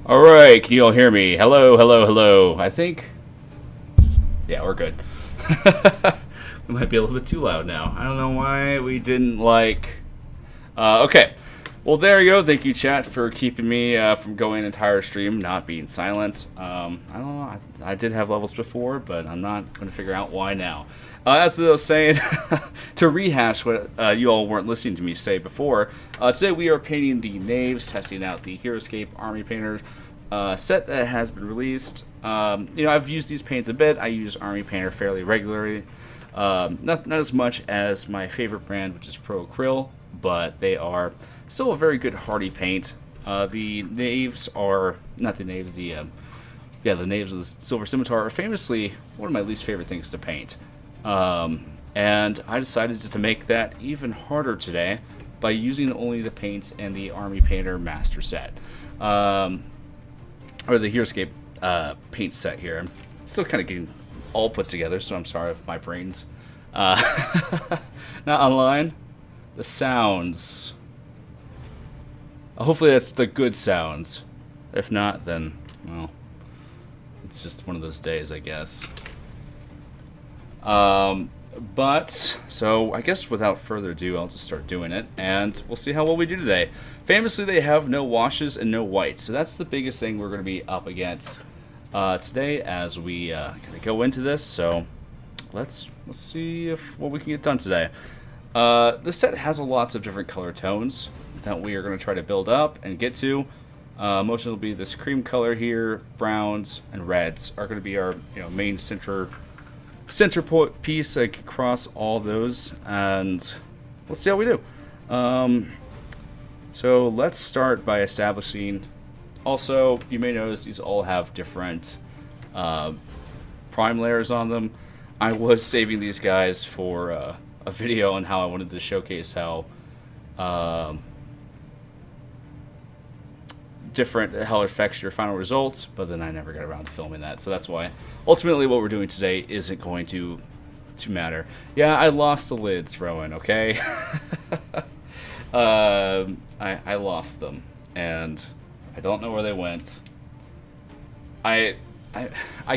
All right, can you all hear me? Hello, hello, hello. I think, yeah, we're good. We might be a little bit too loud now. I don't know why we didn't like. Okay, well there you go. Thank you, chat, for keeping me from going an entire stream not being silent. I don't know. I did have levels before, but I'm not going to figure out why now. As I was saying, to rehash what you all weren't listening to me say before, today we are painting the Knaves, testing out the Heroscape Army Painter set that has been released. I've used these paints a bit. I use Army Painter fairly regularly. Not as much as my favorite brand, which is Pro Acryl, but they are still a very good hardy paint. The Knaves are, not the Knaves, the Knaves of the Silver Scimitar are famously one of my least favorite things to paint. And I decided to make that even harder today by using only the paints in the Army Painter Master set. Or the Heroscape paint set here. I'm still kind of getting all put together, so I'm sorry if my brain's not online. The sounds. Hopefully that's the good sounds. If not, then, well, it's just one of those days, I guess. So I guess without further ado, I'll just start doing it, and we'll see how well we do today. Famously, they have no washes and no whites, so that's the biggest thing we're going to be up against today as we kind of go into this. So let's see what we can get done today. This set has lots of different color tones that we are going to try to build up and get to. Most will be this cream color here, browns and reds are going to be our main center piece across all those, and let's see how we do. So let's start by establishing. Also, you may notice these all have different prime layers on them. I was saving these guys for a video on how I wanted to showcase how how it affects your final results, but then I never got around to filming that, so that's why ultimately what we're doing today isn't going to matter. Yeah, I lost the lids, Rowan, okay? I lost them, and I don't know where they went. I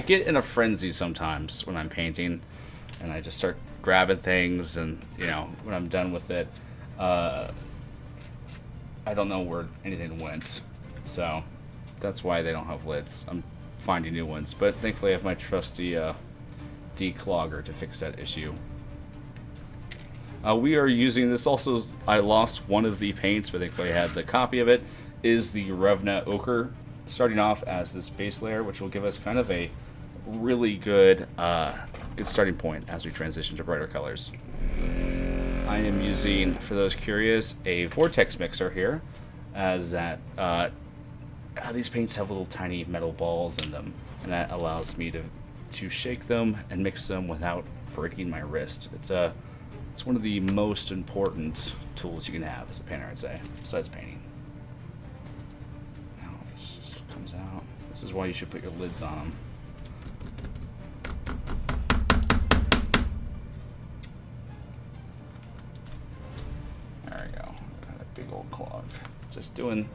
get in a frenzy sometimes when I'm painting, and I just start grabbing things, and when I'm done with it, I don't know where anything went. So that's why they don't have lids. I'm finding new ones, but thankfully I have my trusty declogger to fix that issue. We are using this also. I lost one of the paints, but thankfully I had the copy of it. Is the Revna Ochre, starting off as this base layer, which will give us kind of a really good starting point as we transition to brighter colors. I am using, for those curious, a vortex mixer here, as that these paints have little tiny metal balls in them, and that allows me to shake them and mix them without breaking my wrist. It's one of the most important tools you can have as a painter, I'd say, besides painting. Now this just comes out. This is why you should put your lids on them. There we go. Got a big old clog. Just doing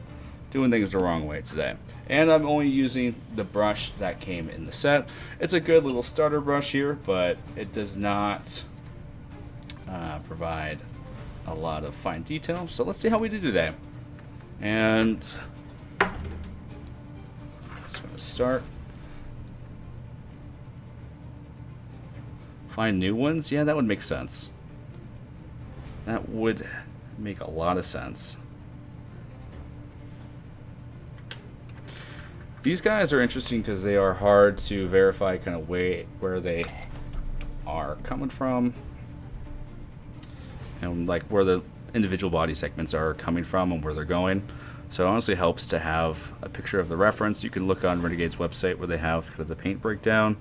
things the wrong way today. And I'm only using the brush that came in the set. It's a good little starter brush here, but it does not provide a lot of fine detail. So let's see how we do today. And just going to start. Find new ones? Yeah, that would make sense. That would make a lot of sense. These guys are interesting because they are hard to verify kind of where they are coming from, and like where the individual body segments are coming from and where they're going. So it honestly helps to have a picture of the reference. You can look on Renegade's website where they have kind of the paint breakdown,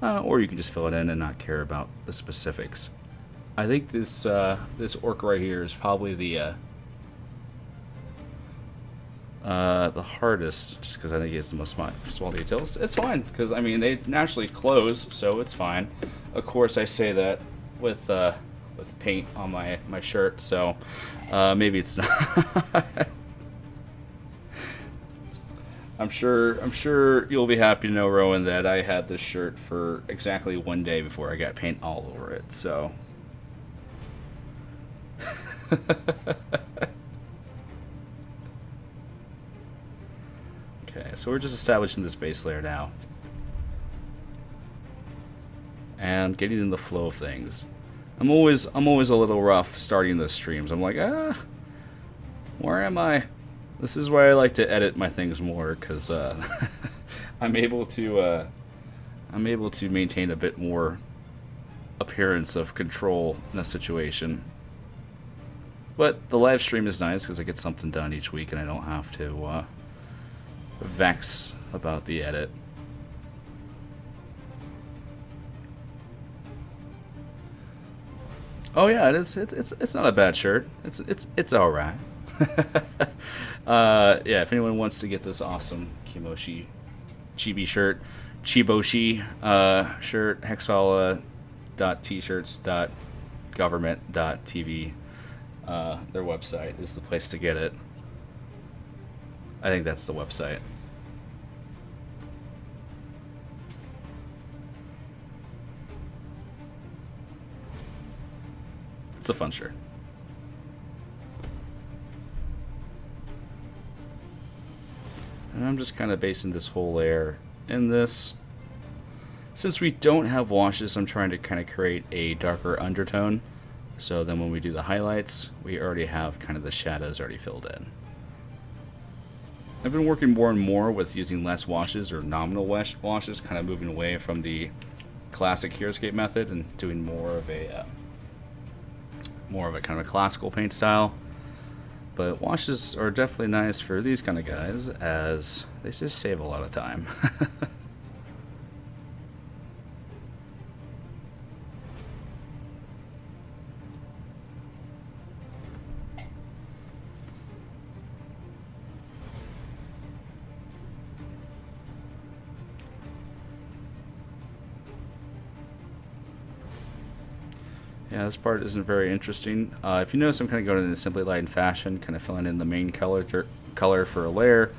or you can just fill it in and not care about the specifics. I think this orc right here is probably the hardest, just because I think he has the most small details. It's fine, because I mean they naturally close, so it's fine. Of course, I say that with paint on my shirt, so maybe it's not. I'm sure you'll be happy to know, Rowan, that I had this shirt for exactly 1 day before I got paint all over it. So. Okay, so we're just establishing this base layer now. And getting in the flow of things. I'm always a little rough starting the streams. I'm like, where am I? This is why I like to edit my things more, because I'm able to maintain a bit more appearance of control in a situation. But the live stream is nice because I get something done each week and I don't have to vex about the edit. Oh yeah, it is. It's not a bad shirt. It's all right. Yeah, if anyone wants to get this awesome Kimoshi chibi shirt, Chiboshi shirt, hexala.tshirts.government.tv. Their website is the place to get it. I think that's the website. It's a fun shirt. And I'm just kind of basing this whole layer in this. Since we don't have washes, I'm trying to kind of create a darker undertone. So then when we do the highlights, we already have kind of the shadows already filled in. I've been working more and more with using less washes or nominal washes, kind of moving away from the classic Heroscape method and doing more of a kind of a classical paint style. But washes are definitely nice for these kind of guys, as they just save a lot of time. Yeah, this part isn't very interesting. If you notice, I'm kind of going in a simply light fashion, kind of filling in the main color for a layer,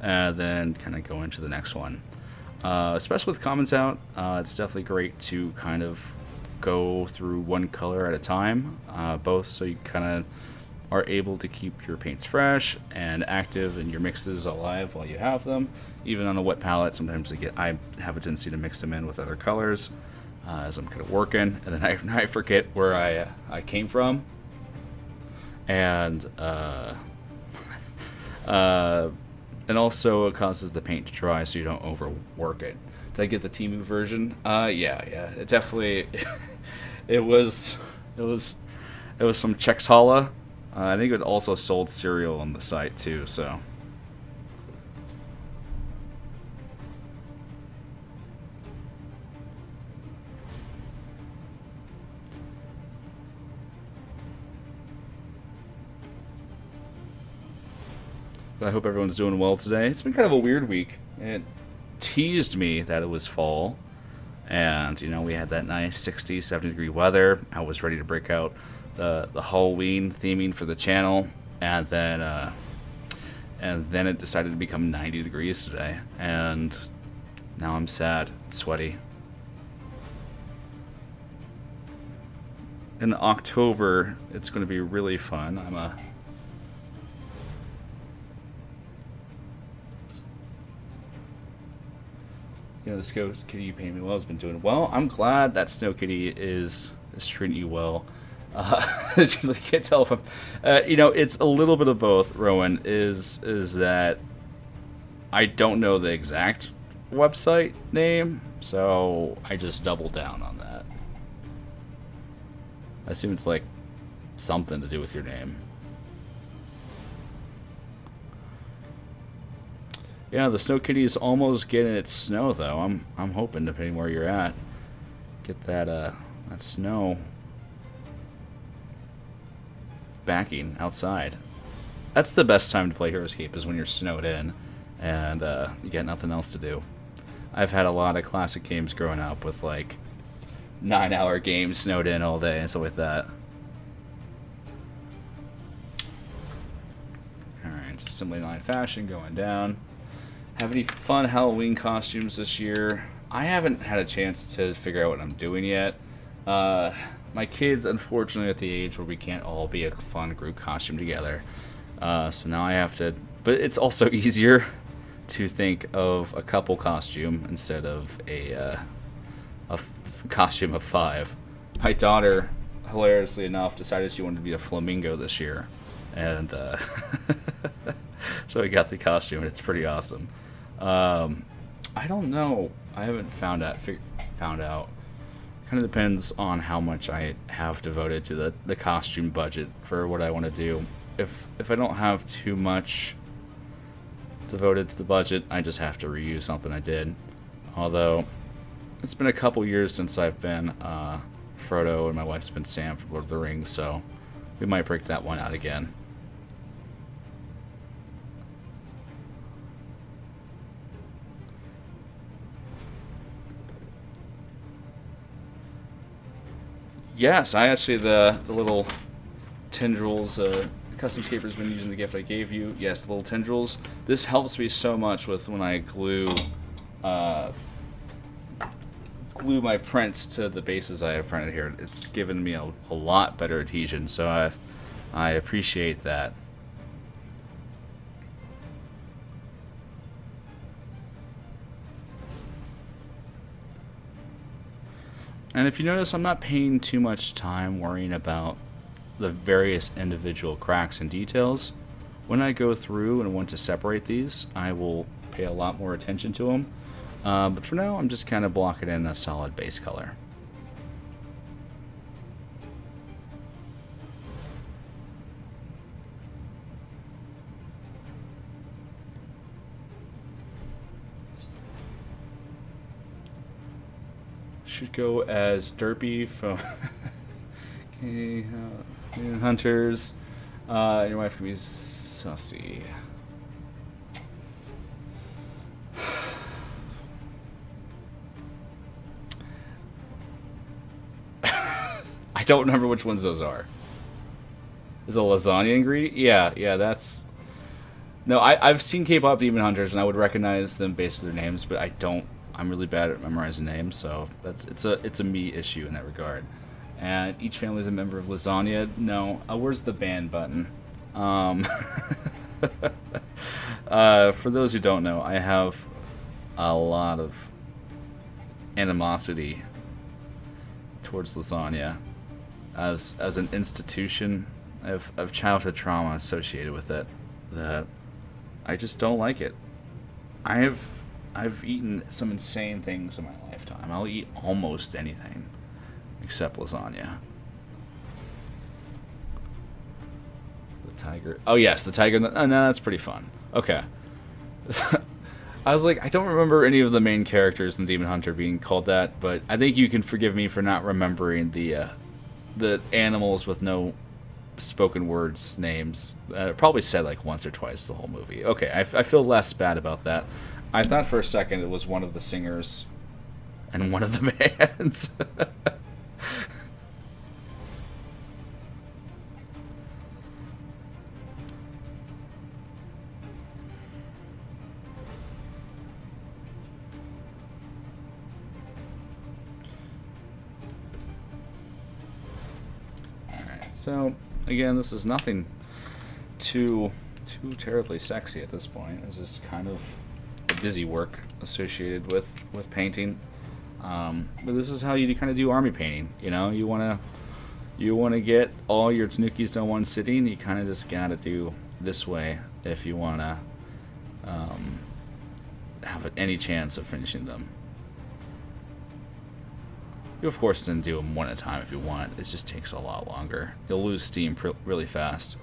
and then kind of go into the next one. Especially with comments out, it's definitely great to kind of go through one color at a time, both so you kind of are able to keep your paints fresh and active and your mixes alive while you have them. Even on a wet palette, sometimes I have a tendency to mix them in with other colors. As I'm kind of working, and then I forget where I came from, and also it causes the paint to dry, so you don't overwork it. Did I get the Temu version? Yeah, it definitely it was from Chexhala. I think it also sold cereal on the site too, so. I hope everyone's doing well today. It's been kind of a weird week. It teased me that it was fall, and you know, we had that nice 60, 70 degree weather. I was ready to break out the Halloween theming for the channel, and then it decided to become 90 degrees today, and now I'm sad, sweaty. In October, it's going to be really fun. You know, the Snow Kitty you painted me well has been doing well. I'm glad that Snow Kitty is treating you well. You can't tell if I'm... you know, it's a little bit of both, Rowan, is that I don't know the exact website name, so I just double down on that. I assume it's like something to do with your name. Yeah, the Snow Kitty is almost getting its snow, though. I'm hoping, depending where you're at, get that snow backing outside. That's the best time to play Heroscape, is when you're snowed in and you got nothing else to do. I've had a lot of classic games growing up with like 9-hour games snowed in all day and stuff like that. All right, just simply line fashion going down. have any fun Halloween costumes this year? I haven't had a chance to figure out what I'm doing yet. My kids, unfortunately, at the age where we can't all be a fun group costume together. So now I have to... But it's also easier to think of a couple costume instead of a costume of 5. My daughter, hilariously enough, decided she wanted to be a flamingo this year. And so we got the costume, and it's pretty awesome. I don't know. I haven't found out. Kind of depends on how much I have devoted to the costume budget for what I want to do. If I don't have too much devoted to the budget, I just have to reuse something I did. Although it's been a couple years since I've been Frodo, and my wife's been Sam from Lord of the Rings, so we might break that one out again. Yes, I actually, the little tendrils, Customscaper's been using the gift I gave you. Yes, the little tendrils. This helps me so much with when I glue my prints to the bases I have printed here. It's given me a lot better adhesion, so I appreciate that. And if you notice, I'm not paying too much time worrying about the various individual cracks and details. When I go through and want to separate these, I will pay a lot more attention to them. But for now, I'm just kind of blocking in a solid base color. Should go as Derpy from okay, Hunters. Your wife can be Sussy. I don't remember which ones those are. Is it a lasagna ingredient? Yeah, that's... No, I've seen K-pop Demon Hunters, and I would recognize them based on their names, but I don't... I'm really bad at memorizing names, so it's a me issue in that regard. And each family is a member of Lasagna. No, where's the ban button? For those who don't know, I have a lot of animosity towards Lasagna as an institution. I have childhood trauma associated with it that I just don't like it. I've eaten some insane things in my lifetime. I'll eat almost anything except lasagna. The tiger. Oh, yes, the tiger. Oh, no, that's pretty fun. Okay. I was like, I don't remember any of the main characters in Demon Hunter being called that, but I think you can forgive me for not remembering the animals with no spoken words names. Probably said like once or twice the whole movie. Okay, I feel less bad about that. I thought for a second it was one of the singers and one of the bands. Alright, so again, this is nothing too terribly sexy at this point. It's just kind of busy work associated with painting, but this is how you kind of do army painting. You know, you want to get all your tanukis done one sitting. You kind of just gotta do this way if you want to have any chance of finishing them. You of course can do them one at a time if you want. It just takes a lot longer. You'll lose steam really fast.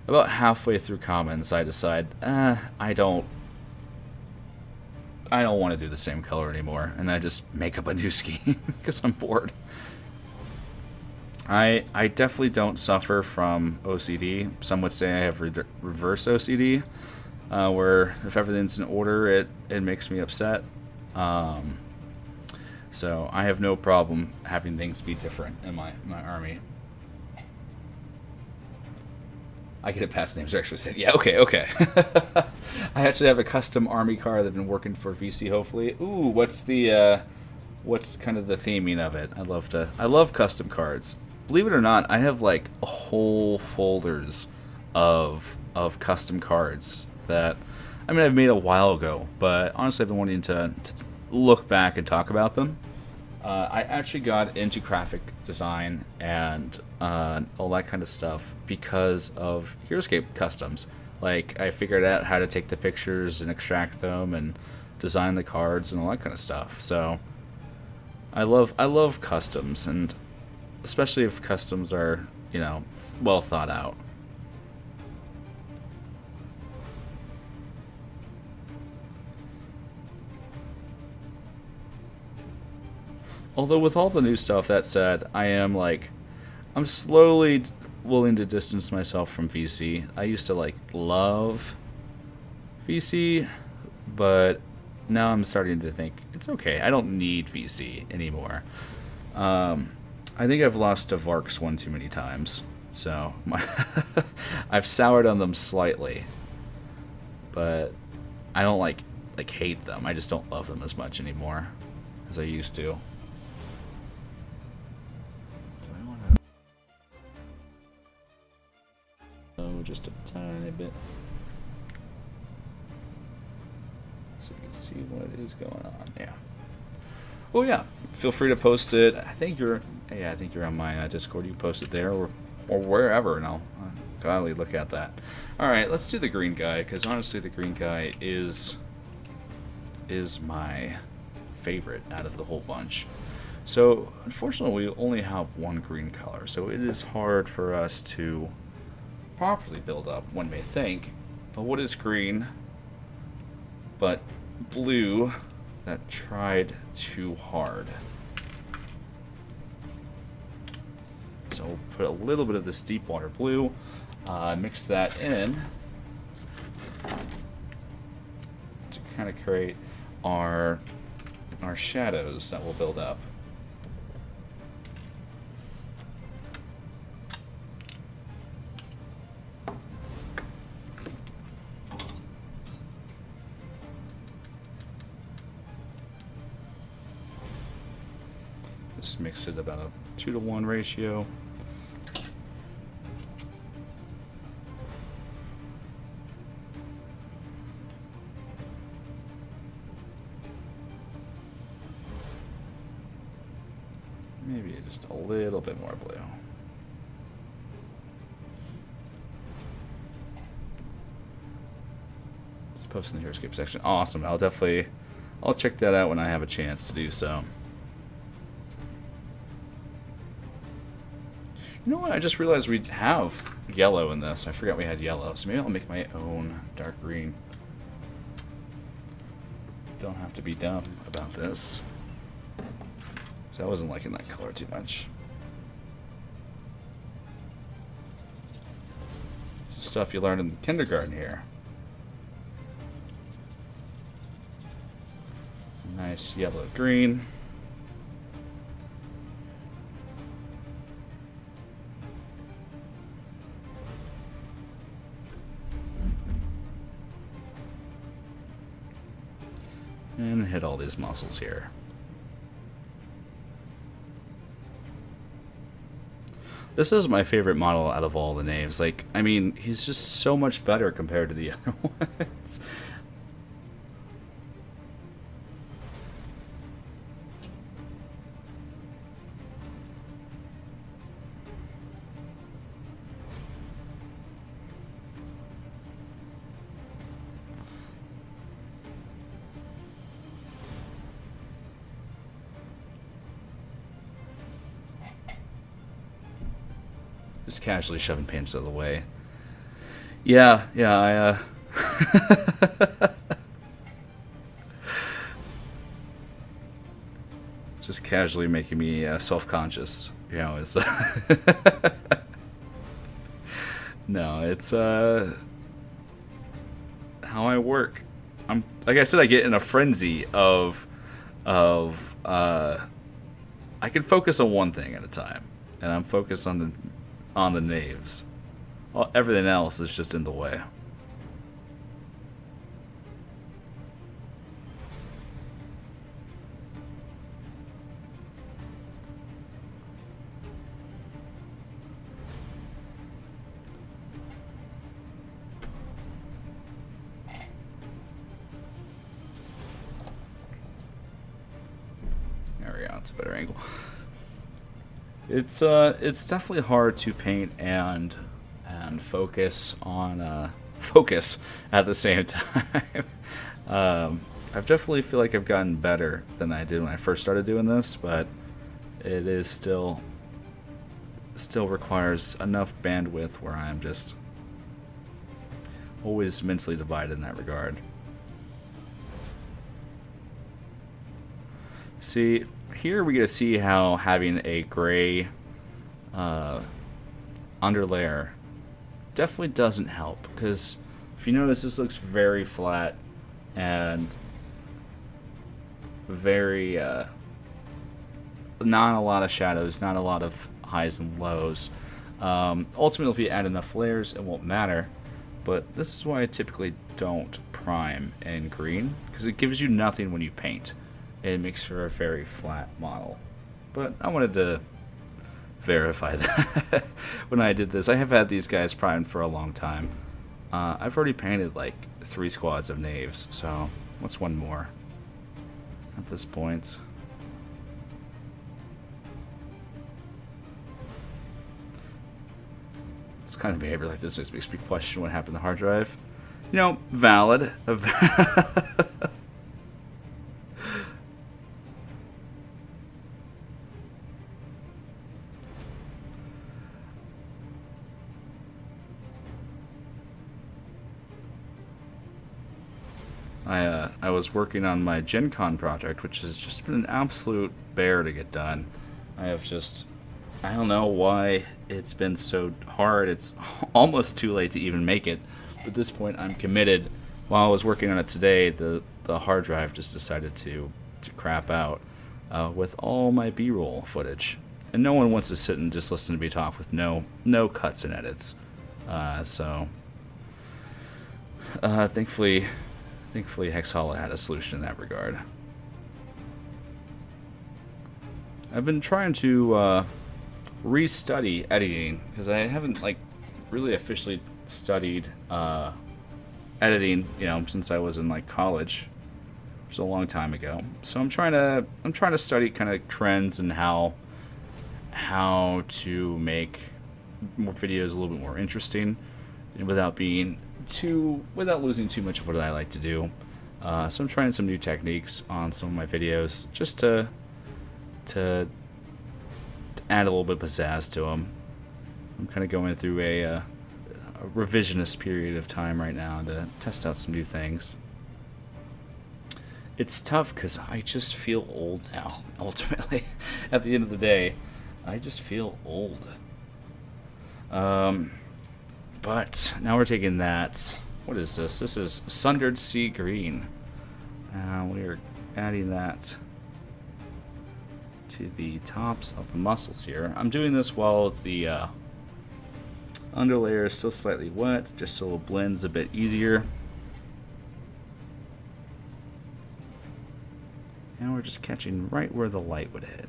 About halfway through comments, I decide I don't want to do the same color anymore, and I just make up a new scheme because I'm bored. I definitely don't suffer from OCD. Some would say I have reverse OCD, where if everything's in order, it makes me upset. So I have no problem having things be different in my army. I get it past names. Actually said, yeah, okay, okay. I actually have a custom army car that's been working for VC. Hopefully, ooh, what's kind of the theming of it? I love custom cards. Believe it or not, I have like whole folders of custom cards that, I mean, I've made a while ago, but honestly, I've been wanting to look back and talk about them. I actually got into graphic design and all that kind of stuff because of Heroscape customs. Like, I figured out how to take the pictures and extract them and design the cards and all that kind of stuff. So I love customs, and especially if customs are, you know, well thought out. Although with all the new stuff, that said, I'm slowly willing to distance myself from VC. I used to like love VC, but now I'm starting to think it's okay. I don't need VC anymore. I think I've lost to Varks one too many times, so I've soured on them slightly, but I don't like hate them. I just don't love them as much anymore as I used to. Oh, just a tiny bit, so you can see what is going on. Yeah. Oh yeah. Feel free to post it. I think you're on my Discord. You can post it there or wherever, and I'll gladly look at that. All right, let's do the green guy, because honestly, the green guy is my favorite out of the whole bunch. So unfortunately, we only have one green color, so it is hard for us to properly build up, one may think. But what is green but blue that tried too hard? So we'll put a little bit of this deep water blue, mix that in to kind of create our shadows that will build up. Just mix it about a 2-to-1 ratio. Maybe just a little bit more blue. Just post in the Heroscape section. Awesome. I'll check that out when I have a chance to do so. You know what? I just realized we have yellow in this. I forgot we had yellow, so maybe I'll make my own dark green. Don't have to be dumb about this. So I wasn't liking that color too much. Stuff you learned in kindergarten here. Nice yellow green. And hit all these muscles here. This is my favorite model out of all the Knaves. Like, I mean, he's just so much better compared to the other ones. Just casually shoving paints out of the way. Yeah, I just casually making me self-conscious. You know, it's no, it's how I work. I'm like I said, I get in a frenzy of I can focus on one thing at a time, and I'm focused on the Knaves. Everything else is just in the way. There we go. It's a better angle. It's definitely hard to paint and focus on focus at the same time. I definitely feel like I've gotten better than I did when I first started doing this, but it is still requires enough bandwidth where I'm just always mentally divided in that regard. See, here we get to see how having a gray underlayer definitely doesn't help, because if you notice, this looks very flat and very not a lot of shadows, not a lot of highs and lows. Ultimately, if you add enough layers, it won't matter, but this is why I typically don't prime in green, because it gives you nothing when you paint. It makes for a very flat model. But I wanted to verify that when I did this. I have had these guys primed for a long time. I've already painted like 3 squads of Knaves, so what's one more at this point? This kind of behavior like this makes me question what happened to the hard drive. You know, valid. I was working on my Gen Con project, which has just been an absolute bear to get done. I don't know why it's been so hard. It's almost too late to even make it. But at this point, I'm committed. While I was working on it today, the hard drive just decided to crap out with all my B-roll footage. And no one wants to sit and just listen to me talk with no cuts and edits. Thankfully, Hexhalla had a solution in that regard. I've been trying to restudy editing, because I haven't really officially studied editing, since I was in college, which was a long time ago. So I'm trying to study kind of trends and how to make more videos a little bit more interesting, without losing too much of what I like to do. So I'm trying some new techniques on some of my videos, just to add a little bit of pizzazz to them. I'm kind of going through a revisionist period of time right now to test out some new things. It's tough because I just feel old now, ultimately. At the end of the day, I just feel old. But now we're taking that. What is this? This is Sundered Sea Green. We are adding that to the tops of the muscles here. I'm doing this while the underlayer is still slightly wet, just so it blends a bit easier. And we're just catching right where the light would hit.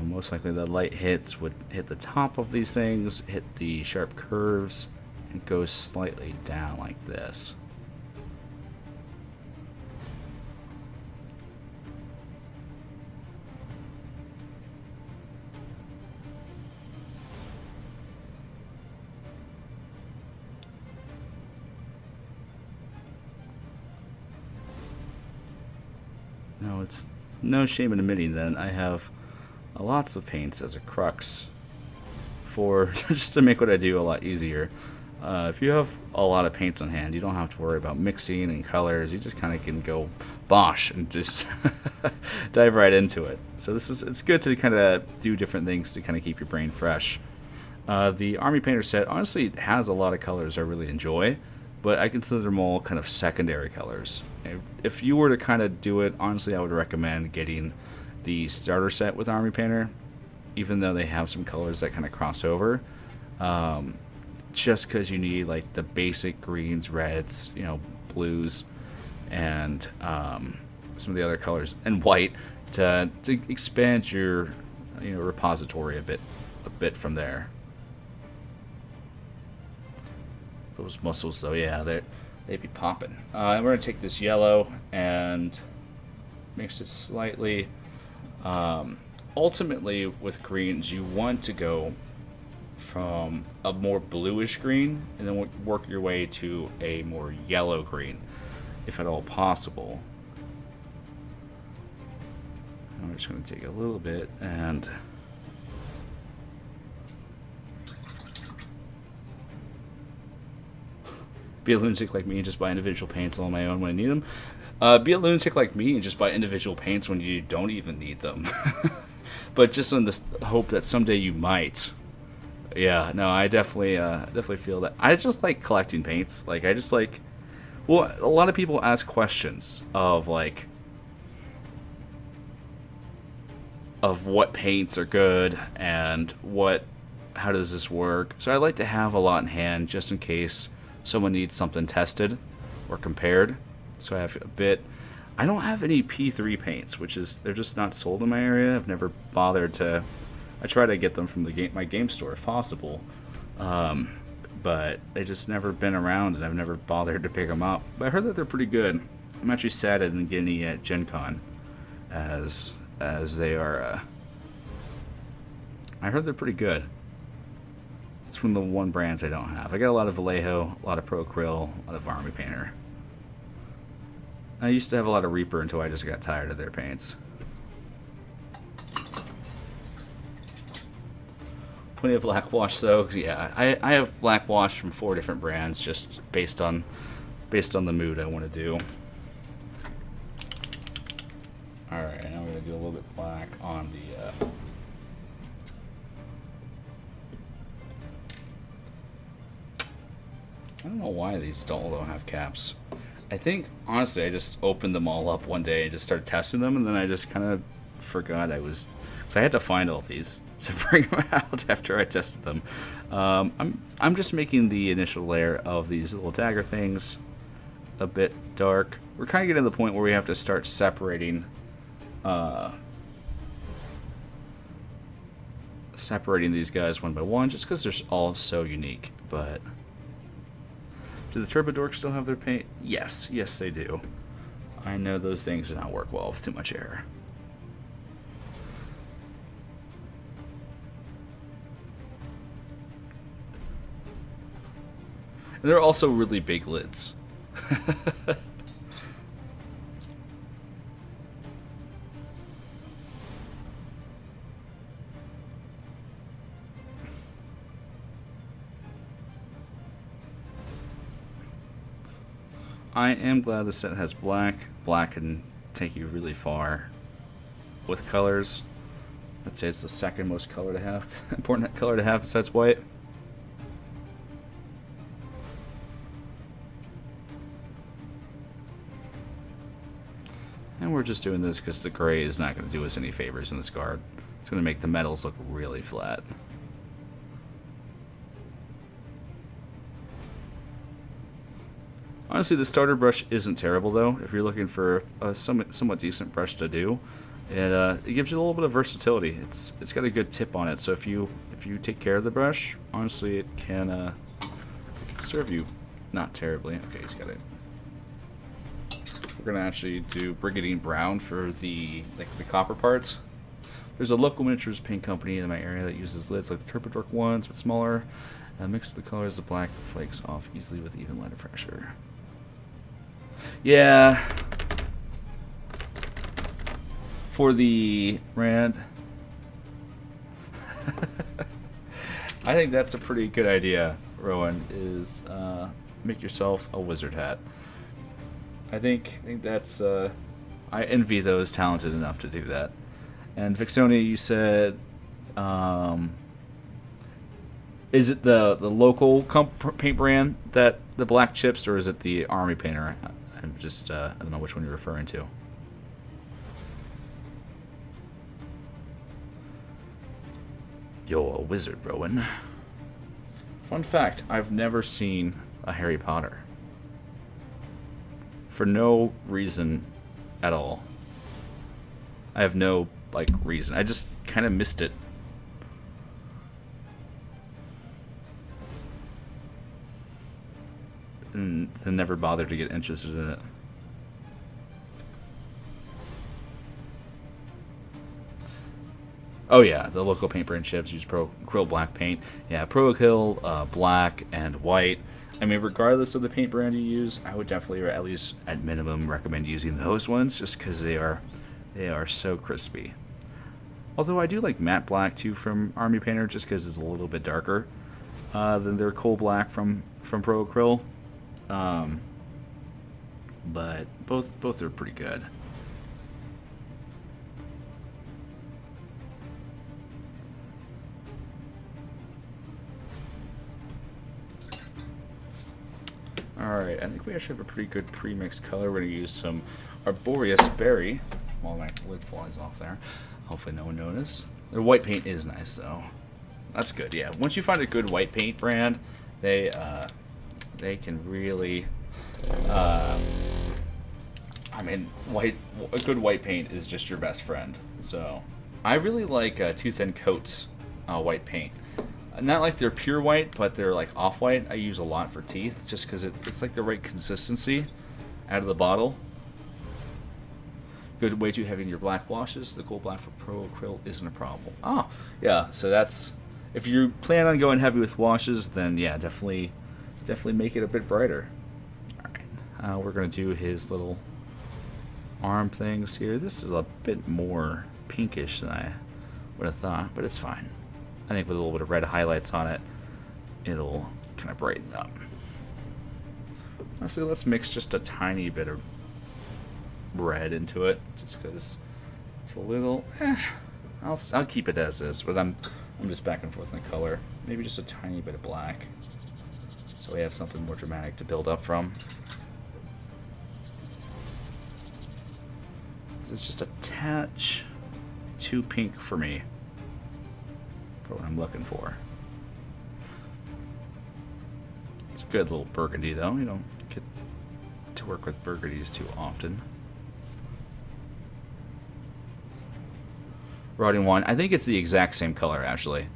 Most likely the light hits would hit the top of these things, hit the sharp curves, and go slightly down like this. No, it's no shame in admitting that I have lots of paints as a crux for just to make what I do a lot easier. If you have a lot of paints on hand, you don't have to worry about mixing and colors. You just kind of can go bosh and just dive right into it. So it's good to kind of do different things to kind of keep your brain fresh. The Army Painter set honestly has a lot of colors I really enjoy, but I consider them all kind of secondary colors. If you were to kind of do it, honestly, I would recommend getting the starter set with Army Painter. even though they have some colors that kind of cross over. Just because you need like the basic greens, reds, you know, blues, and some of the other colors, and white to expand your, you know, repository a bit from there. Those muscles, though, yeah, they'd be popping. And we're gonna take this yellow and mix it slightly. Ultimately, with greens, you want to go from a more bluish green and then work your way to a more yellow green, if at all possible. I'm just going to take a little bit and be a lunatic like me and just buy individual paints on my own when I need them. Be a lunatic like me and just buy individual paints when you don't even need them. But just in the hope that someday you might. Yeah, no, I definitely feel that. I just like collecting paints. Like, I just like... Well, a lot of people ask questions of, like... of what paints are good and how does this work. So I like to have a lot in hand just in case someone needs something tested or compared. So I have a bit. I don't have any P3 paints, which is, they're just not sold in my area. I've never bothered to. I try to get them from my game store if possible, but they just never been around, and I've never bothered to pick them up. But I heard that they're pretty good. I'm actually sad I didn't get any at Gen Con, as they are. I heard they're pretty good. It's from the one brands I don't have. I got a lot of Vallejo, a lot of Pro Acryl, a lot of Army Painter. I used to have a lot of Reaper until I just got tired of their paints. Plenty of black wash though. Yeah, I have black wash from 4 different brands, just based on the mood I want to do. All right, now we're gonna do a little bit black on the. I don't know why these all don't have caps. I think, honestly, I just opened them all up one day and just started testing them, and then I just kind of forgot because I had to find all these to bring them out after I tested them. I'm just making the initial layer of these little dagger things a bit dark. We're kind of getting to the point where we have to start separating these guys one by one, just because they're all so unique. But do the Turbodorks still have their paint? Yes, they do. I know those things do not work well with too much air. And they're also really big lids. I am glad the set has black. Black can take you really far with colors. I'd say it's the second most color to have, important color to have besides white. And we're just doing this because the gray is not going to do us any favors in this card. It's going to make the metals look really flat. Honestly, the starter brush isn't terrible, though. If you're looking for a somewhat decent brush to do, it gives you a little bit of versatility. It's got a good tip on it, so if you take care of the brush, honestly, it can serve you not terribly. Okay, he's got it. We're gonna actually do Brigandine Brown for the copper parts. There's a local miniatures paint company in my area that uses lids like the Turbodork ones, but smaller. Mix the colors of black flakes off easily with even lighter pressure. Yeah. For the Rand. I think that's a pretty good idea, Rowan, is make yourself a wizard hat. I think that's I envy those talented enough to do that. And Vixonia, you said is it the local paint brand that the black chips, or is it the Army Painter? I'm just I don't know which one you're referring to. You're a wizard, Rowan. Fun fact, I've never seen a Harry Potter. For no reason at all. I have no, like, reason. I just kind of missed it. And never bothered to get interested in it. Oh yeah, the local paint brand ships use Pro Acryl black paint. Yeah, Pro Acryl black and white. I mean, regardless of the paint brand you use, I would definitely, or at least at minimum, recommend using those ones just because they are so crispy. Although I do like matte black too from Army Painter just because it's a little bit darker than their coal black from Pro Acryl. But both are pretty good. Alright, I think we actually have a pretty good pre-mixed color. We're going to use some Arboreous Berry. While my lid flies off there. Hopefully no one noticed. Their white paint is nice though. That's good, yeah. Once you find a good white paint brand, they can really... I mean, a good white paint is just your best friend. So, I really like Tooth and Coat's white paint. Not like they're pure white, but they're like off-white. I use a lot for teeth, just because it's like the right consistency out of the bottle. Good, way too heavy in your black washes. The coal black for Pro Acryl isn't a problem. Oh, yeah. So that's, if you plan on going heavy with washes, then yeah, definitely make it a bit brighter. All right, we're gonna do his little arm things here. This is a bit more pinkish than I would have thought, but it's fine. I think with a little bit of red highlights on it, it'll kind of brighten up. Honestly, let's mix just a tiny bit of red into it, just because it's a little. I'll keep it as is, but I'm just back and forth in the color. Maybe just a tiny bit of black, so we have something more dramatic to build up from. It's just a touch too pink for me. For what I'm looking for. It's a good little burgundy though. You don't get to work with burgundies too often. Rotting wine. I think it's the exact same color actually.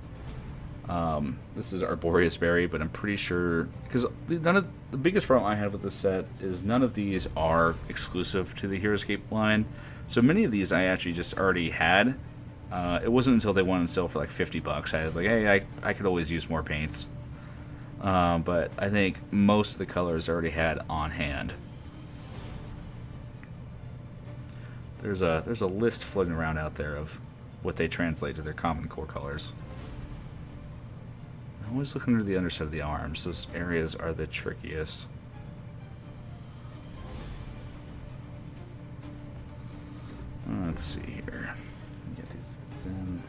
This is Arboreous Berry, but I'm pretty sure because none of the biggest problem I have with this set is none of these are exclusive to the Heroscape line. So many of these I actually just already had. It wasn't until they went on sale for like $50 I was like, hey, I could always use more paints. But I think most of the colors I already had on hand. There's a list floating around out there of what they translate to their common core colors. I'm always looking under the underside of the arms. Those areas are the trickiest. Let's see here. Get these thin.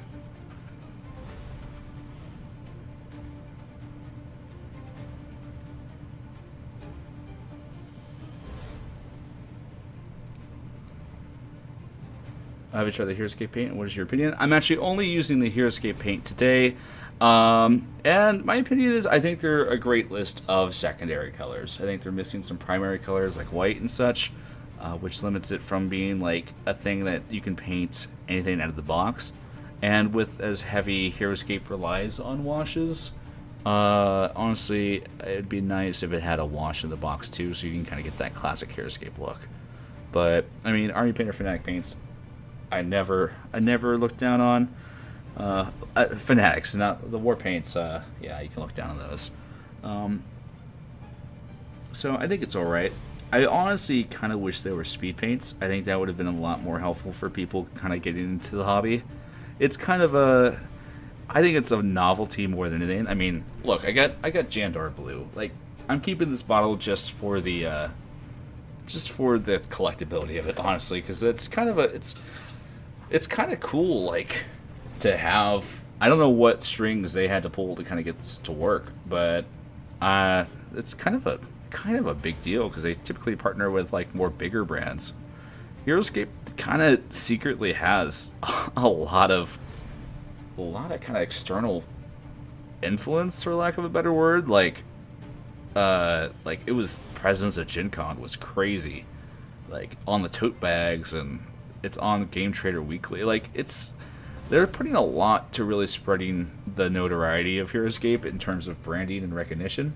Have you tried the Heroscape paint? What is your opinion? I'm actually only using the Heroscape paint today. And my opinion is I think they're a great list of secondary colors. I think they're missing some primary colors like white and such, which limits it from being like a thing that you can paint anything out of the box. And with as heavy Heroscape relies on washes, honestly, it'd be nice if it had a wash in the box too, so you can kind of get that classic Heroscape look. But I mean, Army Painter Fanatic paints, I never looked down on. Fanatics, not the war paints. Yeah, you can look down on those. So I think it's all right. I honestly kind of wish they were speed paints. I think that would have been a lot more helpful for people kind of getting into the hobby. It's kind of a, I think it's a novelty more than anything. I mean, look, I got Jandar Blue. Like, I'm keeping this bottle just for the collectability of it, honestly, because it's kind of it's kind of cool, like, to have. I don't know what strings they had to pull to kind of get this to work, but it's kind of a big deal because they typically partner with like more bigger brands. Heroscape kind of secretly has a lot of a lot of kind of external influence, for lack of a better word. Like it was presence at Gen Con was crazy. Like on the tote bags, and it's on Game Trader Weekly. Like they're putting a lot to really spreading the notoriety of Heroscape in terms of branding and recognition.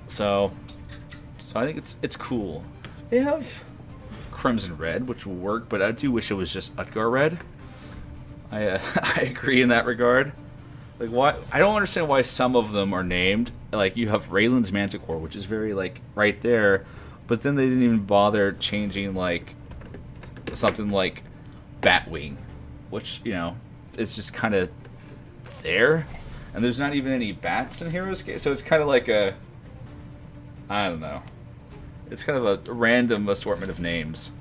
So I think it's cool. They have Crimson Red, which will work, but I do wish it was just Utgar Red. I agree in that regard. Like, why? I don't understand why some of them are named. Like, you have Raylan's Manticore, which is very, like, right there, but then they didn't even bother changing, like, something like Batwing, which, you know, it's just kind of there. And there's not even any bats in Heroscape, so it's kind of like a, I don't know. It's kind of a random assortment of names.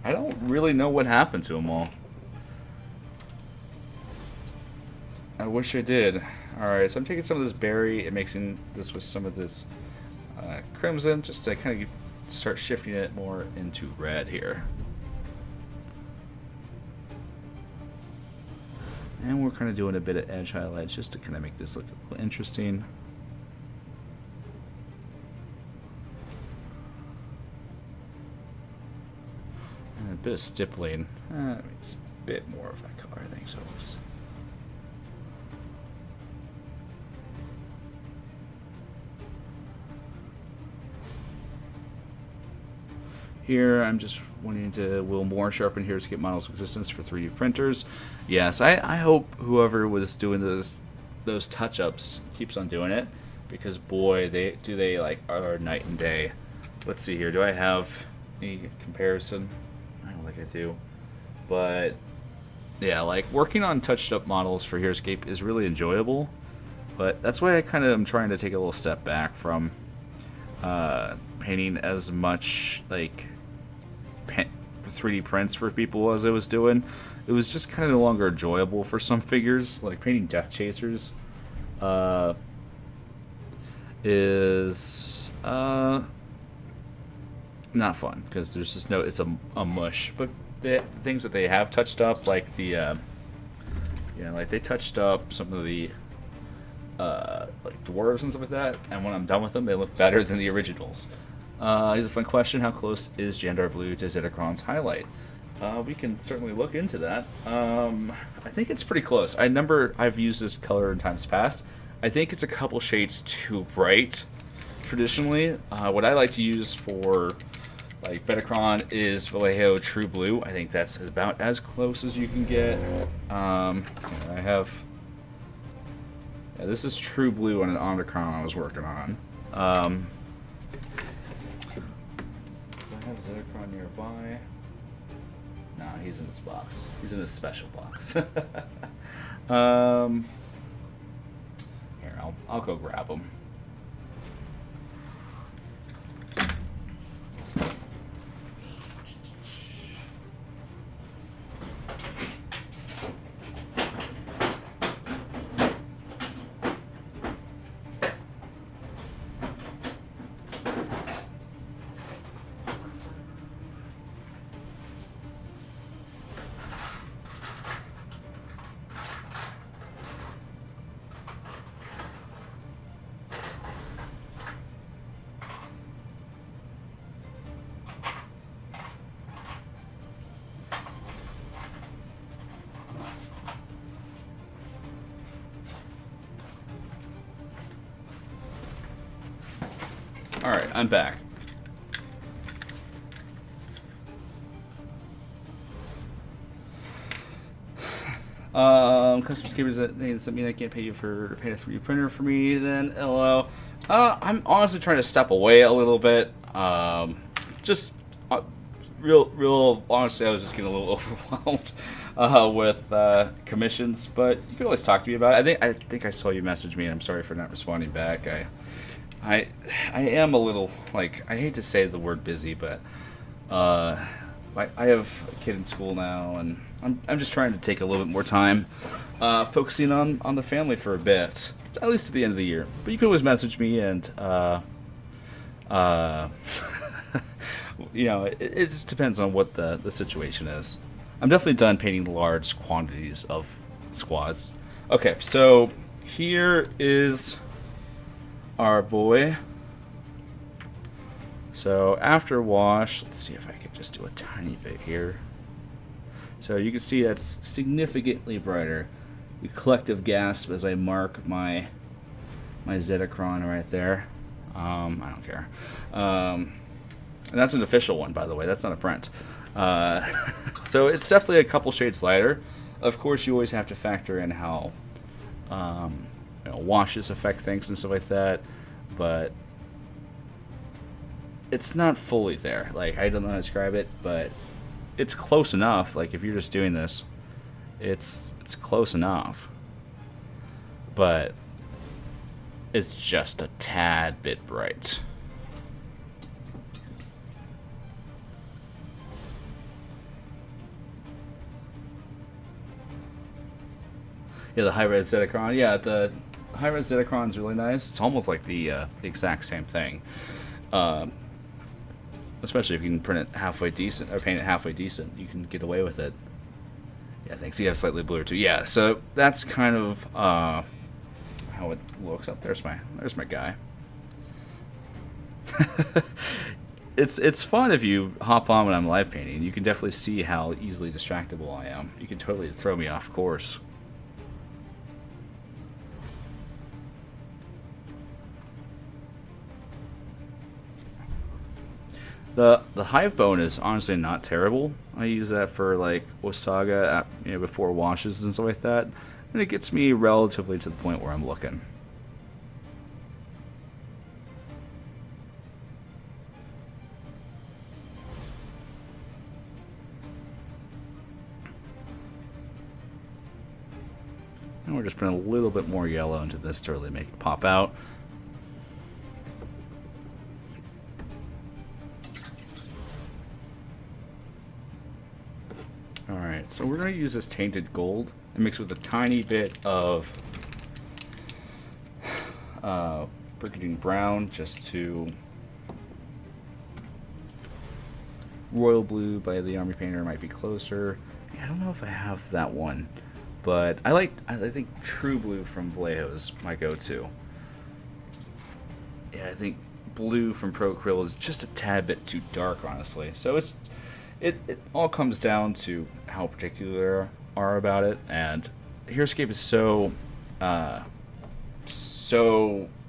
I don't really know what happened to them all. I wish I did. Alright, so I'm taking some of this berry and mixing this with some of this crimson just to kind of start shifting it more into red here. And we're kind of doing a bit of edge highlights just to kind of make this look a little interesting. And a bit of stippling. It's a bit more of that color, I think so. Here, I'm just wanting to will more sharpen Heroscape models' existence for 3D printers. Yes, I hope whoever was doing those touch-ups keeps on doing it, because boy, they like are night and day. Let's see here. Do I have any comparison? I don't think I do, but yeah, like working on touched-up models for Heroscape is really enjoyable. But that's why I kind of am trying to take a little step back from painting as much like 3D prints for people as I was doing. It was just kind of no longer enjoyable for some figures. Like painting Death Chasers is not fun because there's just no, it's a mush. But the things that they have touched up, like the like they touched up some of the like dwarves and stuff like that, and when I'm done with them, they look better than the originals. Here's a fun question: how close is Jandar Blue to Zedekron's highlight? We can certainly look into that. I think it's pretty close. I've used this color in times past. I think it's a couple shades too bright. Traditionally, what I like to use for like Betacron is Vallejo True Blue. I think that's about as close as you can get. I have. Yeah, this is True Blue on an Omicron I was working on. Do I have Zedekron nearby? Nah, he's in this box. He's in this special box. Here, I'll go grab him. Alright, I'm back. Custom scapers that does that mean I can't pay you for paint a 3D printer for me then? LOL. I'm honestly trying to step away a little bit. Just real honestly, I was just getting a little overwhelmed with commissions, but you can always talk to me about it. I think I saw you message me, and I'm sorry for not responding back. I am a little, like, I hate to say the word busy, but I have a kid in school now, and I'm just trying to take a little bit more time focusing on the family for a bit, at least to the end of the year. But you can always message me, and you know, it just depends on what the situation is. I'm definitely done painting large quantities of squads. Okay, so here is our boy. So after wash, let's see if I can just do a tiny bit here. So you can see that's significantly brighter. The collective gasp as I mark my Zetacron right there. I don't care. And that's an official one, by the way. That's not a print. So it's definitely a couple shades lighter. Of course, you always have to factor in how you know, washes affect things and stuff like that. But it's not fully there. Like, I don't know how to describe it, but it's close enough. Like, if you're just doing this, it's close enough. But it's just a tad bit bright. Yeah, the high-res Zetacron. Yeah, the high-res Zetacron is really nice. It's almost like the exact same thing. Especially if you can print it halfway decent, or paint it halfway decent, you can get away with it. Yeah, thanks. You have slightly bluer too. Yeah, so that's kind of how it looks. Up there's my guy. It's fun if you hop on when I'm live painting. You can definitely see how easily distractible I am. You can totally throw me off course. The hive bone is honestly not terrible. I use that for like Osaga, you know, before washes and stuff like that, and it gets me relatively to the point where I'm looking. And we're just putting a little bit more yellow into this to really make it pop out. Alright, so we're going to use this tainted gold and mix with a tiny bit of burgundy brown just to royal blue by the Army Painter might be closer. Yeah, I don't know if I have that one, but I think true blue from Vallejo is my go-to. Yeah, I think blue from Pro Acryl is just a tad bit too dark, honestly. So it all comes down to how particular you are about it, and Heroscape is so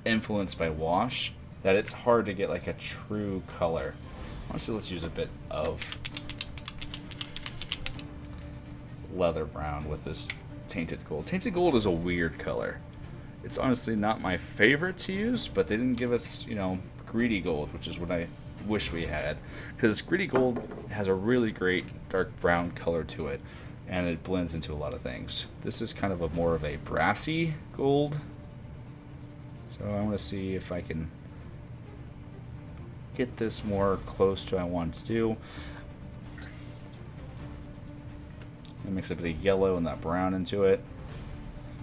influenced by wash that it's hard to get like a true color. Honestly, let's use a bit of leather brown with this tainted gold. Tainted gold is a weird color. It's honestly not my favorite to use, but they didn't give us, you know, greedy gold, which is what I wish we had, because greedy gold has a really great dark brown color to it, and it blends into a lot of things. This is kind of a more of a brassy gold, so I want to see if I can get this more close to what I want to do. And mix a bit of yellow and that brown into it.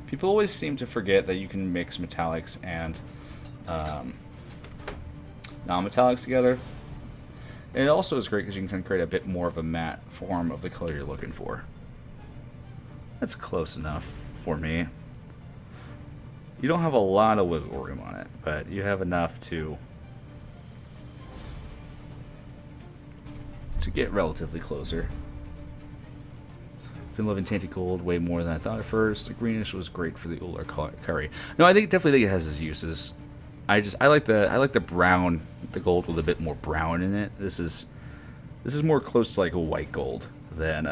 People always seem to forget that you can mix metallics and non-metallics together. And it also is great because you can create a bit more of a matte form of the color you're looking for. That's close enough for me. You don't have a lot of wiggle room on it, but you have enough to get relatively closer. Been loving tainted gold way more than I thought at first. The greenish was great for the older curry. No, I definitely think it has its uses. I like the brown, the gold with a bit more brown in it. This is more close to like a white gold than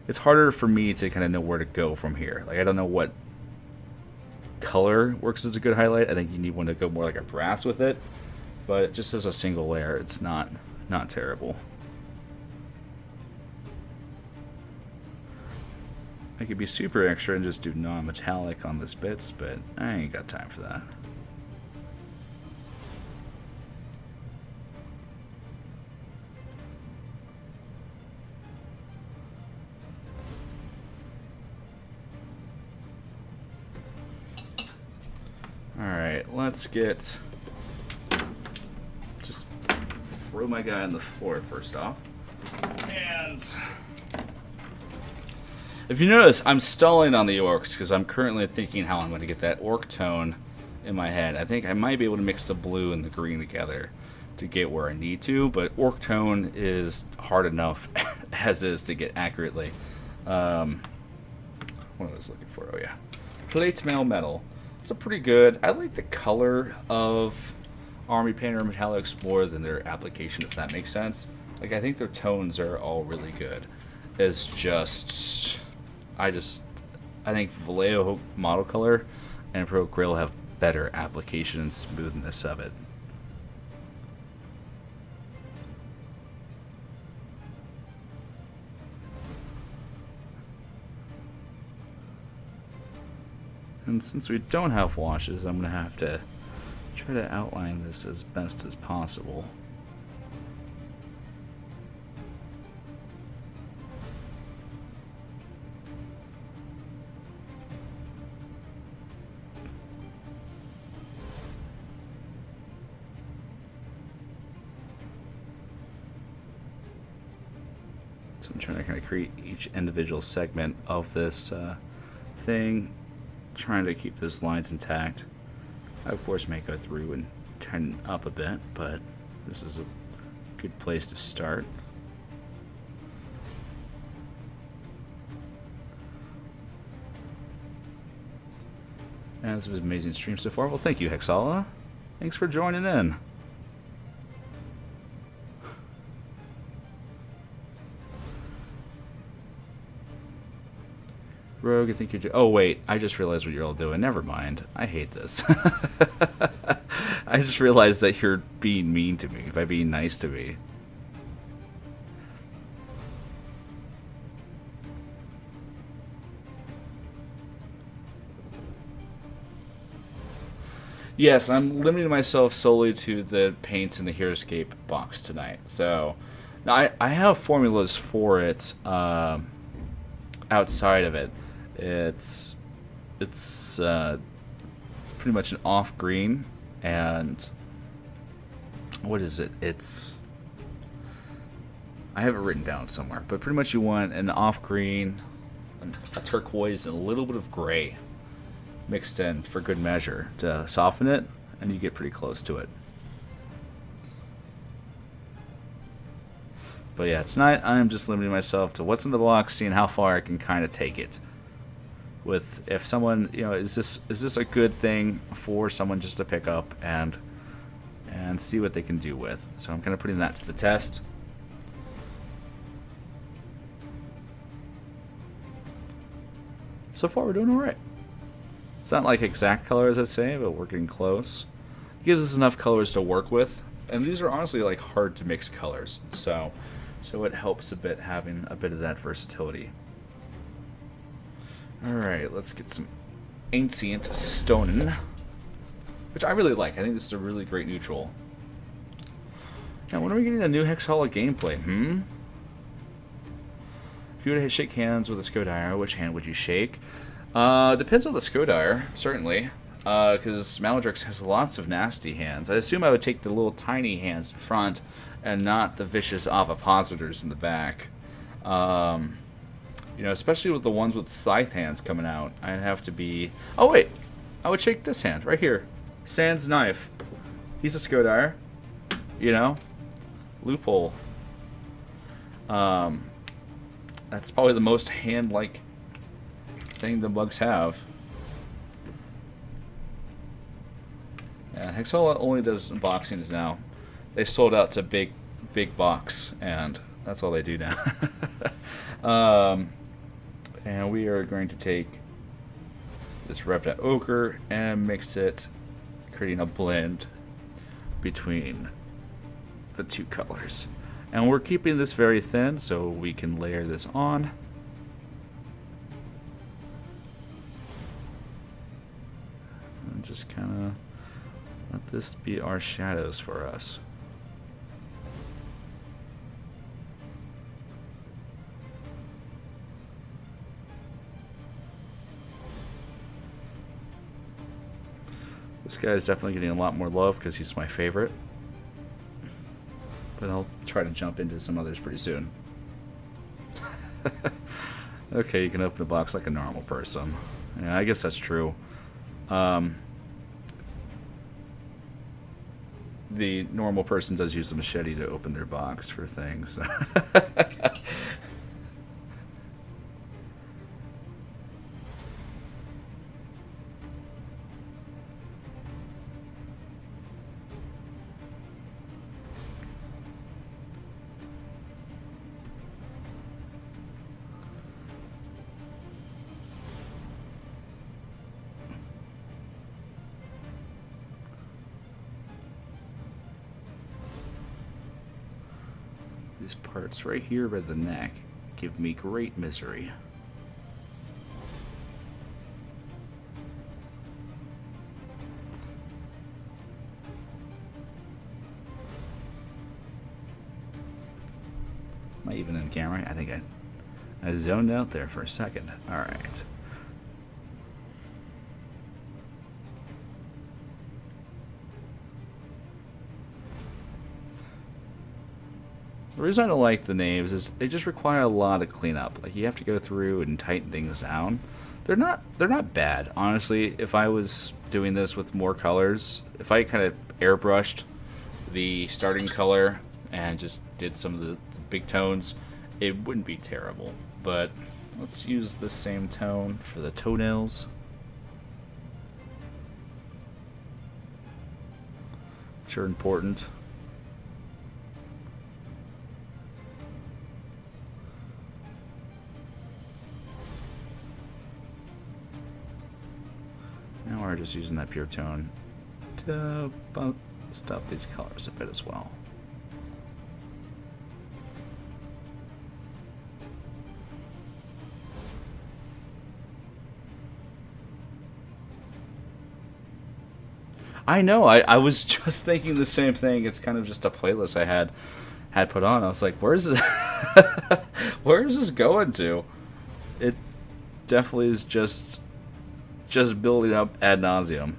it's harder for me to kind of know where to go from here. Like, I don't know what color works as a good highlight. I think you need one to go more like a brass with it, but just as a single layer, it's not terrible. I could be super extra and just do non-metallic on this bits, but I ain't got time for that. Alright, let's get... Just throw my guy on the floor first off. And... If you notice, I'm stalling on the orcs because I'm currently thinking how I'm going to get that orc tone in my head. I think I might be able to mix the blue and the green together to get where I need to, but orc tone is hard enough as is to get accurately. What was I looking for? Oh yeah, plate mail metal. It's a pretty good. I like the color of Army Painter metallics more than their application, if that makes sense. Like, I think their tones are all really good. It's just, I think Vallejo model color and Pro Grill have better application and smoothness of it. And since we don't have washes, I'm going to have to try to outline this as best as possible. So I'm trying to kind of create each individual segment of this thing, trying to keep those lines intact. I, of course, may go through and tighten up a bit, but this is a good place to start. And this was an amazing stream so far. Well, thank you, Hexala. Thanks for joining in. Rogue, I think you're... Oh, wait. I just realized what you're all doing. Never mind. I hate this. I just realized that you're being mean to me by being nice to me. Yes, I'm limiting myself solely to the paints in the Heroscape box tonight. So, now I have formulas for it outside of it. It's pretty much an off green, and what is it? I have it written down somewhere, but pretty much you want an off green, a turquoise, and a little bit of gray mixed in for good measure to soften it, and you get pretty close to it. But yeah, tonight I'm just limiting myself to what's in the box, seeing how far I can kind of take it. With if someone, you know, is this a good thing for someone just to pick up and see what they can do with. So I'm kind of putting that to the test. So far we're doing all right. It's not like exact colors, I'd say, but we're getting close. It gives us enough colors to work with, and these are honestly like hard to mix colors, so it helps a bit having a bit of that versatility. Alright, let's get some Ancient Stonin, which I really like. I think this is a really great neutral. Now, when are we getting a new Hexala gameplay? If you were to shake hands with a Scimitar, which hand would you shake? Depends on the Scimitar, certainly, because Maladrix has lots of nasty hands. I assume I would take the little tiny hands in front and not the vicious ovipositors in the back. You know, especially with the ones with scythe hands coming out, I'd have to be... Oh, wait! I would shake this hand, right here. Sans Knife. He's a Scimitar. You know? Loophole. That's probably the most hand-like thing the bugs have. Yeah, Hexala only does unboxings now. They sold out to big box, and that's all they do now. And we are going to take this Repta Ochre and mix it, creating a blend between the two colors. And we're keeping this very thin so we can layer this on. And just kind of let this be our shadows for us. This guy's definitely getting a lot more love because he's my favorite. But I'll try to jump into some others pretty soon. Okay, you can open a box like a normal person. Yeah, I guess that's true. The normal person does use a machete to open their box for things. These parts right here by the neck give me great misery. Am I even in camera? I think I zoned out there for a second. Alright. The reason I don't like the Knaves is they just require a lot of cleanup. Like, you have to go through and tighten things down. They're not bad, honestly. If I was doing this with more colors, if I kind of airbrushed the starting color and just did some of the big tones, it wouldn't be terrible. But let's use the same tone for the toenails, which are important. Now we're just using that pure tone to bust up these colors a bit as well. I know, I was just thinking the same thing. It's kind of just a playlist I had put on. I was like, where is this where is this going to? It definitely is just building up ad nauseum.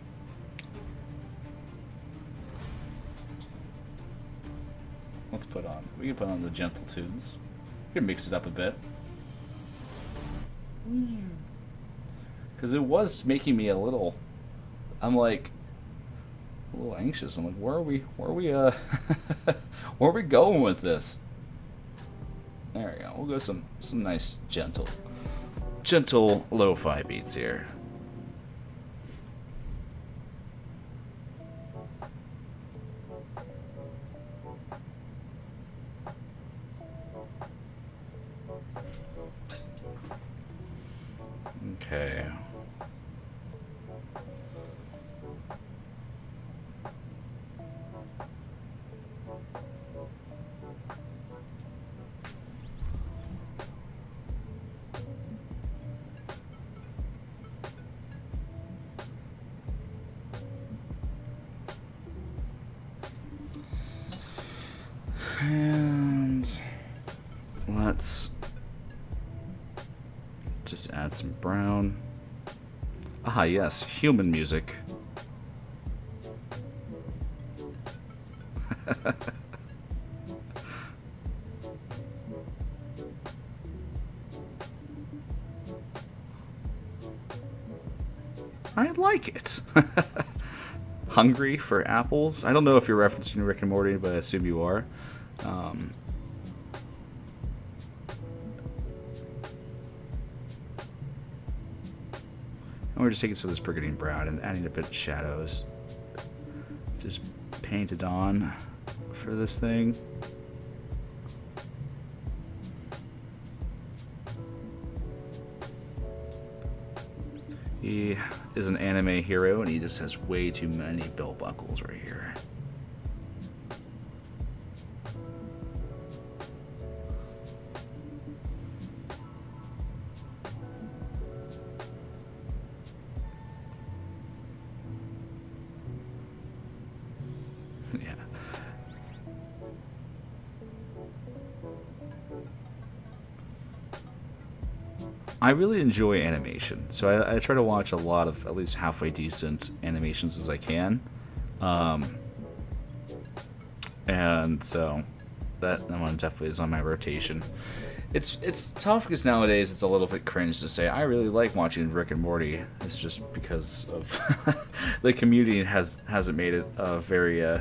Let's put on. We can put on the gentle tunes. We can mix it up a bit. Because it was making me a little. I'm like a little anxious. I'm like, where are we where are we going with this? There we go. We'll go some nice gentle lo-fi beats here. Okay. And let's just add some brown. Ah, yes, human music. I like it. Hungry for apples? I don't know if you're referencing Rick and Morty, but I assume you are. And we're just taking some of this burgundy and brown and adding a bit of shadows. Just paint it on for this thing. He is an anime hero and he just has way too many belt buckles right here. Yeah. I really enjoy animation, so I try to watch a lot of at least halfway decent animations as I can. And so that one definitely is on my rotation. It's tough because nowadays it's a little bit cringe to say I really like watching Rick and Morty. It's just because of the community hasn't made it a very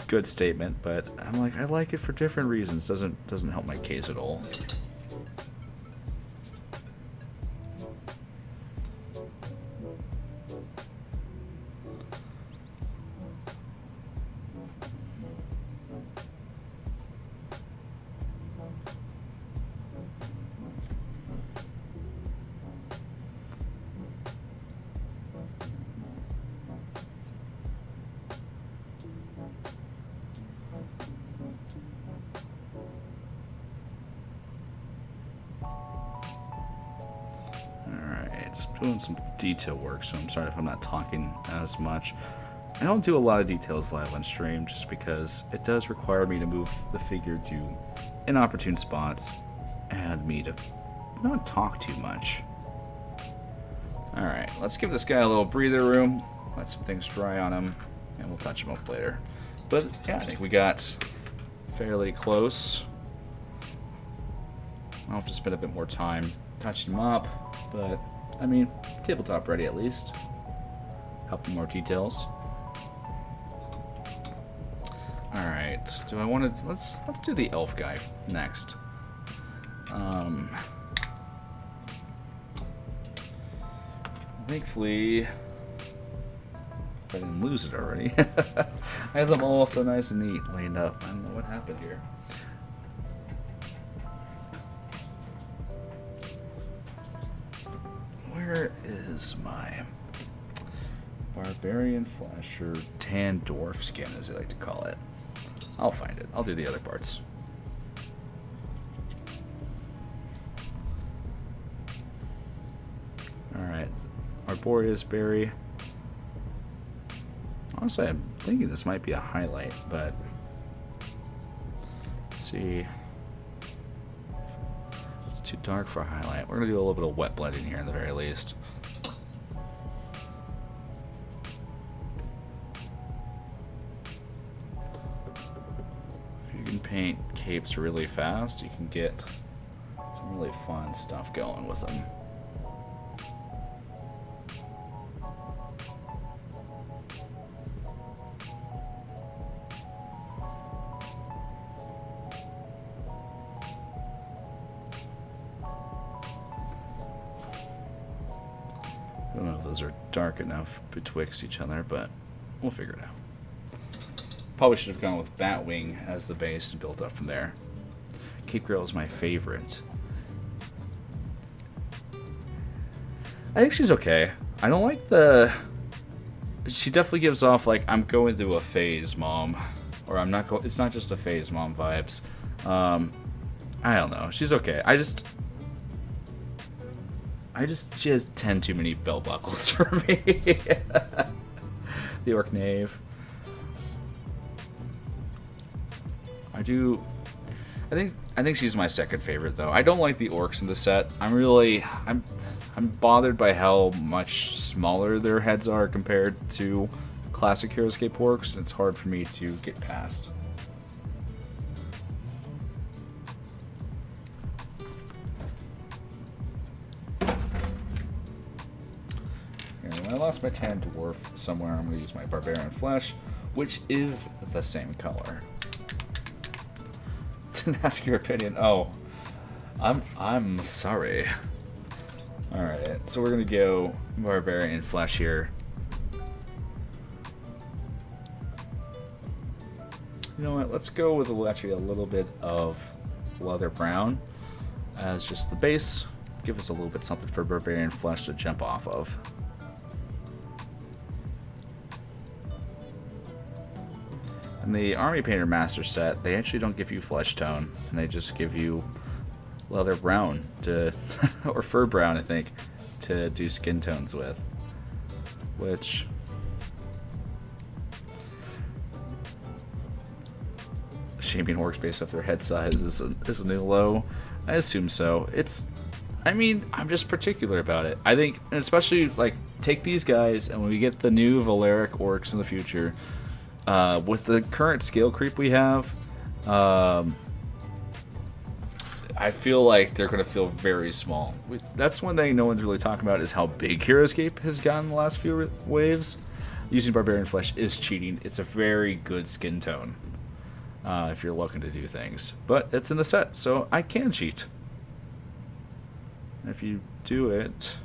good statement. But I'm like, I like it for different reasons. Doesn't help my case at all. Doing some detail work, so I'm sorry if I'm not talking as much. I don't do a lot of details live on stream just because it does require me to move the figure to inopportune spots and me to not talk too much. Alright, let's give this guy a little breather room, let some things dry on him, and we'll touch him up later. But yeah, I think we got fairly close. I'll have to spend a bit more time touching him up, but I mean, tabletop ready at least. A couple more details. All right. Do I want to? Let's do the elf guy next. Thankfully, I didn't lose it already. I had them all so nice and neat lined up. I don't know what happened here. Where is my barbarian flesh, or tan dwarf skin as they like to call it? I'll find it. I'll do the other parts. Alright. Arboreous berry. Honestly, I'm thinking this might be a highlight, but let's see. Too dark for a highlight. We're going to do a little bit of wet blending here at the very least. If you can paint capes really fast, you can get some really fun stuff going with them. I don't know if those are dark enough betwixt each other, but we'll figure it out. Probably should have gone with Batwing as the base and built up from there. Cape Girl is my favorite. I think she's okay. I don't like the... She definitely gives off like, I'm going through a phase, Mom. Or I'm not going... It's not just a phase, Mom vibes. I don't know. She's okay. She has 10 too many belt buckles for me. The Orc Knave. I think she's my second favorite though. I don't like the orcs in the set. I'm bothered by how much smaller their heads are compared to classic Heroscape orcs, and it's hard for me to get past. I lost my tan dwarf somewhere. I'm going to use my barbarian flesh, which is the same color. Didn't ask your opinion. Oh, I'm sorry. All right, so we're going to go barbarian flesh here. You know what? Let's go with actually a little bit of leather brown as just the base. Give us a little bit something for barbarian flesh to jump off of. In the Army Painter Master set, they actually don't give you flesh tone, and they just give you leather brown to, or fur brown, I think, to do skin tones with. Which, shaming orcs based off their head size is a new low. I assume so. It's I mean, I'm just particular about it. I think, and especially, like, take these guys, and when we get the new Valeric orcs in the future, with the current scale creep we have, I feel like they're going to feel very small. That's one thing no one's really talking about is how big Heroscape has gotten the last few waves. Using Barbarian Flesh is cheating. It's a very good skin tone if you're looking to do things. But it's in the set, so I can cheat. If you do it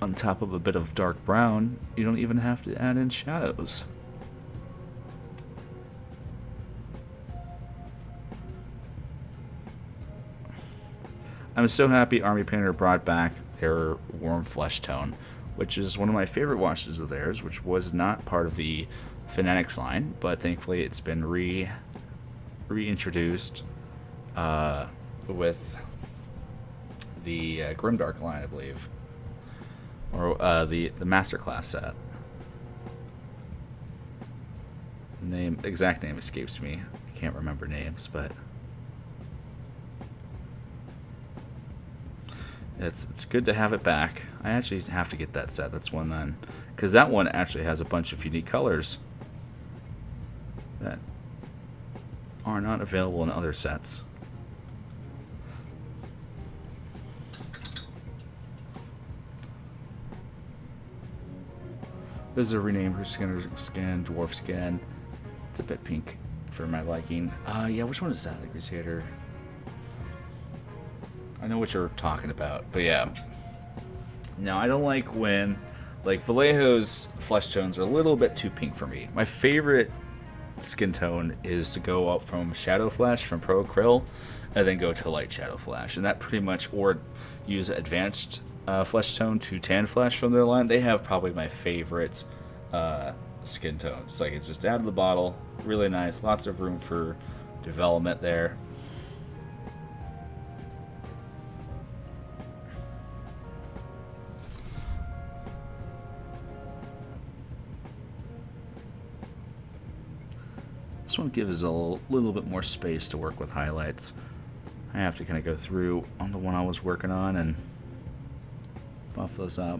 on top of a bit of dark brown, you don't even have to add in shadows. I'm so happy Army Painter brought back their warm flesh tone, which is one of my favorite washes of theirs, which was not part of the Fanatics line, but thankfully it's been reintroduced with the Grimdark line, I believe, or the Masterclass set. Exact name escapes me. I can't remember names, but it's good to have it back. I actually have to get that set. That's one then, because that one actually has a bunch of unique colors that are not available in other sets. This is a rename for skin, dwarf skin. It's a bit pink for my liking. Yeah, which one is that? The Crusader. I know what you're talking about, but yeah. Now, I don't like when, like, Vallejo's flesh tones are a little bit too pink for me. My favorite skin tone is to go up from Shadow Flash from Pro Acryl, and then go to Light Shadow Flash. And that pretty much, or use Advanced flesh tone to Tan Flash from their line. They have probably my favorite skin tones. Like, it's just out of the bottle, really nice, lots of room for development there. This one gives a little bit more space to work with highlights. I have to kind of go through on the one I was working on and buff those up.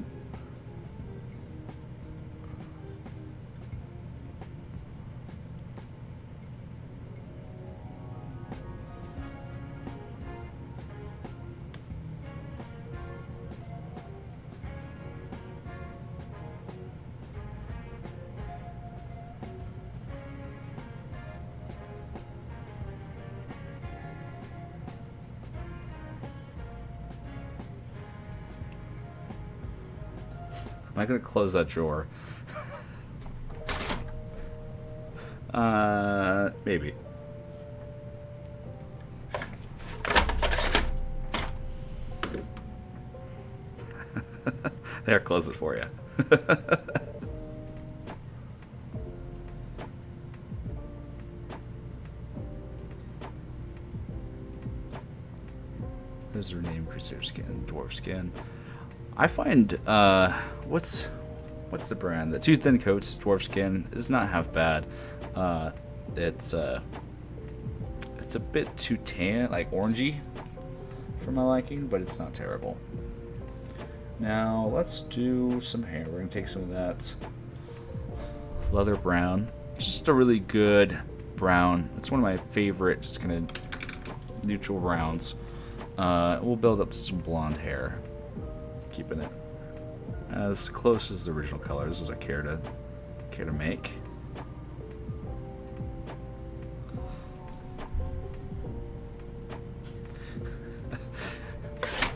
Am I going to close that drawer? Maybe. There, close it for you. There's her name, Crusader Skin, Dwarf Skin. I find, what's the brand? The Two Thin Coats Dwarf Skin is not half bad. It's a bit too tan, like orangey for my liking, but it's not terrible. Now, let's do some hair. We're going to take some of that leather brown. Just a really good brown. It's one of my favorite, just kind of neutral browns. We'll build up some blonde hair. Keeping it as close as the original colors as I care to make.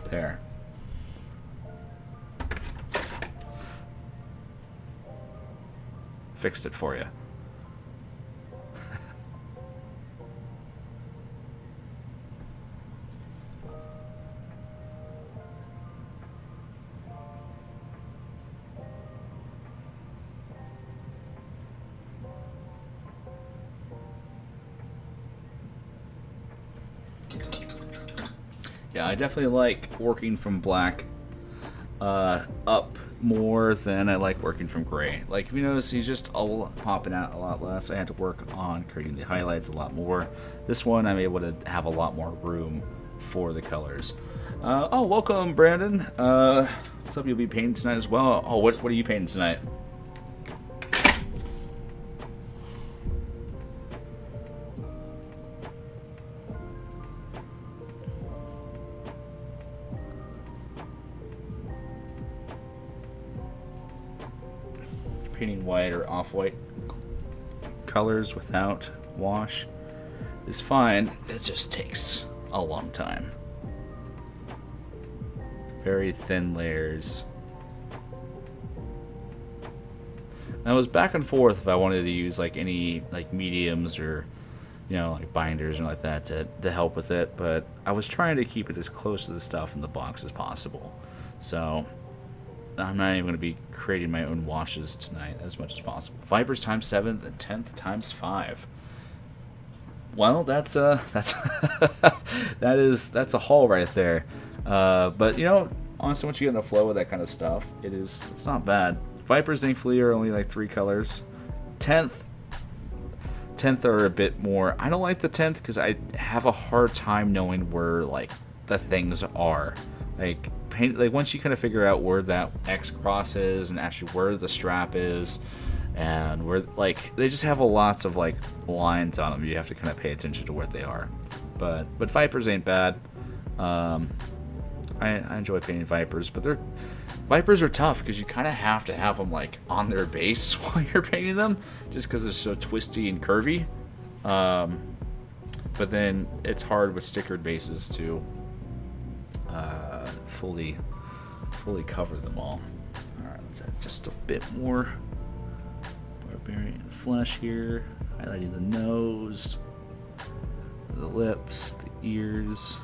There. Fixed it for you. Yeah, I definitely like working from black up more than I like working from gray. Like, if you notice, he's just popping out a lot less. I had to work on creating the highlights a lot more. This one, I'm able to have a lot more room for the colors. Oh, welcome, Brandon. What's up? You'll be painting tonight as well. Oh, what are you painting tonight? Painting white or off-white colors without wash is fine. It just takes a long time. Very thin layers. And I was back and forth if I wanted to use like any like mediums or, you know, like binders or like that to help with it, but I was trying to keep it as close to the stuff in the box as possible. So I'm not even going to be creating my own washes tonight as much as possible. Vipers times 7 and 10th times 5. Well, that's that's a haul right there. But you know, honestly, once you get in the flow with that kind of stuff, it's not bad. Vipers thankfully are only like 3 colors. 10th are a bit more. I don't like the 10th because I have a hard time knowing where like the things are. Like once you kind of figure out where that X cross is and actually where the strap is and where, like, they just have lots of like lines on them. You have to kind of pay attention to what they are. But Vipers ain't bad. I enjoy painting Vipers, but Vipers are tough because you kind of have to have them like on their base while you're painting them, just because they're so twisty and curvy. But then it's hard with stickered bases to fully cover them all. Alright, let's add just a bit more barbarian flesh here, highlighting the nose, the lips, the ears.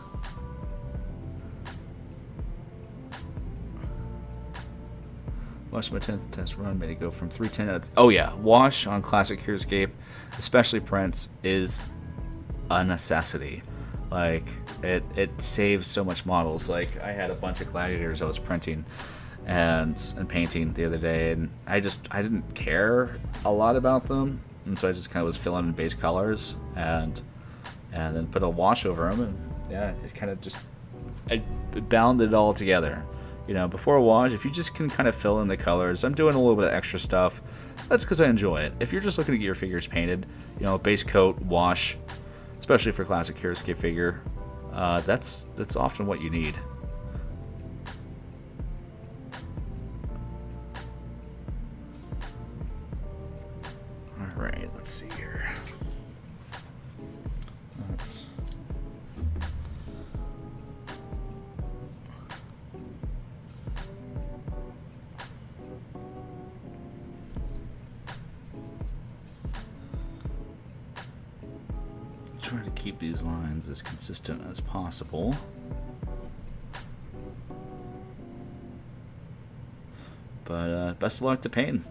Wash my 10th test run, made it go from 310 oh yeah, wash on classic Heroscape, especially prints, is a necessity. Like, it saves so much models. Like, I had a bunch of gladiators I was printing and painting the other day, and I didn't care a lot about them, and so I just kind of was filling in base colors and then put a wash over them, and yeah, it kind of just it bounded it all together. You know, before a wash, if you just can kind of fill in the colors, I'm doing a little bit of extra stuff. That's because I enjoy it. If you're just looking to get your figures painted, you know, base coat, wash, especially for classic Heroscape figure, that's often what you need. All right, let's see here. Let's try to keep these lines as consistent as possible. But best of luck to paint.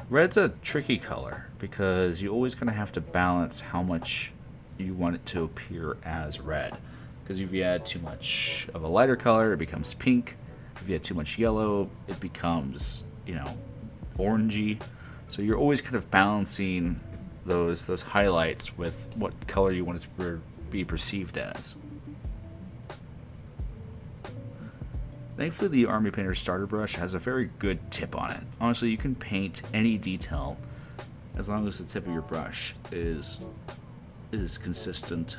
Red's a tricky color because you always kind of have to balance how much you want it to appear as red. Because if you add too much of a lighter color, it becomes pink. If you add too much yellow, it becomes, you know, orangey. So you're always kind of balancing those highlights with what color you want it to be perceived as. Thankfully, the Army Painter starter brush has a very good tip on it. Honestly, you can paint any detail as long as the tip of your brush is consistent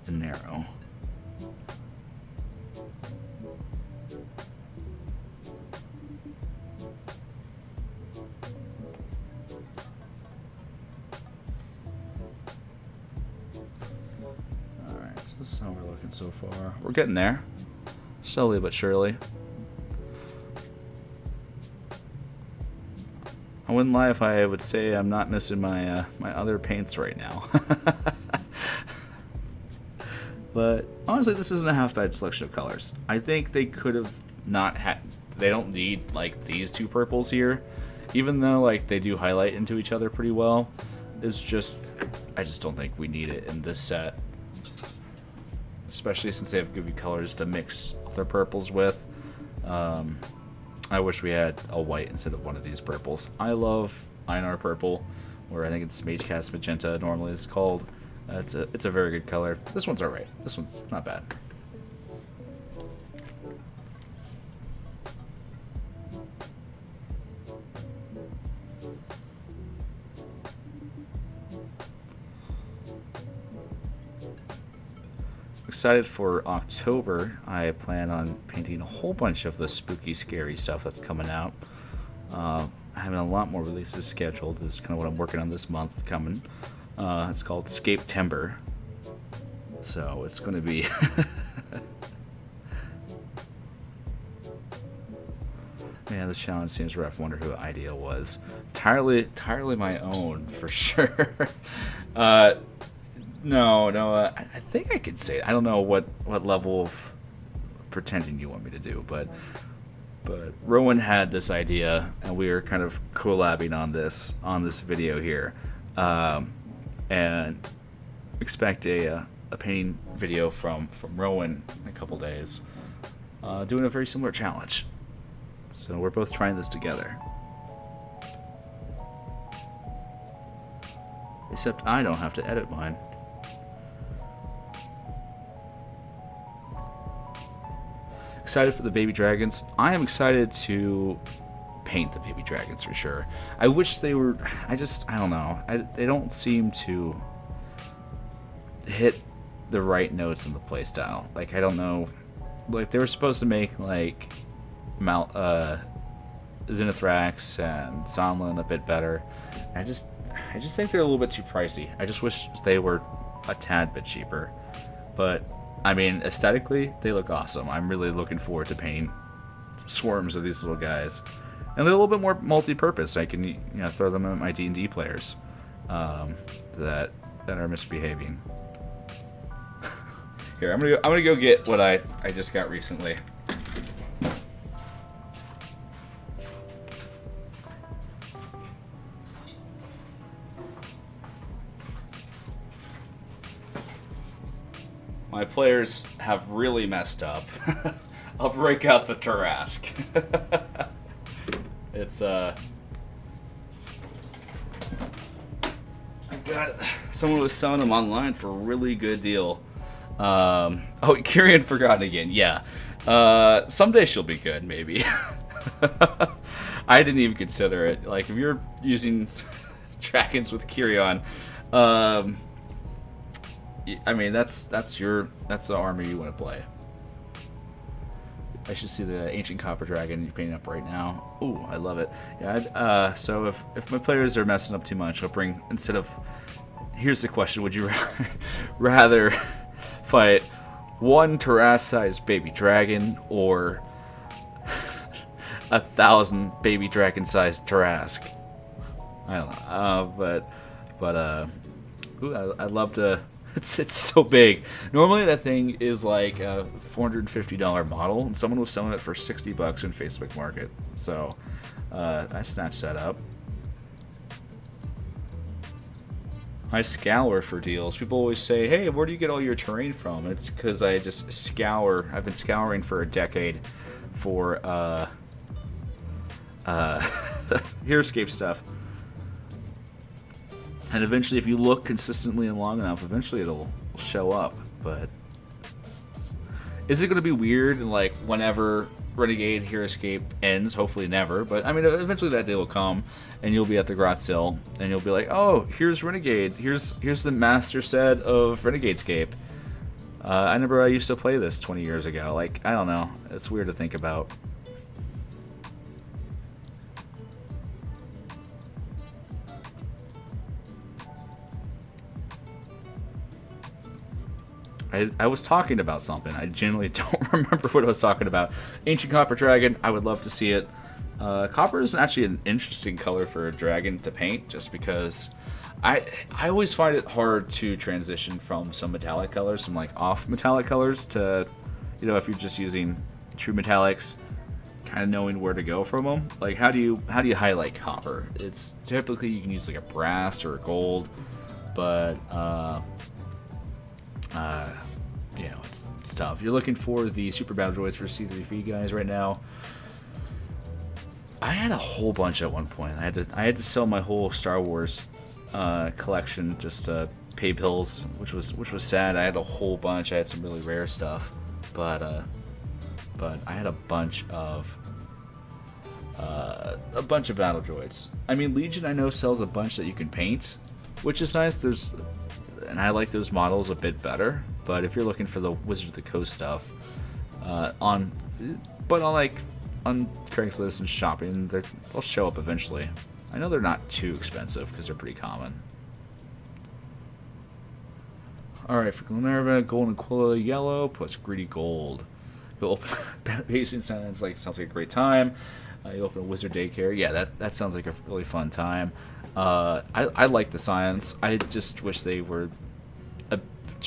and narrow. Alright, so this is how we're looking so far. We're getting there. Slowly but surely. I wouldn't lie if I would say I'm not missing my my other paints right now. But honestly, this isn't a half bad selection of colors. I think they could have not had. They don't need like these two purples here. even though like they do highlight into each other pretty well, it's just I just don't think we need it in this set, especially since they have good colors to mix their purples with. I wish we had a white instead of one of these purples. I love Einar purple, or I think it's Magecast magenta normally it's called. It's a very good color. This one's alright. This one's not bad. Excited for October. I plan on painting a whole bunch of the spooky, scary stuff that's coming out. Having a lot more releases scheduled. This is kind of what I'm working on this month coming. It's called Scape Timber. So it's going to be... Man, this challenge seems rough. Wonder who the idea was. Entirely my own, for sure. No, I think I could say it. I don't know what level of pretending you want me to do, but Rowan had this idea, and we were kind of collabing on this video here, and expect a painting video from Rowan in a couple days, doing a very similar challenge. So we're both trying this together. Except I don't have to edit mine. Excited for the baby dragons. I am excited to paint the baby dragons for sure. I wish they were... I don't know. They don't seem to hit the right notes in the playstyle. Like, I don't know. Like, they were supposed to make, like, Zenithrax and Sonlin a bit better. I just think they're a little bit too pricey. I just wish they were a tad bit cheaper. But... I mean, aesthetically, they look awesome. I'm really looking forward to painting swarms of these little guys. And they're a little bit more multi-purpose. I can, throw them at my D&D players that are misbehaving. Here, I'm gonna go get what I just got recently. My players have really messed up. I'll break out the Tarrasque. It's I got someone was selling them online for a really good deal. Oh, Kyrian forgotten again. Yeah. Someday she'll be good, maybe. I didn't even consider it. Like, if you're using dragons with Kyrian, I mean, that's the army you want to play. I should see the ancient copper dragon you're painting up right now. Ooh, I love it. Yeah. So if my players are messing up too much, I'll bring, instead of. Here's the question: would you rather fight one Tarrasque-sized baby dragon or 1,000 baby dragon-sized Tarrasque? I don't know. Ooh, I'd love to. It's so big. Normally that thing is like a $450 model, and someone was selling it for $60 in Facebook Market. So I snatched that up. I scour for deals. People always say, "Hey, where do you get all your terrain from?" It's because I just scour. I've been scouring for a decade for Heroscape stuff. And eventually, if you look consistently and long enough, eventually it'll show up. But is it going to be weird and like whenever Renegade Heroscape ends? Hopefully never. But I mean, eventually that day will come, and you'll be at the Grotzill, and you'll be like, "Oh, here's Renegade. Here's the master set of Renegadescape." I remember I used to play this 20 years ago. Like, I don't know. It's weird to think about. I was talking about something. I genuinely don't remember what I was talking about. Ancient Copper Dragon, I would love to see it. Copper is actually an interesting color for a dragon to paint, just because I always find it hard to transition from some metallic colors, some like off metallic colors, to, if you're just using true metallics. kind of knowing where to go from them. Like how do you highlight copper? It's typically you can use like a brass or a gold, but you know, it's tough. You're looking for the super battle droids for C3V guys right now. I had a whole bunch at one point. I had to sell my whole Star Wars collection just to pay bills, which was sad. I had a whole bunch. I had some really rare stuff, but I had a bunch of battle droids. I mean, Legion I know sells a bunch that you can paint, which is nice. And I like those models a bit better. But if you're looking for the Wizard of the Coast stuff, on Craigslist and shopping, they'll show up eventually. I know they're not too expensive because they're pretty common. Alright, for Glenerva, Golden Quilla Yellow plus Greedy Gold. You'll open Basing sounds like a great time. You open a Wizard Daycare. Yeah, that sounds like a really fun time. I like the science. I just wish they were a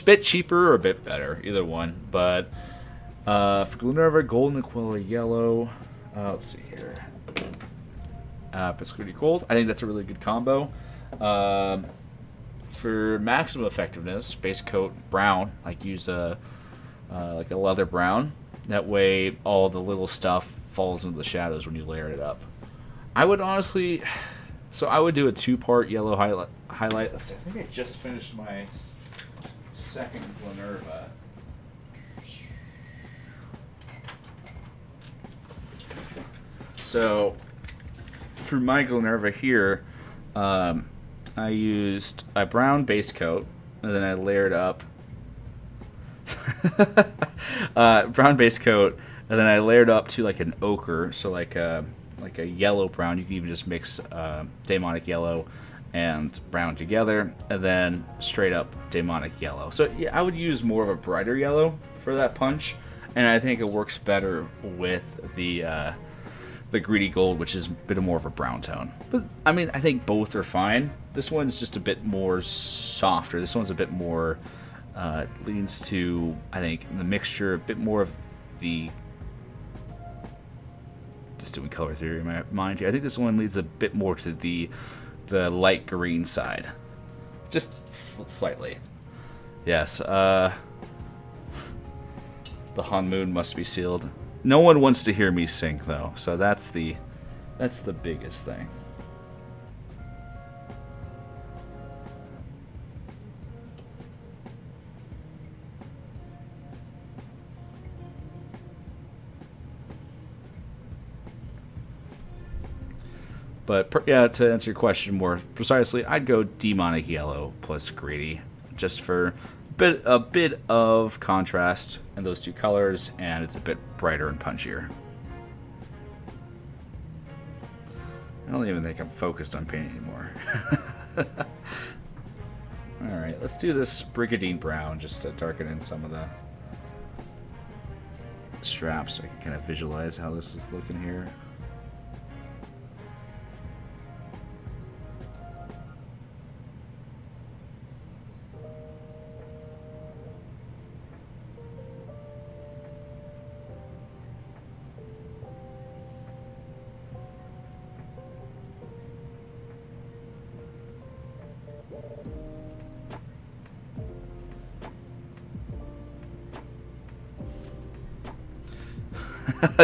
bit cheaper or a bit better. Either one. But for Glenerva, Golden Quilla Yellow. Let's see here. Pescuity Gold. I think that's a really good combo. For maximum effectiveness, base coat brown. Like use like a leather brown. That way, all the little stuff falls into the shadows when you layer it up. I would honestly, so I would do a 2-part yellow highlight. Let's see, I think I just finished my second Glenerva. So for my Glenerva here, I used a brown base coat, and then I layered up brown base coat, and then I layered up to like an ochre, so like a yellow brown. You can even just mix demonic yellow and brown together, and then straight up demonic yellow. So yeah, I would use more of a brighter yellow for that punch, and I think it works better with the Greedy Gold, which is a bit more of a brown tone. But I mean, I think both are fine. This one's just a bit more softer. This one's a bit more leans to, I think, the mixture, a bit more of the, just doing color theory in my mind here. I think this one leads a bit more to the light green side, just slightly. Yes. The Han Moon must be sealed. No one wants to hear me sing, though, so that's the biggest thing. But yeah, to answer your question more precisely, I'd go demonic yellow plus greedy, just for a bit of contrast in those two colors, and it's a bit brighter and punchier. I don't even think I'm focused on painting anymore. Alright, let's do this Brigadine Brown just to darken in some of the straps so I can kind of visualize how this is looking here.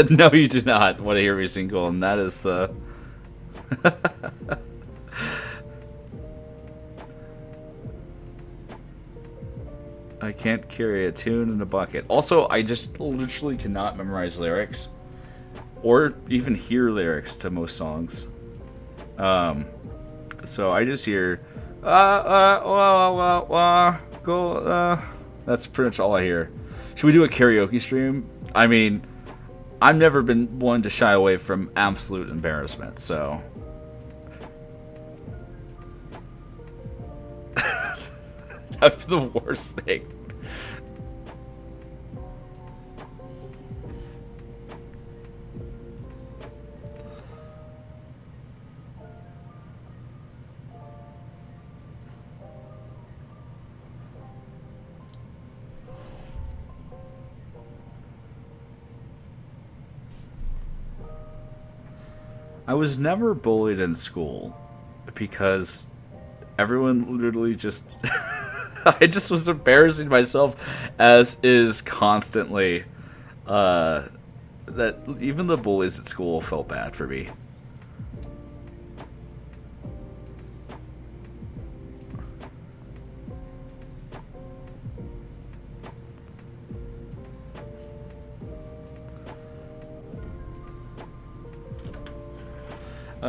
No, you do not want to hear me sing Golden. That is the... I can't carry a tune in a bucket. Also, I just literally cannot memorize lyrics. Or even hear lyrics to most songs. So I just hear... go, that's pretty much all I hear. Should we do a karaoke stream? I mean... I've never been one to shy away from absolute embarrassment, so... That'd be the worst thing. I was never bullied in school because everyone literally just I just was embarrassing myself as is constantly that even the bullies at school felt bad for me.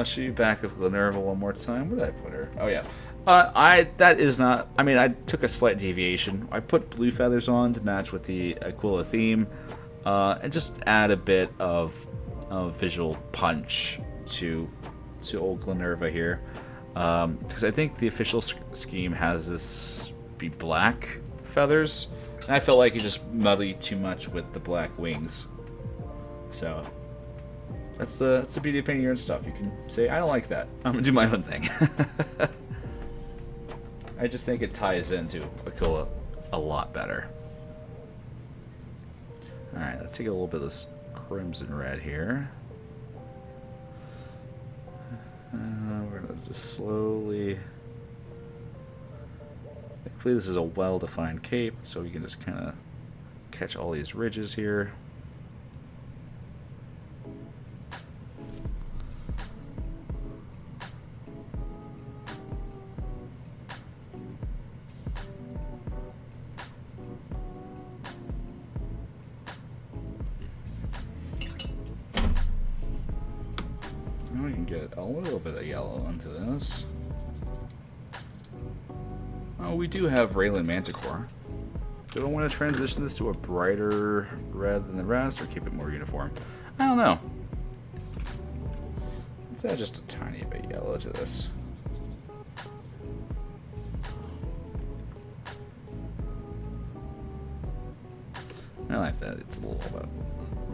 She'll be back with Glenerva one more time. Where did I put her? Oh yeah. That is not. I mean, I took a slight deviation. I put blue feathers on to match with the Aquila theme, and just add a bit of visual punch to old Glenerva here, because I think the official scheme has this be black feathers, and I felt like it just muddied too much with the black wings. So that's the beauty of painting your own stuff. You can say, I don't like that. I'm gonna do my own thing. I just think it ties into Aquila a lot better. Alright, let's take a little bit of this crimson red here. We're going to just slowly... Hopefully this is a well-defined cape, so we can just kind of catch all these ridges here. We can get a little bit of yellow into this. Oh, we do have Raylan Manticore. Do I want to transition this to a brighter red than the rest, or keep it more uniform? I don't know. Let's add just a tiny bit yellow to this. I like that. It's a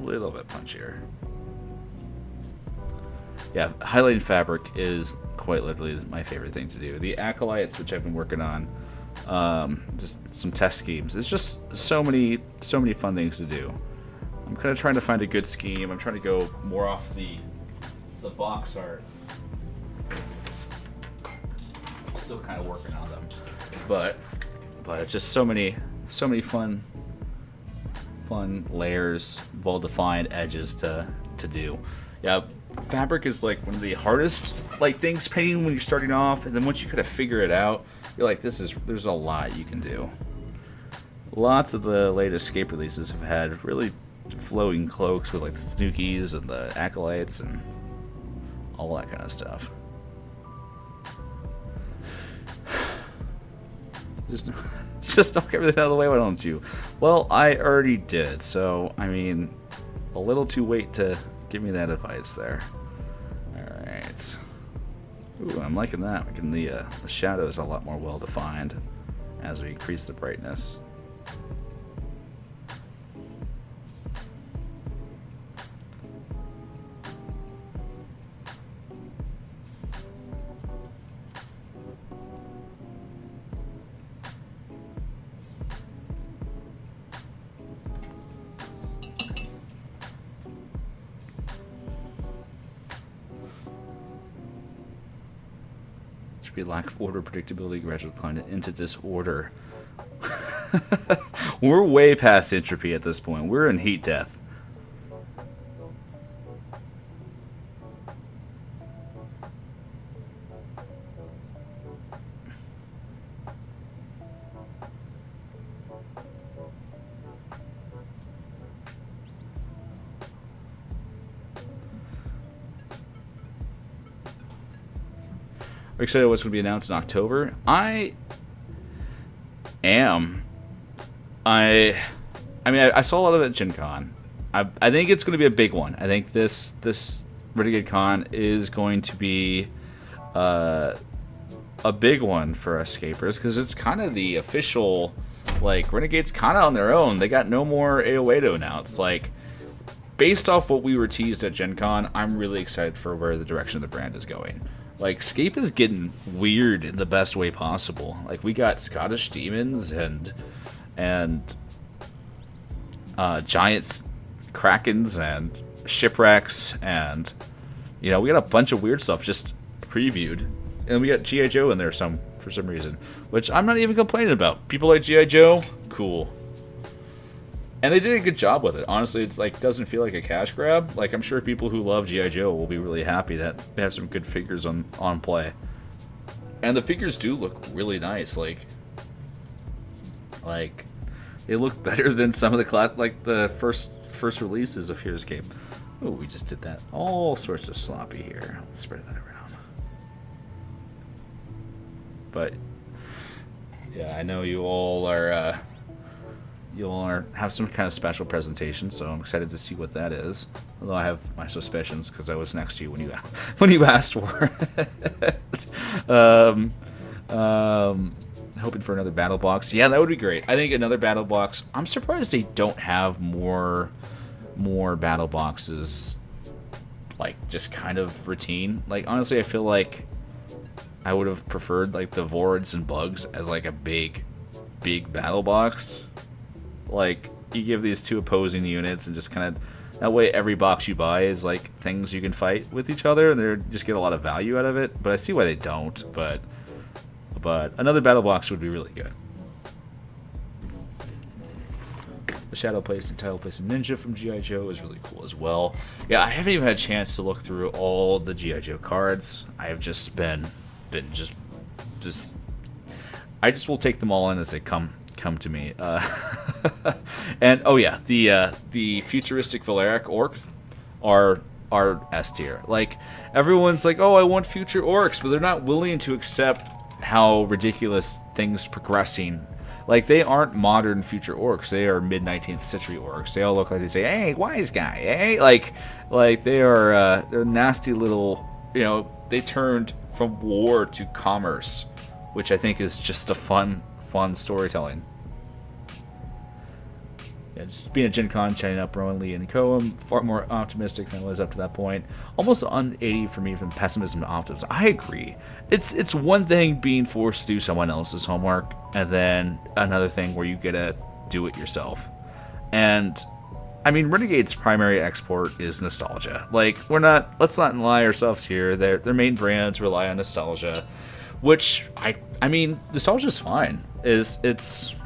little bit punchier. Yeah, highlighting fabric is quite literally my favorite thing to do. The acolytes, which I've been working on, just some test schemes. It's just so many fun things to do. I'm kind of trying to find a good scheme. I'm trying to go more off the box art. I'm still kind of working on them, but it's just so many fun layers, well-defined edges to do. Yeah. Fabric is like one of the hardest things painting when you're starting off, and then once you kind of figure it out, you're like, there's a lot you can do. Lots of the latest Escape releases have had really flowing cloaks with like the Tanukis and the Acolytes and all that kind of stuff. Just knock everything out of the way, why don't you? Well, I already did, so I mean, a little too late to give me that advice there. Alright. Ooh, I'm liking that. Making the shadows a lot more well defined as we increase the brightness. Be lack of order, predictability, gradual decline into disorder. We're way past entropy at this point. We're in heat death. Are you excited what's going to be announced in October? I am. I mean, I saw a lot of it at Gen Con. I think it's going to be a big one. I think this Renegade Con is going to be a big one for escapers, because it's kind of the official, like, Renegade's kind of on their own. They got no more AO8 now. It's like, based off what we were teased at Gen Con, I'm really excited for where the direction of the brand is going. Like, Scape is getting weird in the best way possible. Like, we got Scottish demons and giant krakens and shipwrecks and You know, we got a bunch of weird stuff just previewed. And we got G.I. Joe in there for some reason. Which I'm not even complaining about. People like G.I. Joe, cool. And they did a good job with it. Honestly, it's like doesn't feel like a cash grab. Like, I'm sure people who love G.I. Joe will be really happy that they have some good figures on play. And the figures do look really nice. Like they look better than some of the first releases of Heroscape. Oh, we just did that. All sorts of sloppy here. Let's spread that around. But yeah, I know you all are have some kind of special presentation, so I'm excited to see what that is. Although I have my suspicions because I was next to you when you asked for it. Hoping for another battle box. Yeah, that would be great. I think another battle box. I'm surprised they don't have more battle boxes, like just kind of routine. Like, honestly, I feel like I would have preferred like the Vords and Bugs as like a big battle box. Like, you give these two opposing units and just kind of that way every box you buy is like things you can fight with each other, and they just get a lot of value out of it. But I see why they don't. But another battle box would be really good. The Shadow Place and Title Place and Ninja from G.I. Joe is really cool as well. Yeah, I haven't even had a chance to look through all the G.I. Joe cards. I have just been just I just will take them all in as they come to me. And oh yeah, the futuristic Valeric orcs are S tier. Like, everyone's like, oh, I want future orcs, but they're not willing to accept how ridiculous things progressing. Like, they aren't modern future orcs. They are mid-19th century orcs. They all look like they say, hey, wise guy, eh? Like they are, they're nasty little, you know, they turned from war to commerce, which I think is just a fun storytelling. Yeah, just being at Gen Con, chatting up Rowan, Lee, and Cohen, far more optimistic than I was up to that point. Almost 180 for me from pessimism to optimism. I agree. It's one thing being forced to do someone else's homework, and then another thing where you get to do it yourself. And I mean, Renegade's primary export is nostalgia. Like, let's not lie ourselves here. Their main brands rely on nostalgia, which I mean, nostalgia's fine. It's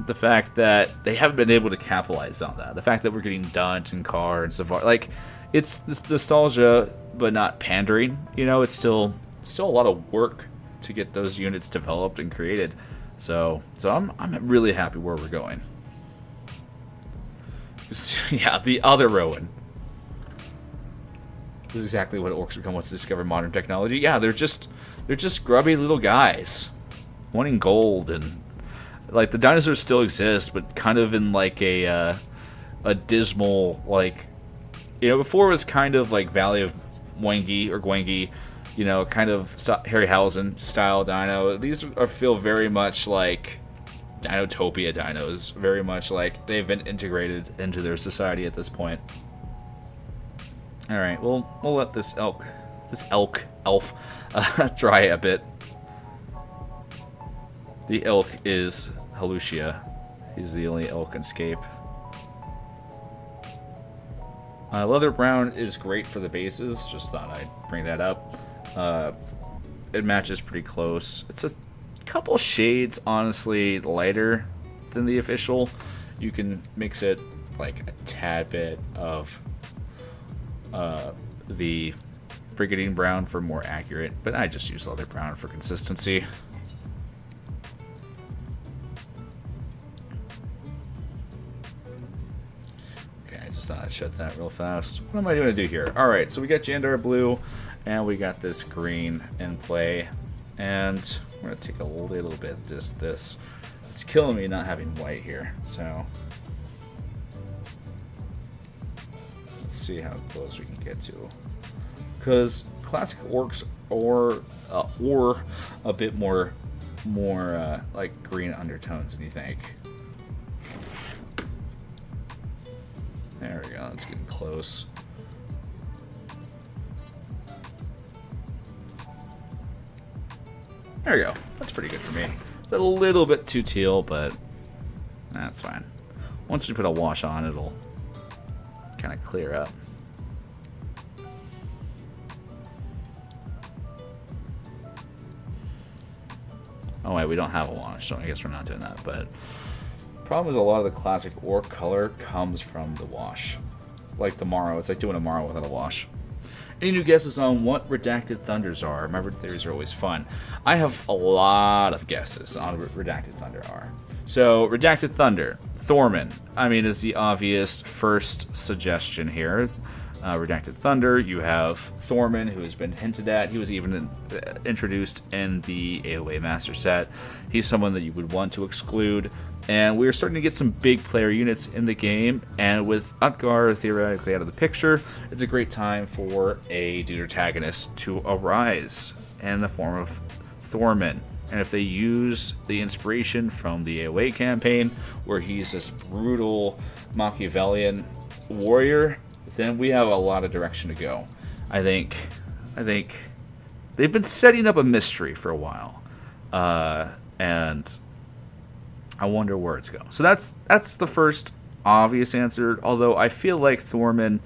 the fact that they haven't been able to capitalize on that. The fact that we're getting Dunt and Carr and so far, like, it's this nostalgia, but not pandering. You know, it's still a lot of work to get those units developed and created. So I'm really happy where we're going. Yeah, the other Rowan. This is exactly what orcs become once they discover modern technology. Yeah, they're just grubby little guys wanting gold, and like the dinosaurs still exist, but kind of in like a dismal, like, you know, before it was kind of like Valley of Gwengi or Gwengi, you know, kind of Harryhausen style dino. These feel very much like Dinotopia dinos, very much like they've been integrated into their society at this point. All right, we'll let this elf dry a bit. The elk is Halucia. He's the only elk in Scape. Leather brown is great for the bases. Just thought I'd bring that up. It matches pretty close. It's a couple shades, honestly, lighter than the official. You can mix it like a tad bit of the Brigandine brown for more accurate, but I just use leather brown for consistency. Okay, I just thought I'd shut that real fast. What am I going to do here? Alright, so we got Jandar blue, and we got this green in play, and we're going to take a little bit of just this. It's killing me not having white here, so let's see how close we can get to. Because classic orcs or a bit more like green undertones than you think. There we go. That's getting close. There we go. That's pretty good for me. It's a little bit too teal, but that's fine. Once we put a wash on, it'll kind of clear up. Oh wait, we don't have a wash, so I guess we're not doing that. But problem is a lot of the classic ore color comes from the wash. Like the Morrow, it's like doing a Morrow without a wash. Any new guesses on what Redacted Thunders are? Remember, theories are always fun. I have a lot of guesses on what Redacted Thunder are. So, Redacted Thunder, Thorman, I mean, is the obvious first suggestion here. Redacted Thunder, you have Thorman, who has been hinted at. He was even introduced in the AOA Master Set. He's someone that you would want to exclude. And we're starting to get some big player units in the game. And with Utgar theoretically out of the picture, it's a great time for a dude antagonist to arise in the form of Thorman. And if they use the inspiration from the AOA campaign, where he's this brutal Machiavellian warrior, then we have a lot of direction to go. I think they've been setting up a mystery for a while, and I wonder where it's going. So that's the first obvious answer. Although I feel like Thorman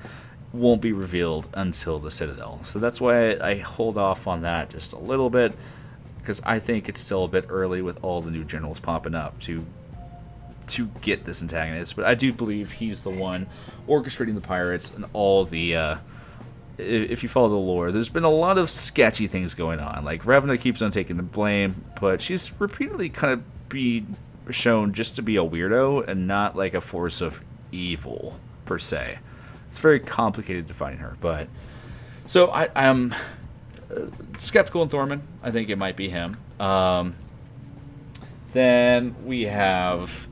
won't be revealed until the Citadel, so that's why I hold off on that just a little bit, because I think it's still a bit early with all the new generals popping up to get this antagonist. But I do believe he's the one orchestrating the pirates and all the if you follow the lore, there's been a lot of sketchy things going on. Like Revna keeps on taking the blame, but she's repeatedly kind of be shown just to be a weirdo and not like a force of evil per se. It's very complicated defining her, but so I'm skeptical in Thorman. I think it might be him. Then we have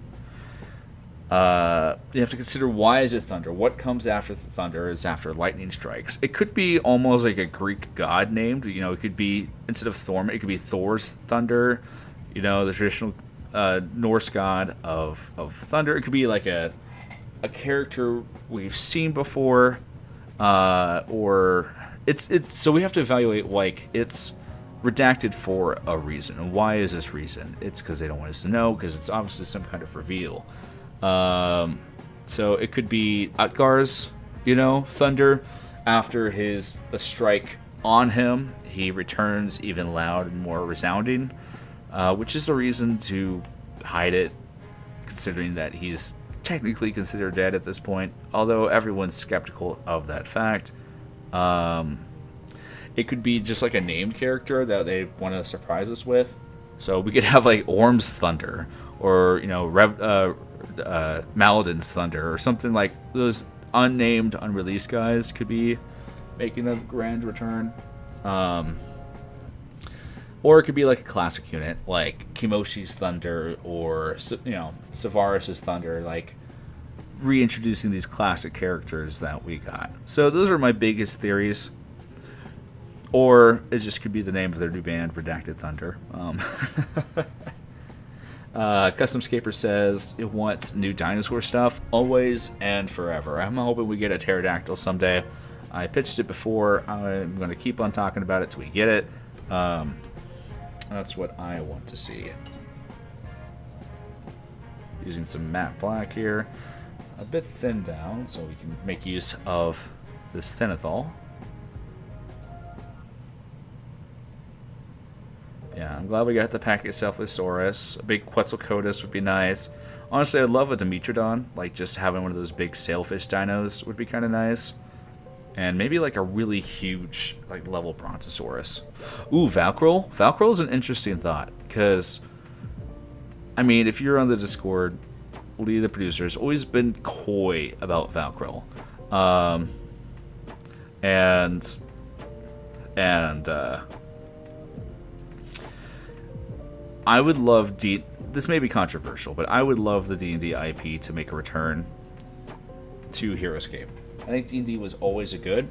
you have to consider, why is it thunder? What comes after thunder is after lightning strikes. It could be almost like a Greek god named. You know, it could be, instead of Thorman, it could be Thor's thunder. You know, the traditional Norse god of thunder. It could be like a character we've seen before, or it's so we have to evaluate, like, it's redacted for a reason. And why is this reason? It's because they don't want us to know, because it's obviously some kind of reveal. So it could be Utgar's, thunder. After the strike on him, he returns even loud and more resounding, which is a reason to hide it, considering that he's technically considered dead at this point, although everyone's skeptical of that fact. It could be just like a named character that they want to surprise us with. So we could have like Orm's Thunder, or Maladin's Thunder, or something like those unnamed, unreleased guys could be making a grand return. Or it could be like a classic unit, like Kimoshi's Thunder, or Savaris's Thunder, like reintroducing these classic characters that we got. So those are my biggest theories. Or it just could be the name of their new band, Redacted Thunder. Customscaper says it wants new dinosaur stuff, always and forever. I'm hoping we get a pterodactyl someday. I pitched it before. I'm going to keep on talking about it till we get it. That's what I want to see. Using some matte black here. A bit thinned down so we can make use of this thinethol. Yeah, I'm glad we got the Pachycephalosaurus. A big Quetzalcoatlus would be nice. Honestly, I'd love a Dimetrodon. Like, just having one of those big sailfish dinos would be kind of nice. And maybe like a really huge, like, level Brontosaurus. Ooh, Valkyrie? Valkyrie is an interesting thought. Because, I mean, if you're on the Discord, Lee, the producer, has always been coy about Valkyrie. I would love this may be controversial, but I would love the D&D IP to make a return to Heroscape. I think D&D was always a good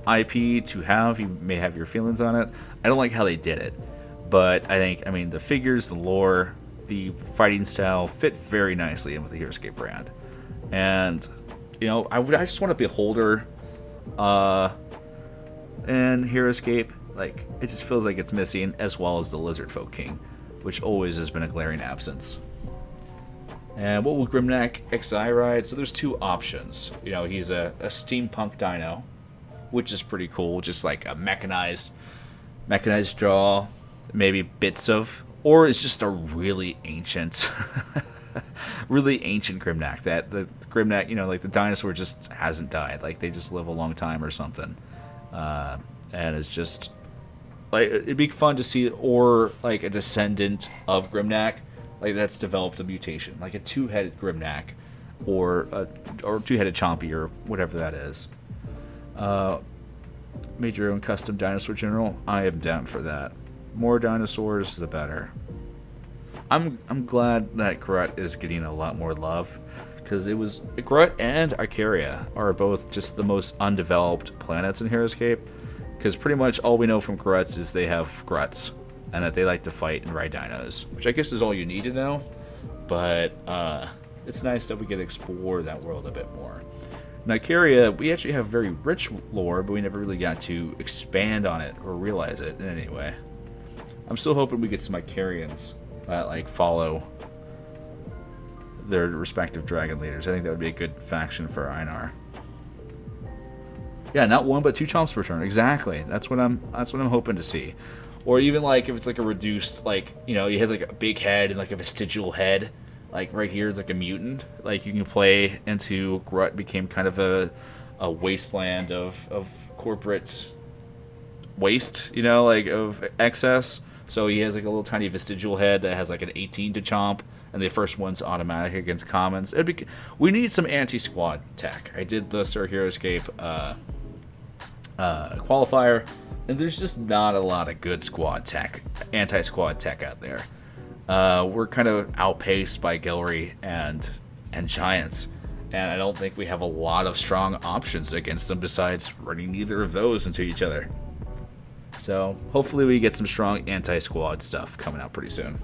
IP to have. You may have your feelings on it. I don't like how they did it, but I mean, the figures, the lore, the fighting style fit very nicely in with the Heroscape brand. And, I just want a beholder in Heroscape. Like, it just feels like it's missing, as well as the Lizardfolk King, which always has been a glaring absence. And what will Grimnack XI ride? So there's two options. He's a steampunk dino, which is pretty cool. Just like a mechanized jaw, maybe bits of or it's just a really ancient, really ancient Grimnack. That the Grimnack, you know, like the dinosaur just hasn't died. Like they just live a long time or something, and it's just like it'd be fun to see, or like a descendant of Grimnack, like that's developed a mutation, like a two-headed Grimnack, or two-headed Chompy, or whatever that is. Made your own custom dinosaur general. I am down for that. More dinosaurs, the better. I'm glad that Grut is getting a lot more love, because it was Grut and Icaria are both just the most undeveloped planets in Heroscape. Because pretty much all we know from Gruts is they have Gruts, and that they like to fight and ride dinos, which I guess is all you need to know. But it's nice that we get to explore that world a bit more. In Icaria, we actually have very rich lore, but we never really got to expand on it or realize it in any way. I'm still hoping we get some Icarians that like follow their respective dragon leaders. I think that would be a good faction for Einar. Yeah, not one but two chomps per turn. Exactly. That's what I'm hoping to see. Or even like if it's like a reduced, like, you know, he has like a big head and like a vestigial head. Like right here, it's like a mutant. Like you can play into Grut became kind of a wasteland of corporate waste, you know, like of excess. So he has like a little tiny vestigial head that has like an 18 to chomp, and the first one's automatic against commons. We need some anti-squad tech. I did the Sir Heroscape qualifier, and there's just not a lot of good squad tech, anti-squad tech out there. We're kind of outpaced by Gilry and Giants, and I don't think we have a lot of strong options against them besides running neither of those into each other. So hopefully we get some strong anti-squad stuff coming out pretty soon.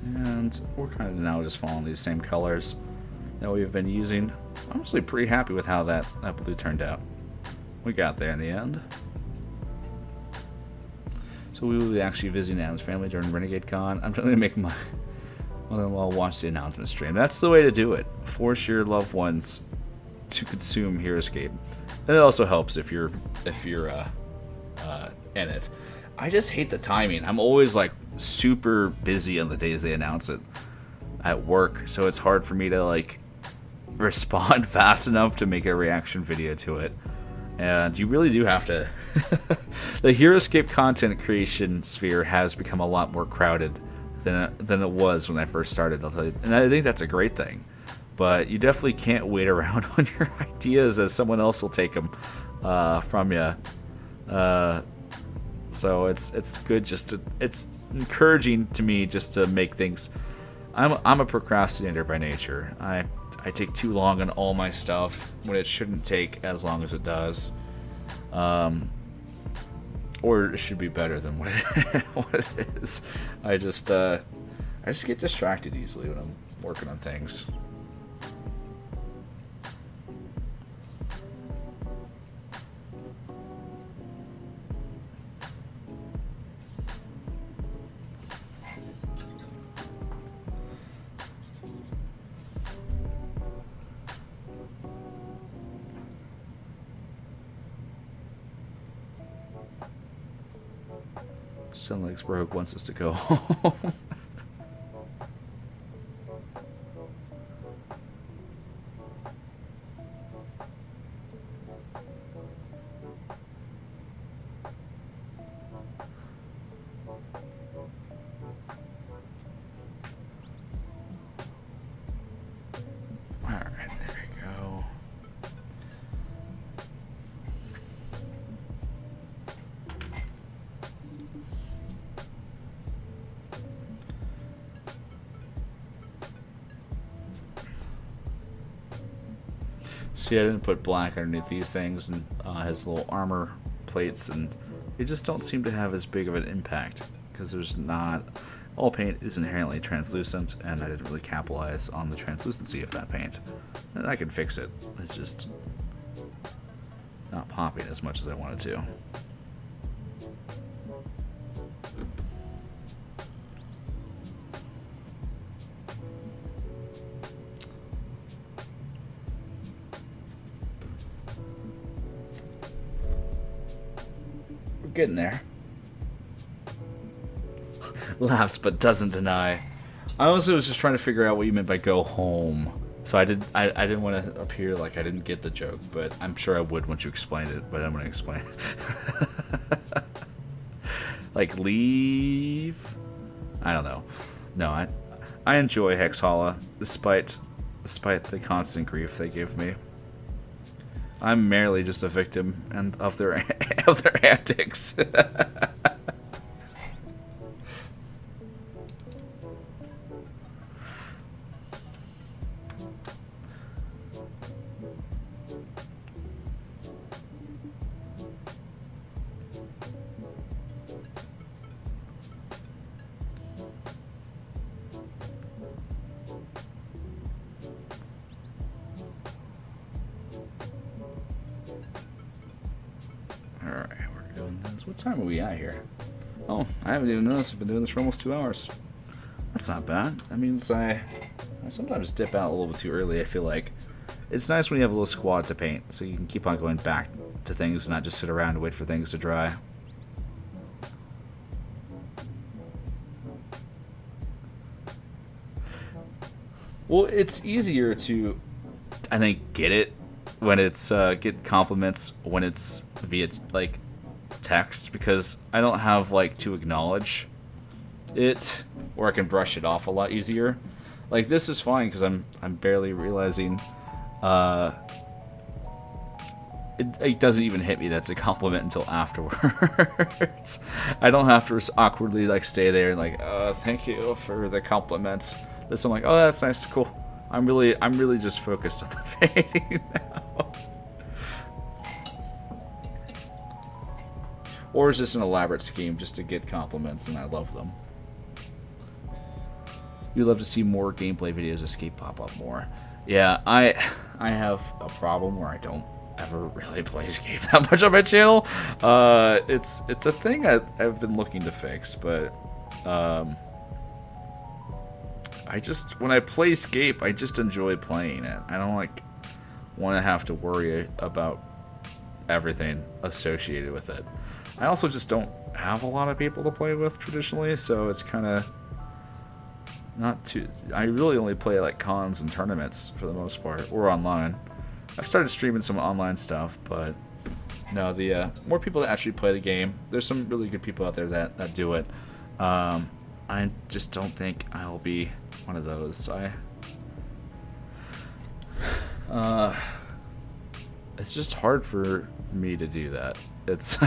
And we're kind of now just following these same colors that we've been using. I'm actually pretty happy with how that blue turned out. We got there in the end. So we will be actually visiting Adam's family during Renegade Con. I'm trying to make my mother-in-law watch the announcement stream. That's the way to do it. Force your loved ones to consume Heroscape. And it also helps if you're in it. I just hate the timing. I'm always like super busy on the days they announce it at work, so it's hard for me to like respond fast enough to make a reaction video to it. And you really do have to. The Heroscape content creation sphere has become a lot more crowded than it was when I first started, I'll tell you. And I think that's a great thing. But you definitely can't wait around on your ideas, as someone else will take them from you. So it's good just to, it's encouraging to me just to make things. I'm a procrastinator by nature. I take too long on all my stuff when it shouldn't take as long as it does. Or it should be better than what it is. I just get distracted easily when I'm working on things. Sunlegs Rogue wants us to go home. Alright, there we go. See, I didn't put black underneath these things, and has little armor plates, and they just don't seem to have as big of an impact, because there's not, all paint is inherently translucent, and I didn't really capitalize on the translucency of that paint. And I can fix it, it's just not popping as much as I wanted to. Getting there. Laughs but doesn't deny. I also was just trying to figure out what you meant by go home. So I didn't want to appear like I didn't get the joke, but I'm sure I would once you explained it, but I'm going to explain it. Like leave? I don't know. No, I enjoy Hexhalla despite the constant grief they give me. I'm merely just a victim of their of their antics. Alright, we're doing this. What time are we at here? Oh, I haven't even noticed. I've been doing this for almost 2 hours. That's not bad. That means I sometimes dip out a little bit too early, I feel like. It's nice when you have a little squad to paint, so you can keep on going back to things and not just sit around and wait for things to dry. Well, it's easier to, I think, get it when it's get compliments when it's via like text, because I don't have like to acknowledge it, or I can brush it off a lot easier. Like this is fine because I'm barely realizing it doesn't even hit me that's a compliment until afterwards. I don't have to awkwardly like stay there and like thank you for the compliments. This I'm like, oh, that's nice, cool. I'm really just focused on the painting now. Or is this an elaborate scheme just to get compliments, and I love them. You'd love to see more gameplay videos of Escape pop up more. Yeah, I have a problem where I don't ever really play Escape that much on my channel. It's a thing I've been looking to fix, but when I play Escape, I just enjoy playing it. I don't like want to have to worry about everything associated with it. I also just don't have a lot of people to play with traditionally, so it's kind of not too. I really only play like cons and tournaments for the most part, or online. I've started streaming some online stuff, but no, the more people that actually play the game. There's some really good people out there that do it. I just don't think I'll be one of those. So it's just hard for me to do that. It's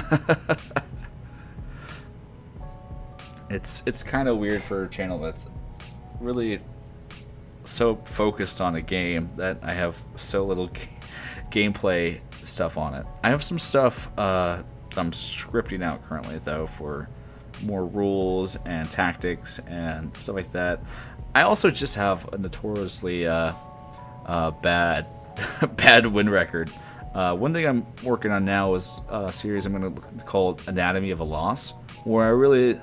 it's kind of weird for a channel that's really so focused on a game that I have so little gameplay stuff on it. I have some stuff I'm scripting out currently though for more rules and tactics and stuff like that. I also just have a notoriously bad bad win record. One thing I'm working on now is a series I'm going to call Anatomy of a Loss, where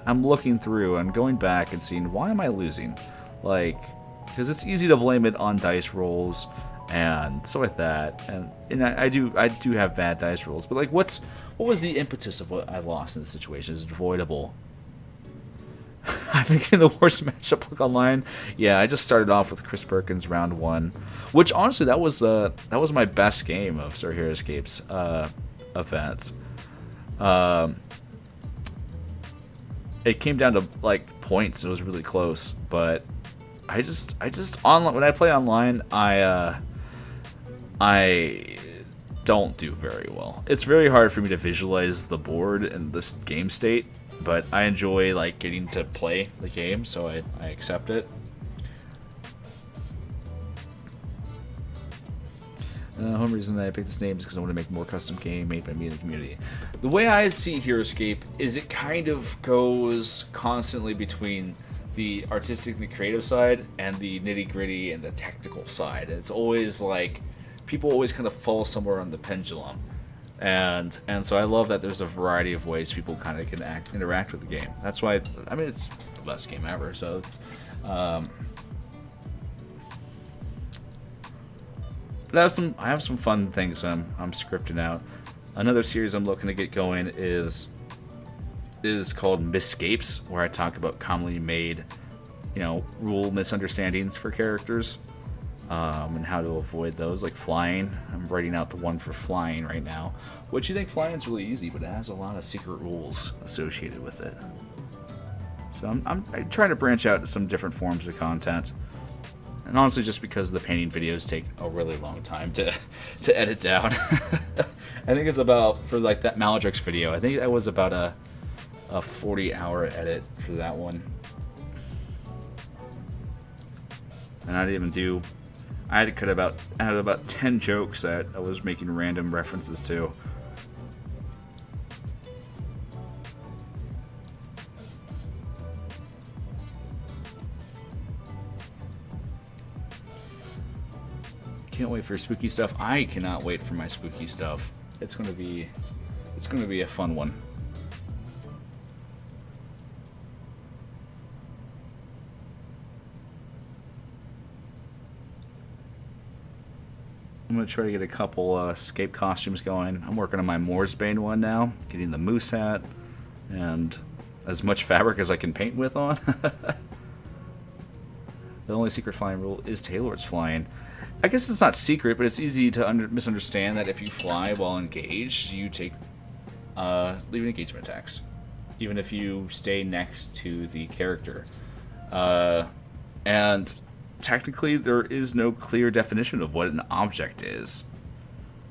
I'm looking through and going back and seeing why am I losing, like, because it's easy to blame it on dice rolls and stuff like that, and I do have bad dice rolls, but like what was the impetus of what I lost in this situation? Is it avoidable? I've been getting the worst matchup look online. Yeah, I just started off with Chris Perkins round 1, which honestly that was my best game of Sir Heroscape's events. It came down to like points. It was really close, but I just online when I play online, I don't do very well. It's very hard for me to visualize the board and this game state, but I enjoy like getting to play the game, so I accept it. One reason that I picked this name is because I want to make more custom game made by me and the community. The way I see Heroscape is it kind of goes constantly between the artistic and the creative side and the nitty-gritty and the technical side. And it's always like people always kind of fall somewhere on the pendulum. And so I love that there's a variety of ways people kind of can interact with the game. That's why, I mean, it's the best game ever, so it's but I have some fun things I'm scripting out. Another series I'm looking to get going is is called Miscapes, where I talk about commonly made, rule misunderstandings for characters, and how to avoid those, like flying. I'm writing out the one for flying right now, which you think flying is really easy, but it has a lot of secret rules associated with it. So I'm trying to branch out to some different forms of content. And honestly, just because the painting videos take a really long time to edit down. I think it's about, for like that Maladrix video, I think that was about a 40-hour edit for that one. And I didn't even do, I had to cut out about 10 jokes that I was making random references to. Can't wait for spooky stuff. I cannot wait for my spooky stuff. It's gonna be a fun one. I'm gonna try to get a couple escape costumes going. I'm working on my Moorsbane one now, getting the moose hat and as much fabric as I can paint with on. The only secret flying rule is Taylor's flying. I guess it's not secret, but it's easy to misunderstand that if you fly while engaged, you take leaving engagement attacks, even if you stay next to the character. And technically, there is no clear definition of what an object is.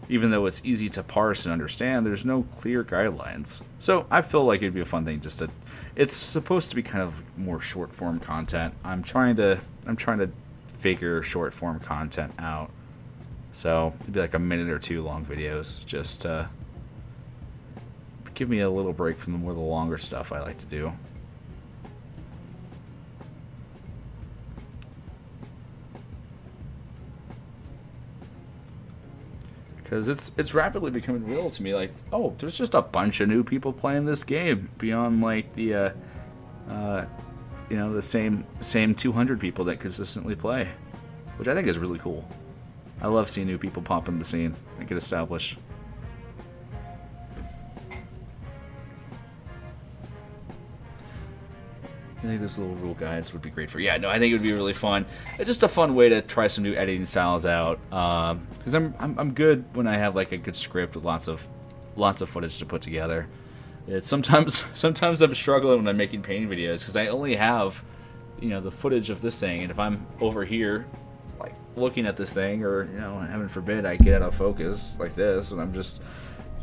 Even though it's easy to parse and understand, there's no clear guidelines. So I feel like it'd be a fun thing just to. It's supposed to be kind of more short form content. I'm trying to figure short form content out. So it'd be like a minute or two long videos. Just give me a little break from more of the longer stuff I like to do. Because it's rapidly becoming real to me. Like, oh, there's just a bunch of new people playing this game beyond like the the same 200 people that consistently play, which I think is really cool. I love seeing new people pop in the scene and get established. I think those little rule guides would be great for. Yeah, no, I think it would be really fun. It's just a fun way to try some new editing styles out. Because I'm good when I have like a good script with lots of footage to put together. It's sometimes I'm struggling when I'm making painting videos because I only have the footage of this thing, and if I'm over here like looking at this thing, or heaven forbid I get out of focus like this, and I'm just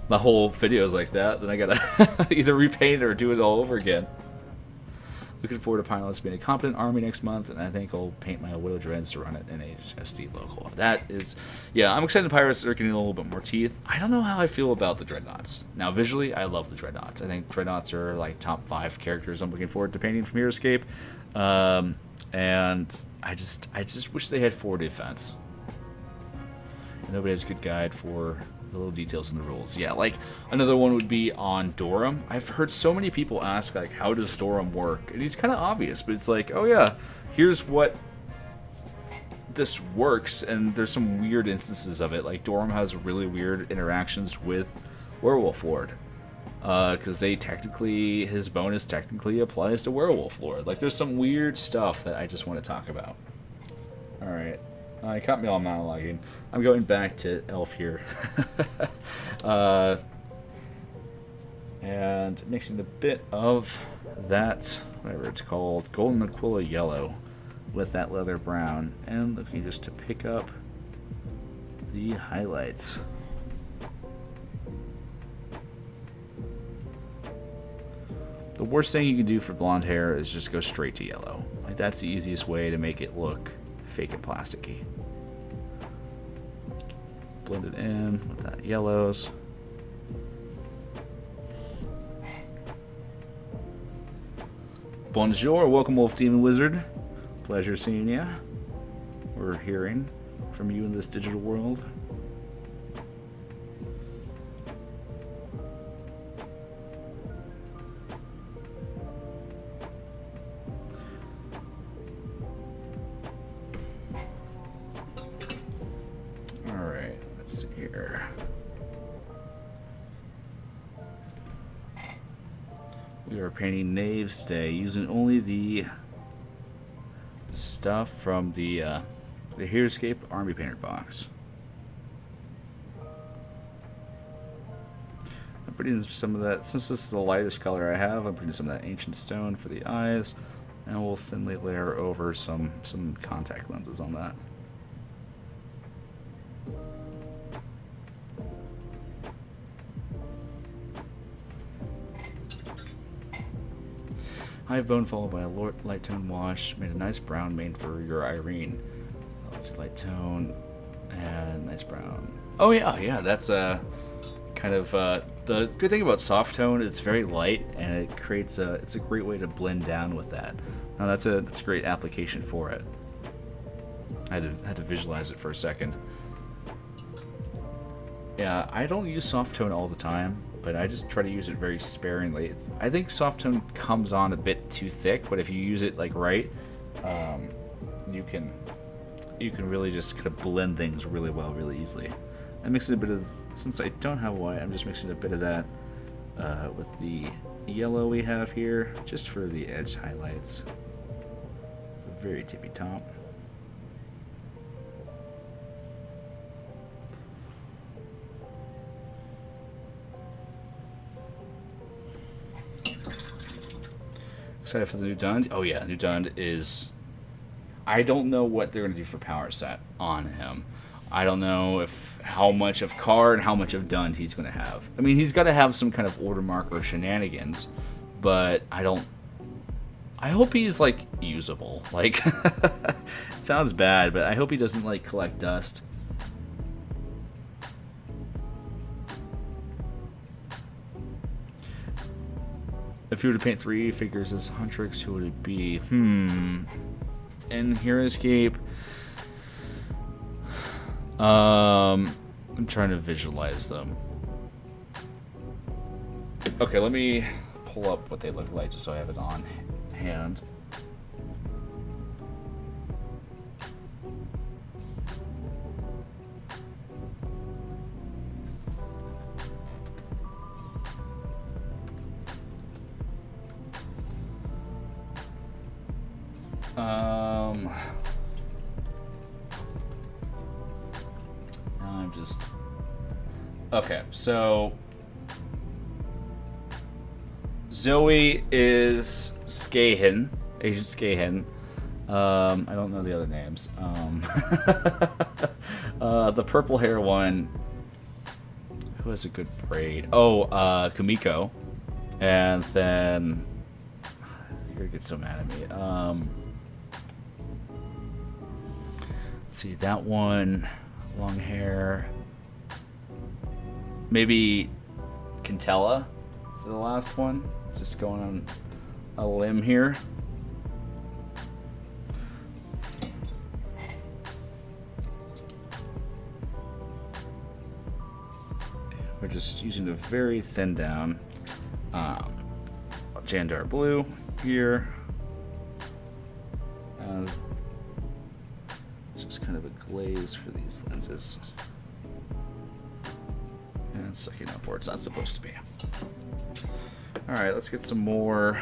the whole video is like that, then I gotta either repaint it or do it all over again. Looking forward to pilots being a competent army next month, and I think I'll paint my Widow Dreads to run it in HSD local. That is, yeah, I'm excited. The pirates are getting a little bit more teeth. I don't know how I feel about the Dreadnoughts. Now, visually, I love the Dreadnoughts. I think Dreadnoughts are like top 5 characters I'm looking forward to painting from Heroscape. And I just wish they had 4 defense. And nobody has a good guide for the little details in the rules. Yeah, like another one would be on Dorum. I've heard so many people ask like, how does Dorum work? And it's kind of obvious, but it's like, oh yeah, here's what this works, and there's some weird instances of it. Like Dorum has really weird interactions with Werewolf Lord, because his bonus technically applies to Werewolf Lord. Like there's some weird stuff that I just want to talk about. All right. You caught me all monologuing. I'm going back to Elf here. And mixing a bit of that, whatever it's called, Golden Aquila Yellow with that leather brown. And looking just to pick up the highlights. The worst thing you can do for blonde hair is just go straight to yellow. Like that's the easiest way to make it look fake and plasticky. Blend it in with that yellows. Bonjour, welcome Wolf Demon Wizard. Pleasure seeing you. Or hearing from you in this digital world. We are painting Knaves today using only the stuff from the Heroscape Army Painter box. I'm putting some of that, since this is the lightest color I have, I'm putting some of that ancient stone for the eyes, and we'll thinly layer over some contact lenses on that. Hive bone followed by a light tone wash. Made a nice brown mane for your Irene. Let's see, light tone and nice brown. Oh yeah, that's kind of the good thing about soft tone. It's very light and it creates it's a great way to blend down with that. Now that's a great application for it. I had to visualize it for a second. Yeah, I don't use soft tone all the time, but I just try to use it very sparingly. I think soft tone comes on a bit too thick, but if you use it like right, you can really just kind of blend things really well, really easily. I'm mixing a bit of, since I don't have white, I'm just mixing a bit of that with the yellow we have here, just for the edge highlights. Very tippy top. Excited for the new Dund. Oh yeah, new Dund is... I don't know what they're going to do for power set on him. I don't know how much of card and how much of Dund he's going to have. I mean, he's got to have some kind of order marker shenanigans, but I hope he's, like, usable. Like, it sounds bad, but I hope he doesn't, like, collect dust. If you were to paint 3 figures as Huntrix, who would it be? In Heroscape, I'm trying to visualize them. Okay, let me pull up what they look like just so I have it on hand. I'm just... Okay, so... Zoe is Skahen, Agent Skahen. I don't know the other names. The purple hair one... Who has a good braid? Oh, Kumiko. And then... You're gonna get so mad at me. Let's see, that one, long hair. Maybe Quintella for the last one. Just going on a limb here. We're just using a very thin down Jandar blue here. Just kind of a glaze for these lenses. And sucking up where it's not supposed to be. Alright, let's get some more.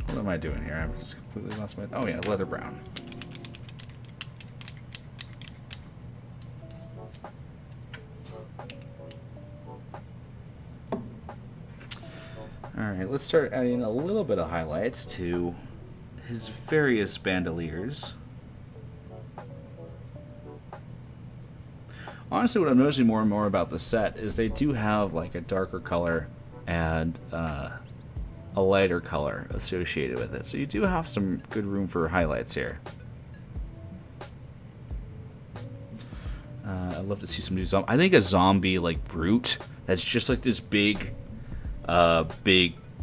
What am I doing here? I've just completely lost my... Oh yeah, leather brown. Alright, let's start adding a little bit of highlights to his various bandoliers. Honestly, what I'm noticing more and more about the set is they do have like a darker color and a lighter color associated with it. So you do have some good room for highlights here. I'd love to see some new zombie. I think a zombie like Brute that's just like this big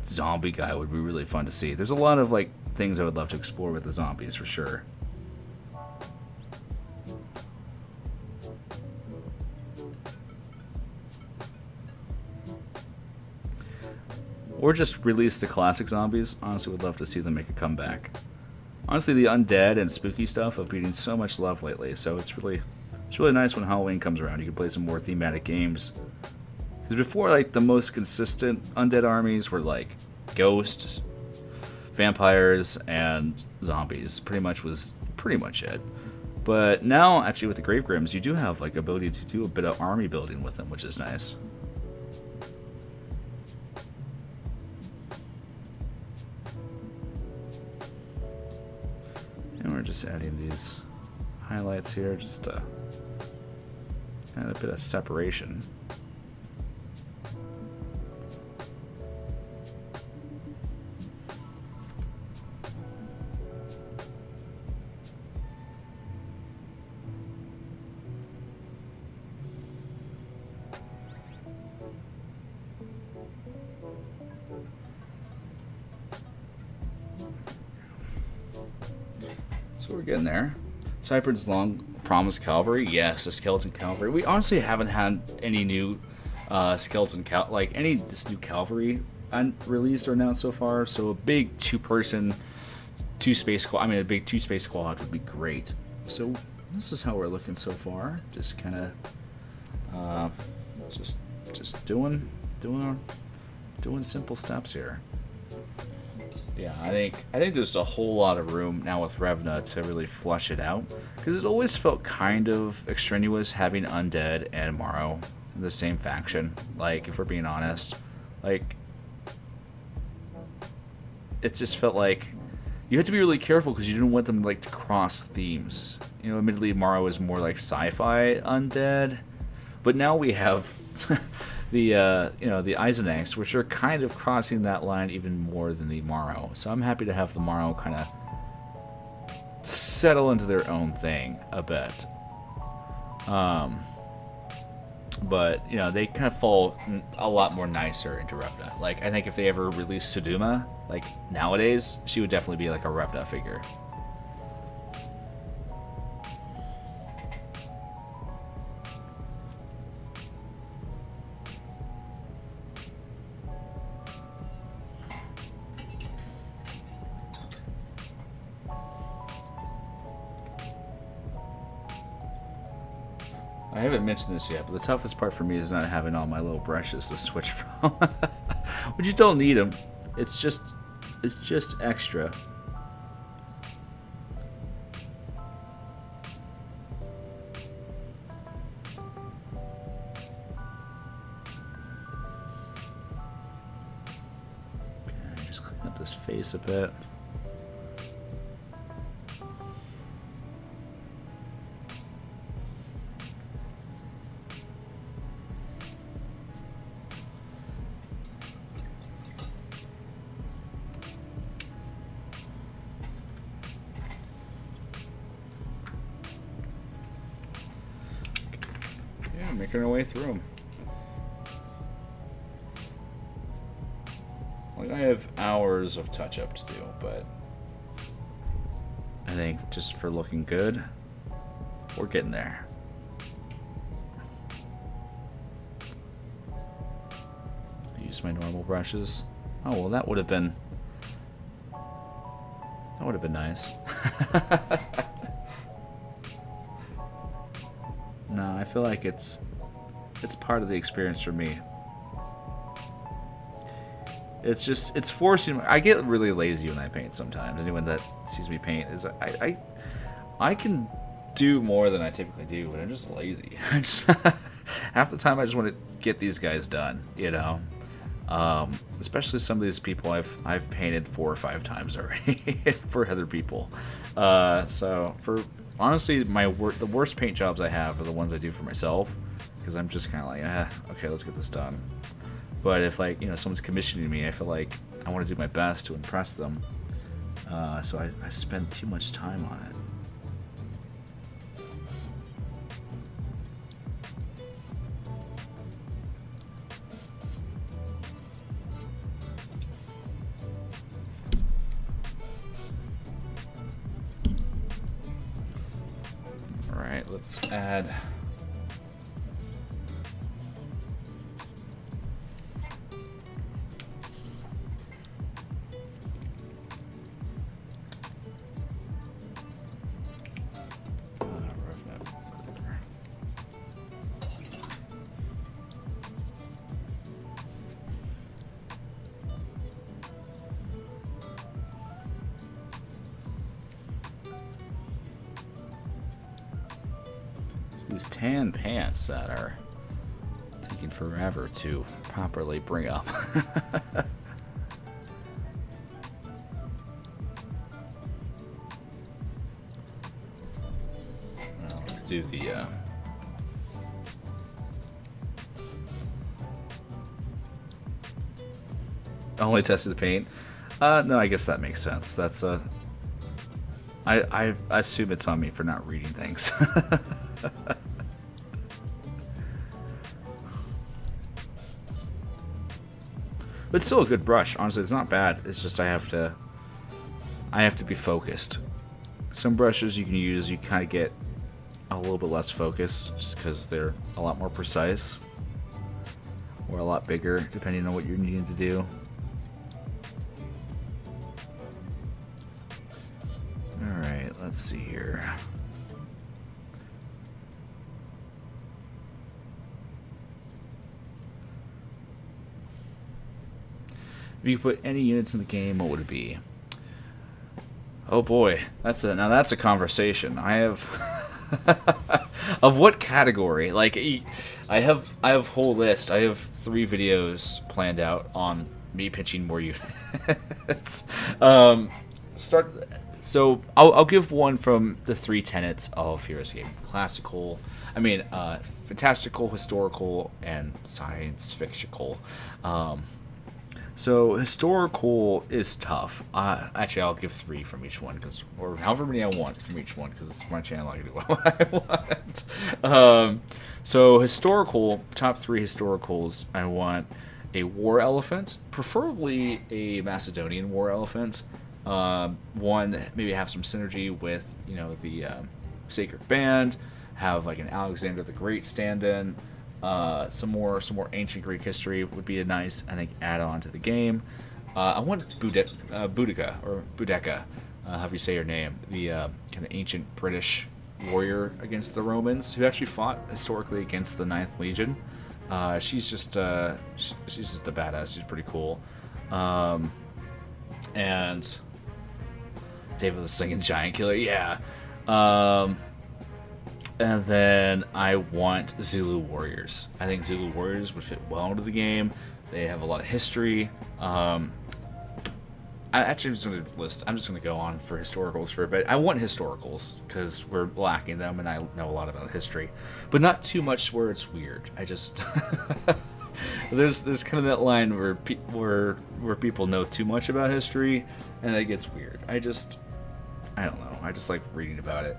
zombie guy would be really fun to see. There's a lot of like things I would love to explore with the zombies for sure. Or just release the classic zombies. Honestly, would love to see them make a comeback. Honestly, the undead and spooky stuff have been getting so much love lately, so it's really It's really nice when Halloween comes around. You can play some more thematic games. Because before, like, the most consistent undead armies were like ghosts, vampires, and zombies. Pretty much it. But now, actually, with the Grave Grims, you do have like ability to do a bit of army building with them, which is nice. And we're just adding these highlights here, just to add a bit of separation. So we're getting there. Cypern's long promised cavalry. Yes, the skeleton cavalry. We honestly haven't had any new any new cavalry released or announced so far. So a big two-person, two-space squad. I mean, a big two-space squad would be great. So this is how we're looking so far. Just kind of, just doing simple steps here. Yeah, I think there's a whole lot of room now with Revna to really flush it out, because it always felt kind of extraneous having Undead and Morrow in the same faction. Like, if we're being honest, like, it just felt like you had to be really careful because you didn't want them like to cross themes. You know, admittedly, Morrow is more like sci-fi Undead, but now we have the Eisenachs, which are kind of crossing that line even more than the Morrow. So I'm happy to have the Morrow kind of settle into their own thing a bit. But they kind of fall a lot more nicer into Revna. Like, I think if they ever release Suduma, like nowadays, she would definitely be like a Revna figure. I haven't mentioned this yet, but the toughest part for me is not having all my little brushes to switch from. But you don't need them. It's just extra. Okay, just clean up this face a bit. Making our way through them. Like, I have hours of touch-up to do, but I think just for looking good, we're getting there. Use my normal brushes. Oh, well, that would have been nice. No, I feel like it's part of the experience for me. It's forcing. I get really lazy when I paint sometimes. Anyone that sees me paint is I can do more than I typically do, but I'm just lazy. Half the time I just want to get these guys done, especially some of these people I've painted 4 or 5 times already for other people. So for honestly, the worst paint jobs I have are the ones I do for myself, because I'm just kind of like, okay, let's get this done. But if someone's commissioning me, I feel like I want to do my best to impress them. So I spend too much time on it. Alright, let's add These tan pants that are taking forever to properly bring up. Well, let's do the only tested the paint. No, I guess that makes sense. That's I assume it's on me for not reading things. But still a good brush. Honestly, it's not bad. It's just I have to be focused. Some brushes you can use, you kind of get a little bit less focus just because they're a lot more precise or a lot bigger, depending on what you're needing to do. All right, let's see here. If you put any units in the game, what would it be? Oh boy, now that's a conversation. I have of what category? Like, I have a whole list. I have 3 videos planned out on me pitching more units. So I'll give one from the 3 tenets of Heroscape: classical, fantastical, historical, and science fictional. So historical is tough. Actually, I'll give 3 from each one, or however many I want from each one, because it's my channel. I can do what I want. So historical, top 3 historicals. I want a war elephant, preferably a Macedonian war elephant. One that maybe have some synergy with the Sacred Band. Have like an Alexander the Great stand-in. Some more ancient Greek history would be a nice, I think, add-on to the game. I want Boudica, or Boudica, however you say her name, the kind of ancient British warrior against the Romans, who actually fought historically against the Ninth Legion. She's just a badass. She's pretty cool. And David the Slinging Giant Killer, yeah. And then I want Zulu Warriors. I think Zulu Warriors would fit well into the game. They have a lot of history. I'm just going to go on for historicals for a bit. I want historicals because we're lacking them, and I know a lot about history, but not too much where it's weird. I just there's kind of that line where people know too much about history, and it gets weird. I don't know. I just like reading about it.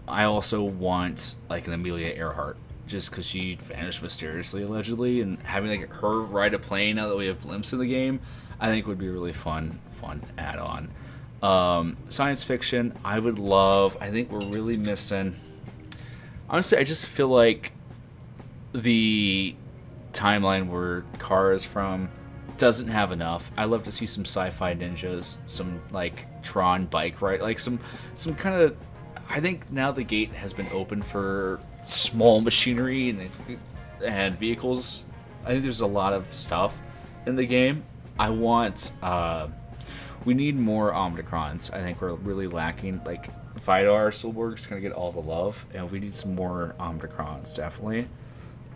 I also want like an Amelia Earhart, just because she vanished mysteriously, allegedly, and having like her ride a plane now that we have blimps in the game, I think would be a really fun add-on. Science fiction, I would love. I think we're really missing. Honestly, I just feel like the timeline where Kara is from doesn't have enough. I love to see some sci-fi ninjas, some like Tron bike ride, like some kind of. I think now the gate has been open for small machinery and vehicles. I think there's a lot of stuff in the game. I want. We need more Omnicrons. I think we're really lacking. Like Vidar Silberg's gonna get all the love, and we need some more Omnicrons definitely.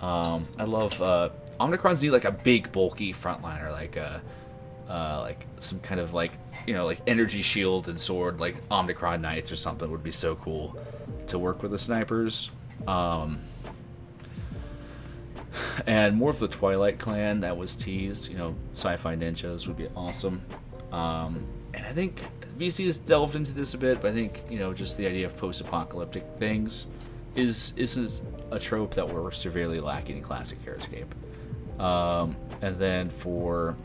I love Omnicrons need like a big bulky frontliner, like some kind of like energy shield and sword, like Omnicron Knights or something would be so cool to work with the snipers. And more of the Twilight Clan that was teased, sci-fi ninjas would be awesome. And I think VC has delved into this a bit, but I think just the idea of post-apocalyptic things is a trope that we're severely lacking in classic Heroscape. And then for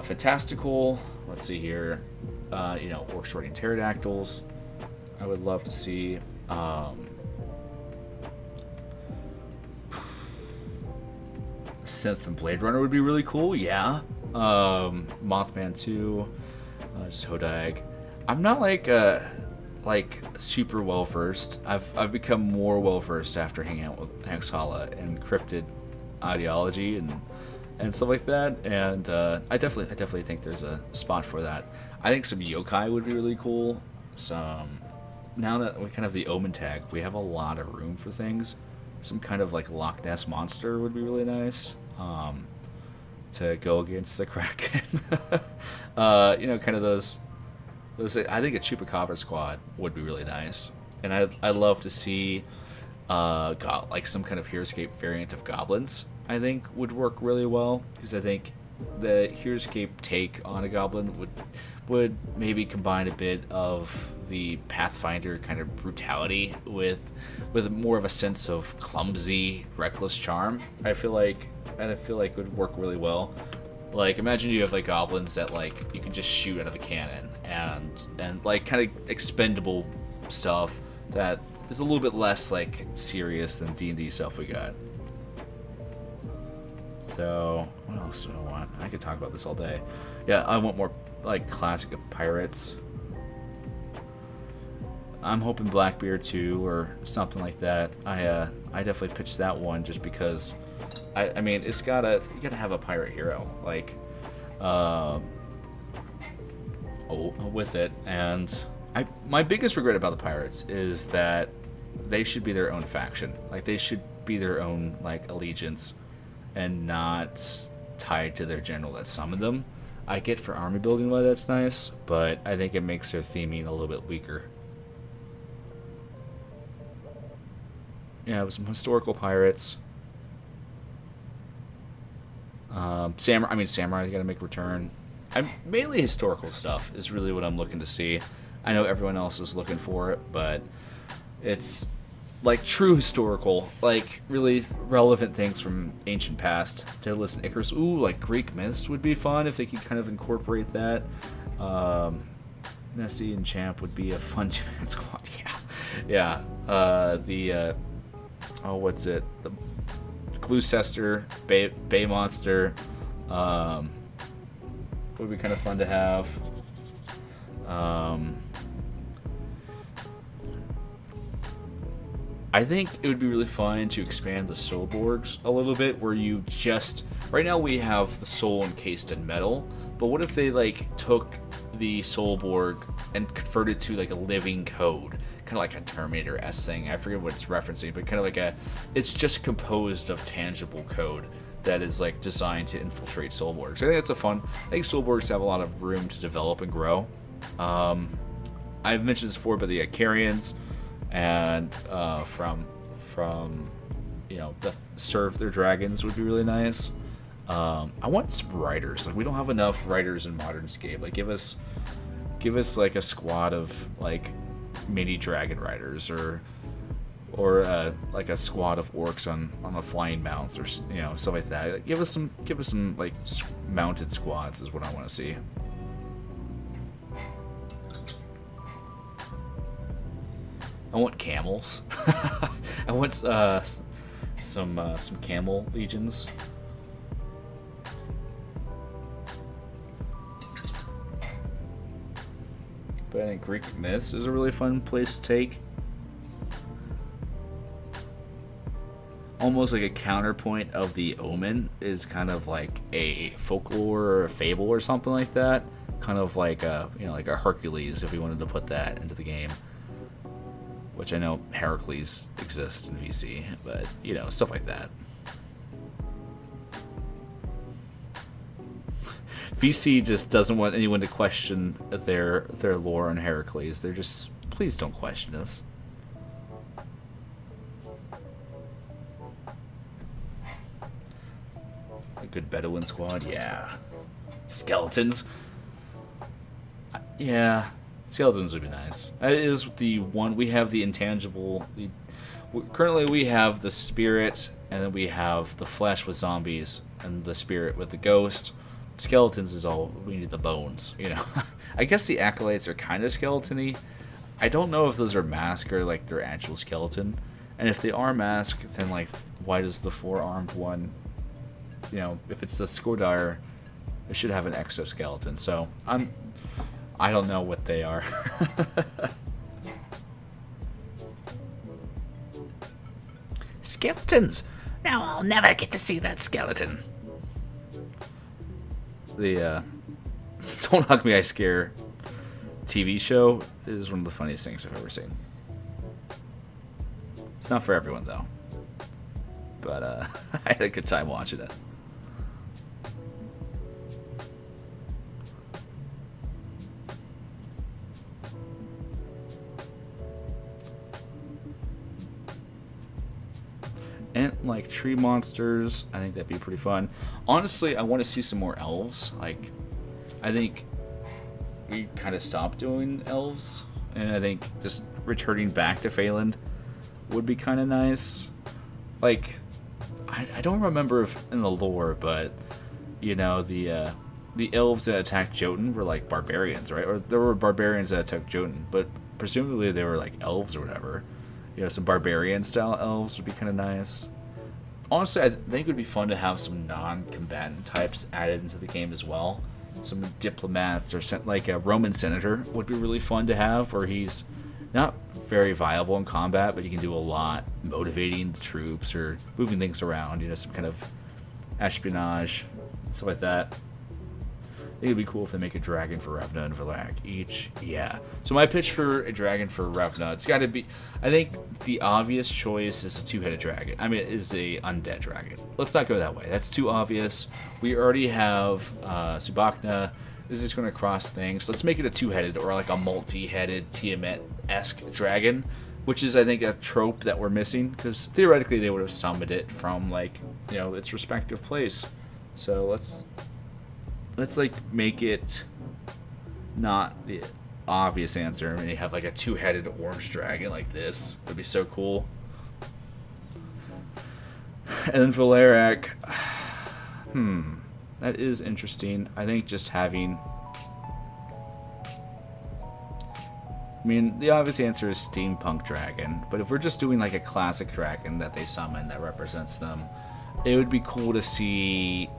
fantastical, let's see here, orcs riding pterodactyls. I would love to see. Synth and Blade Runner would be really cool. Yeah. Mothman 2, just Hodag. I'm not like super well versed. I've become more well versed after hanging out with Hexhala and cryptid ideology and stuff like that. And I definitely think there's a spot for that. I think some yokai would be really cool. Some now that we kind of have the Omen tag, we have a lot of room for things. Some kind of like Loch Ness monster would be really nice to go against the Kraken. You know, kind of those. I think a Chupacabra squad would be really nice, and I'd love to see like some kind of Heroscape variant of goblins. I think would work really well, because I think the Heroscape take on a goblin would maybe combine a bit of the Pathfinder kind of brutality with more of a sense of clumsy, reckless charm. I feel like would work really well. Like, imagine you have like goblins that like you can just shoot out of a cannon, and like kind of expendable stuff that is a little bit less like serious than D&D stuff we got. So what else do I want? I could talk about this all day. Yeah, I want more like classic pirates. I'm hoping Blackbeard 2 or something like that. I definitely pitched that one just because I mean you gotta have a pirate hero like with it. And my biggest regret about the pirates is that they should be their own faction. Like, they should be their own like allegiance and not tied to their general that summoned them. I get for army building why that's nice, but I think it makes their theming a little bit weaker. Yeah, with some historical pirates. Samurai gotta make a return. Mainly historical stuff is really what I'm looking to see. I know everyone else is looking for it, but it's like true historical, like really relevant things from ancient past. Daedalus and Icarus. Ooh, like Greek myths would be fun if they could kind of incorporate that. Nessie and Champ would be a fun two-man squad. Yeah. What's it? The Glucester, Bay Monster. Would be kind of fun to have. I think it would be really fun to expand the Soulborgs a little bit, where you just... Right now we have the soul encased in metal, but what if they like took the Soulborg and converted to like a living code? Kind of like a Terminator-esque thing. I forget what it's referencing, but kind of like it's just composed of tangible code that is like designed to infiltrate Soulborgs. I think that's I think Soulborgs have a lot of room to develop and grow. I've mentioned this before, but the Icarians and from the Serve Their Dragons would be really nice. I want some riders. Like, we don't have enough riders in Modernscape. Like, give us like a squad of like mini dragon riders, or like a squad of orcs on a flying mounts, or stuff like that. Like, give us some like mounted squads is what I want to see. I want camels. I want some camel legions. But I think Greek myths is a really fun place to take. Almost like a counterpoint of the Omen is kind of like a folklore or a fable or something like that. Kind of like like a Hercules, if we wanted to put that into the game. Which I know Heracles exists in VC, but stuff like that. VC just doesn't want anyone to question their lore on Heracles. They're just, please don't question us. A good Bedouin squad, yeah. Skeletons. Yeah. Skeletons would be nice. That is the one. We have the intangible. Currently, we have the spirit, and then we have the flesh with zombies, and the spirit with the ghost. Skeletons is all we need. The bones, I guess the acolytes are kind of skeleton-y. I don't know if those are masked or like they're actual skeleton. And if they are masked, then like, why does the four-armed one? If it's the Scimitar, it should have an exoskeleton. So I don't know what they are. Skeletons! Now I'll never get to see that skeleton. Don't hug me, I scare TV show is one of the funniest things I've ever seen. It's not for everyone though, but I had a good time watching it. And like tree monsters, I think that'd be pretty fun. Honestly, I want to see some more elves. Like, I think we kind of stopped doing elves, and I think just returning back to Phelan would be kind of nice. Like, I don't remember if in the lore, but you know the elves that attacked Jotun were like barbarians, right? Or there were barbarians that attacked Jotun, but presumably they were like elves or whatever. You know, some barbarian style elves would be kind of nice. Honestly, I think it would be fun to have some non-combatant types added into the game as well. Some diplomats or like a Roman senator would be really fun to have, where he's not very viable in combat, but he can do a lot motivating the troops or moving things around. You know, some kind of espionage, stuff like that. I think it'd be cool if they make a dragon for Revna and Valak each. Yeah. So my pitch for a dragon for Revna, it's got to be... I think the obvious choice is a two-headed dragon. I mean, it is a undead dragon. Let's not go that way. That's too obvious. We already have Subakna. This is going to cross things. Let's make it a two-headed or like a multi-headed Tiamat-esque dragon, which is, I think, a trope that we're missing, because theoretically they would have summoned it from, like, you know, its respective place. So let's like make it not the obvious answer. I mean, you have like a two-headed orange dragon like this. That'd be so cool. And then Valeric, that is interesting. I think just having, I mean, the obvious answer is steampunk dragon, but if we're just doing like a classic dragon that they summon that represents them, it would be cool to see.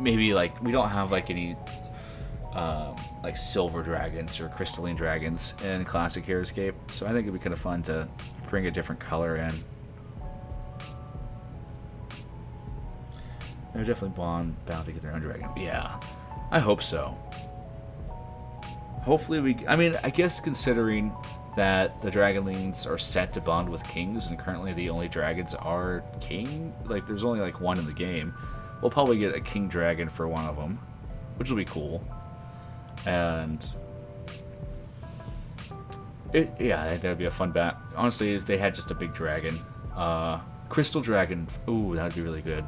Maybe like we don't have like any like silver dragons or crystalline dragons in classic Heroscape, so I think it'd be kind of fun to bring a different color in. They're definitely bound to get their own dragon. Yeah, I hope so. Hopefully we... I mean, I guess considering that the Dragonlings are set to bond with kings, and currently the only dragons are king, like there's only like one in the game, we'll probably get a king dragon for one of them, which will be cool. And yeah, I think that'd be a fun bat. Honestly, if they had just a big dragon, crystal dragon, ooh, that'd be really good.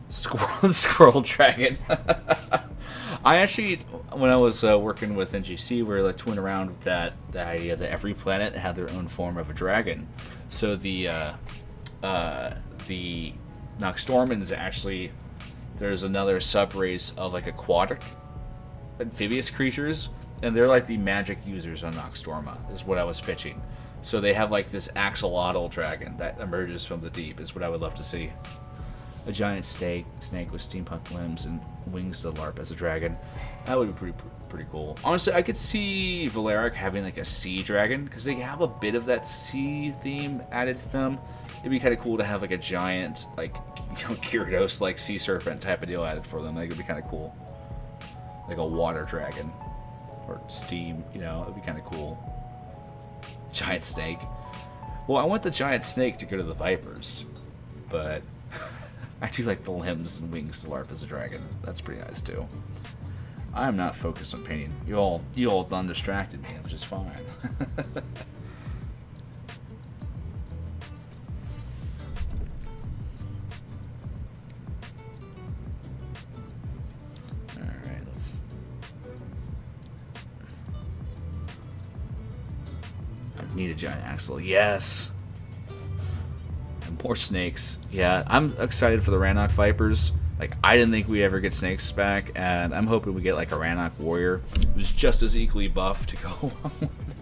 Squirrel dragon. I actually, when I was working with NGC, we were like toying around with the idea that every planet had their own form of a dragon. So the Noxtormans actually, there's another subrace of like aquatic amphibious creatures, and they're like the magic users on Noxtorma, is what I was pitching. So they have like this axolotl dragon that emerges from the deep, is what I would love to see. A giant snake with steampunk limbs and wings to LARP as a dragon. That would be pretty cool. Honestly, I could see Valeric having like a sea dragon, because they have a bit of that sea theme added to them. It'd be kind of cool to have like a giant, like, you know, Gyarados like sea serpent type of deal added for them. Like, it'd be kind of cool. Like a water dragon or steam, you know, it'd be kind of cool. Giant snake. Well, I want the giant snake to go to the Vipers, but I do like the limbs and wings to LARP as a dragon. That's pretty nice too. I'm not focused on painting. You all done distracted me, which is fine. Alright, let's... I need a giant axle. Yes! More snakes. Yeah, I'm excited for the Rannoch Vipers. Like, I didn't think we'd ever get snakes back, and I'm hoping we get like a Rannoch Warrior who's just as equally buffed to go along with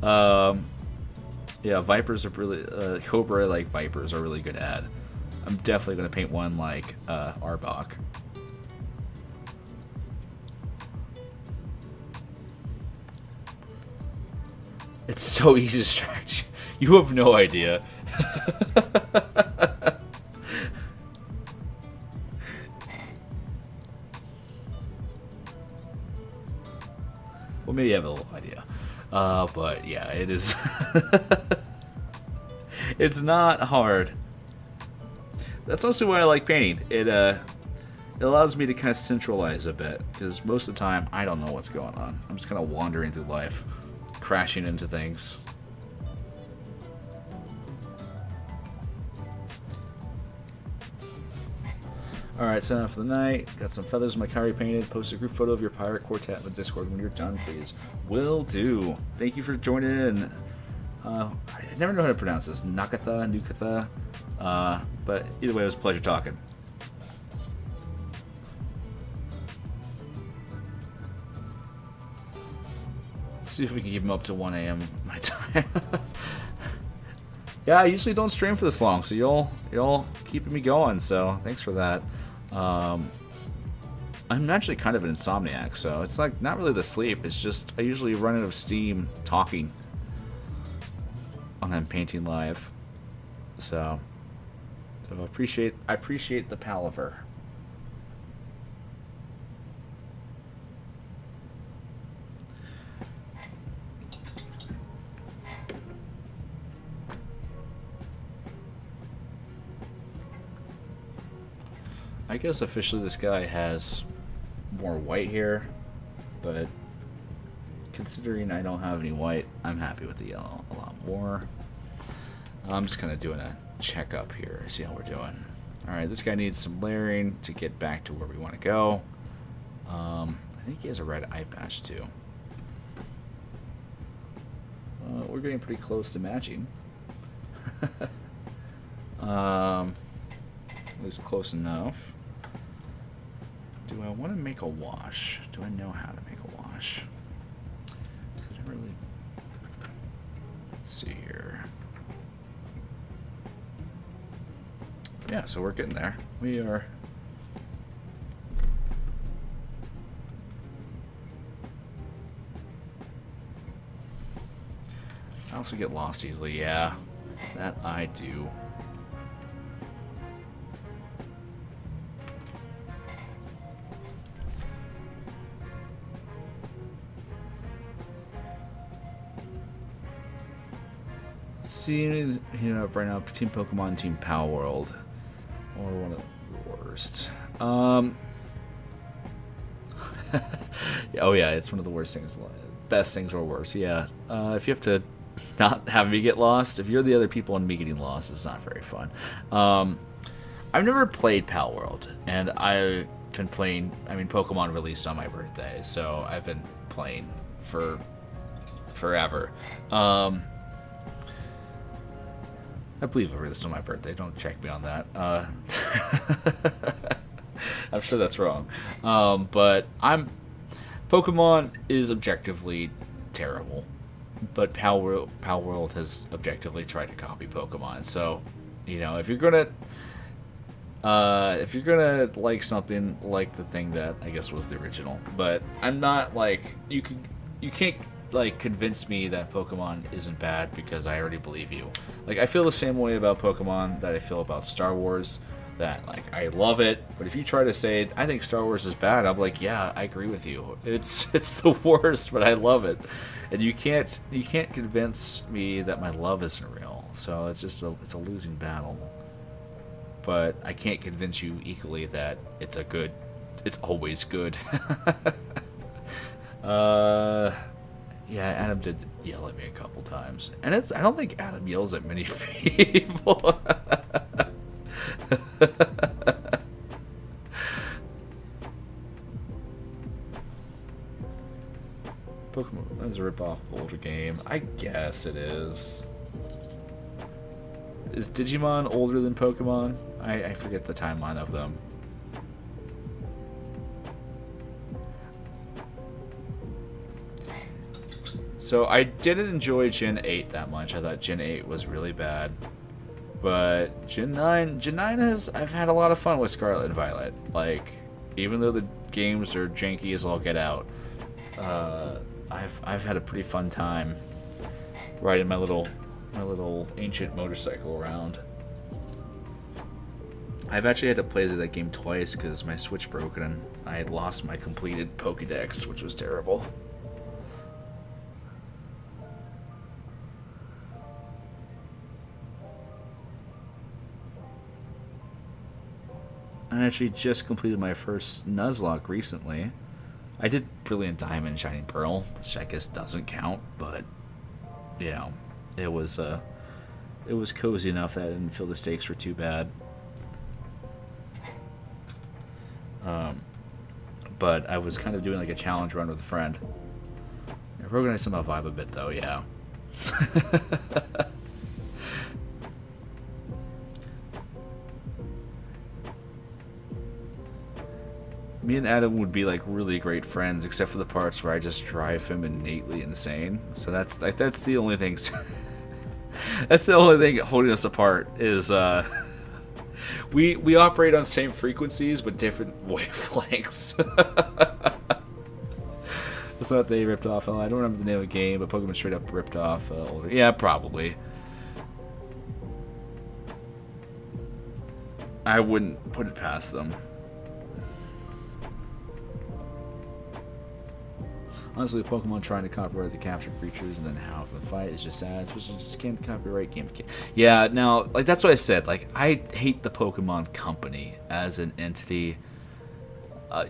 them. Yeah, Vipers are really... Cobra, like, Vipers are really good at. I'm definitely going to paint one like Arbok. It's so easy to distract you. You have no idea. Well, maybe you have a little idea. But yeah, it is. It's not hard. That's also why I like painting. It allows me to kind of centralize a bit, because most of the time I don't know what's going on. I'm just kind of wandering through life, crashing into things. Alright, sign off for the night. Got some feathers in my Kyrie painted. Post a group photo of your pirate quartet in the Discord when you're done, please. Will do. Thank you for joining in. I never know how to pronounce this. Nakatha, Nukatha. But either way, it was a pleasure talking. Let's see if we can keep him up to 1 a.m. my time. Yeah, I usually don't stream for this long, so you'll keeping me going. So thanks for that. I'm actually kind of an insomniac, so it's like not really the sleep. It's just I usually run out of steam talking when I'm painting live. So I appreciate the palaver. I guess officially this guy has more white here, but considering I don't have any white, I'm happy with the yellow a lot more. I'm just kind of doing a checkup here, see how we're doing. Alright, this guy needs some layering to get back to where we want to go. I think he has a red eye patch too. We're getting pretty close to matching. It's close enough. Do I want to make a wash? Do I know how to make a wash? I don't really... Let's see here. Yeah, so we're getting there. We are... I also get lost easily, yeah. That I do. See, you know, right now, Team Pokemon, Team Power World, or one of the worst. Oh yeah, it's one of the worst things. Best things or worse. Yeah. If you have to not have me get lost, if you're the other people and me getting lost, it's not very fun. I've never played Power World, and I've been playing. I mean, Pokemon released on my birthday, so I've been playing for forever. I believe it released on my birthday. Don't check me on that. I'm sure that's wrong. But Pokemon is objectively terrible, but Power World has objectively tried to copy Pokemon. So, you know, if you're gonna like something, like the thing that I guess was the original. But I'm not like you can't like convince me that Pokemon isn't bad because I already believe you. Like, I feel the same way about Pokemon that I feel about Star Wars, that like I love it, but if you try to say I think Star Wars is bad, I'm like, yeah, I agree with you. It's the worst, but I love it. And you can't convince me that my love isn't real. So it's just it's a losing battle. But I can't convince you equally that it's always good. Yeah, Adam did yell at me a couple times. And I don't think Adam yells at many people. Pokemon is a ripoff of older game. I guess it is. Is Digimon older than Pokemon? I forget the timeline of them. So I didn't enjoy Gen 8 that much. I thought Gen 8 was really bad. But Gen 9 I've had a lot of fun with Scarlet and Violet. Like, even though the games are janky as all get out, I've had a pretty fun time riding my little my little ancient motorcycle around. I've actually had to play through that game twice because my Switch broke and I had lost my completed Pokédex, which was terrible. I actually just completed my first Nuzlocke recently. I did Brilliant Diamond, Shining Pearl, which I guess doesn't count, but you know, it was cozy enough that I didn't feel the stakes were too bad. But I was kind of doing like a challenge run with a friend. We're gonna somehow vibe a bit though, yeah. Me and Adam would be like really great friends, except for the parts where I just drive him innately insane. So that's the only thing. That's the only thing holding us apart is we operate on same frequencies but different wavelengths. That's not they ripped off. I don't remember the name of the game, but Pokemon straight up ripped off older. Yeah, probably. I wouldn't put it past them. Honestly, Pokemon trying to copyright the captured creatures and then how the fight is just sad. Especially just can't copyright game. Yeah, now, like, that's what I said. Like, I hate the Pokemon company as an entity.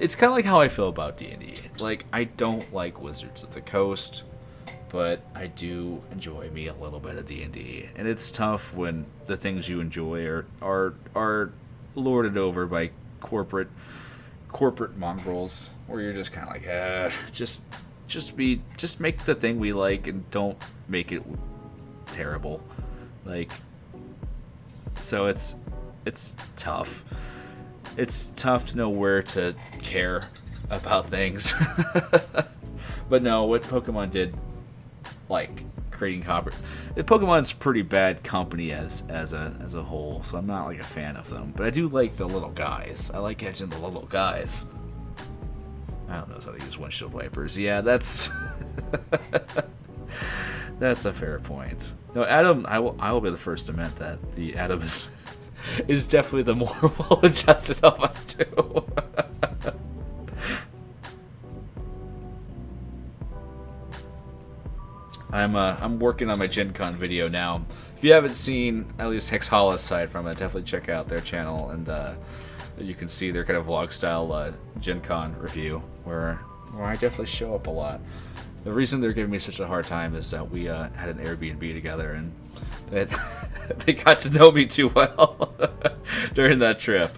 It's kind of like how I feel about D&D. Like, I don't like Wizards of the Coast, but I do enjoy me a little bit of D&D. And it's tough when the things you enjoy are lorded over by corporate mongrels, where you're just kind of like, just make the thing we like and don't make it terrible. Like, so it's tough. It's tough to know where to care about things. But no, what Pokemon did, like creating Pokemon's pretty bad company as a whole, so I'm not like a fan of them. But I do like the little guys. I like catching the little guys. I don't know how to use windshield wipers. Yeah, that's that's a fair point. No, Adam, I will be the first to admit that the Adam is definitely the more well-adjusted of us two. I'm working on my Gen Con video now. If you haven't seen at least Hexhala's side from it, definitely check out their channel, and you can see their kind of vlog style Gen Con review where I definitely show up a lot. The reason they're giving me such a hard time is that we had an Airbnb together, and they got to know me too well during that trip.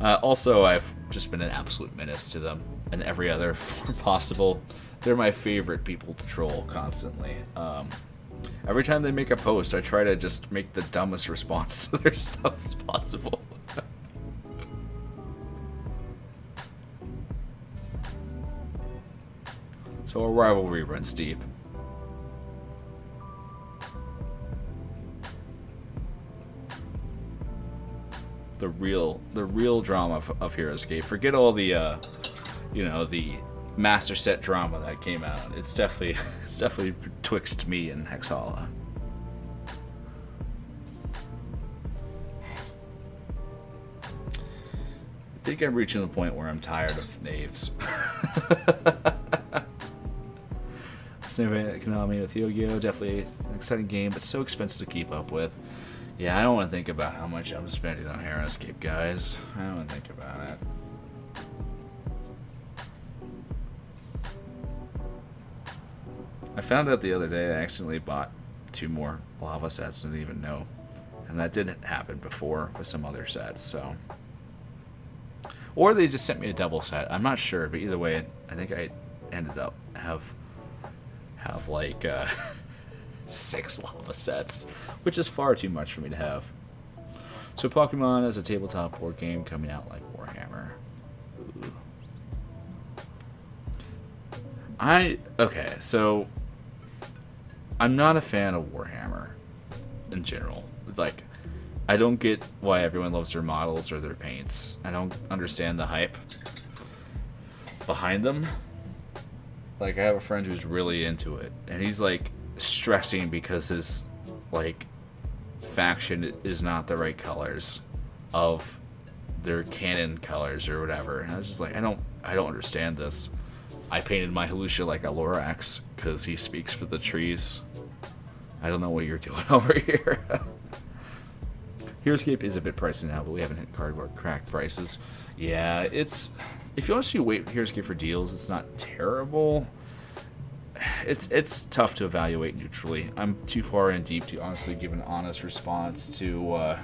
Also, I've just been an absolute menace to them in every other form possible. They're my favorite people to troll constantly. Every time they make a post, I try to just make the dumbest response to their stuff as possible. So our rivalry runs deep. The real drama of Heroscape. Forget all the the master set drama that came out. It's definitely twixt me and Hexhala. I think I'm reaching the point where I'm tired of Knaves. Cinematographing Konami with Yu-Gi-Oh! Definitely an exciting game, but so expensive to keep up with. Yeah, I don't want to think about how much I'm spending on Heroscape, guys. I don't want to think about it. I found out the other day I accidentally bought 2 more lava sets and didn't even know. And that did happen before with some other sets, so. Or they just sent me a double set. I'm not sure, but either way, I think I ended up have like 6 lava sets, which is far too much for me to have. So Pokemon as a tabletop board game coming out like Warhammer. Ooh. Okay, so I'm not a fan of Warhammer in general. Like, I don't get why everyone loves their models or their paints. I don't understand the hype behind them. Like, I have a friend who's really into it, and he's like stressing because his like faction is not the right colors of their canon colors or whatever. And I was just like, I don't understand this. I painted my Halusha like a Lorax because he speaks for the trees. I don't know what you're doing over here. Heroscape is a bit pricey now, but we haven't hit cardboard crack prices. Yeah, it's, if you honestly wait Heroscape for deals, it's not terrible. It's tough to evaluate neutrally. I'm too far in deep to honestly give an honest response to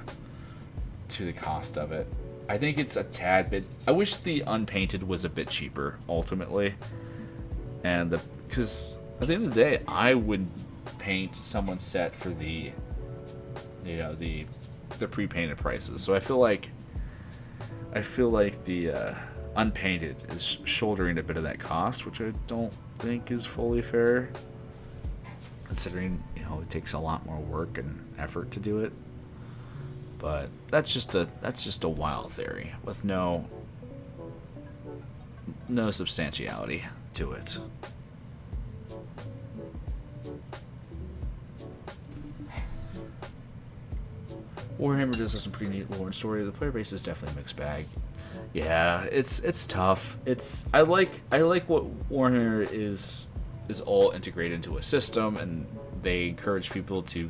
the cost of it. I think it's a tad bit. I wish the unpainted was a bit cheaper ultimately, and because at the end of the day, I would paint someone's set for the, you know, the pre-painted prices. So I feel like the unpainted is shouldering a bit of that cost, which I don't think is fully fair, considering, you know, it takes a lot more work and effort to do it. But that's just a wild theory with no substantiality to it. Warhammer does have some pretty neat lore and story. The player base is definitely a mixed bag. Yeah, it's tough. I like what Warhammer is all integrated into a system, and they encourage people to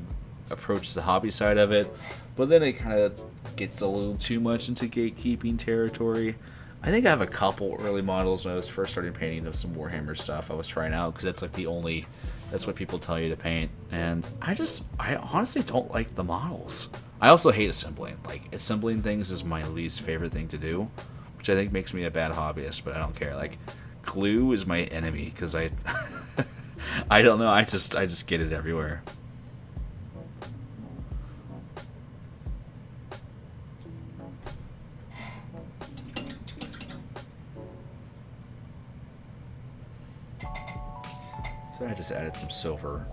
approach the hobby side of it, but then it kind of gets a little too much into gatekeeping territory. I think I have a couple early models when I was first starting painting of some Warhammer stuff I was trying out, because that's like that's what people tell you to paint, and I honestly don't like the models. I also hate assembling. Like, assembling things is my least favorite thing to do, which I think makes me a bad hobbyist, but I don't care. Like, glue is my enemy, because I don't know, I just get it everywhere. So I just added some silver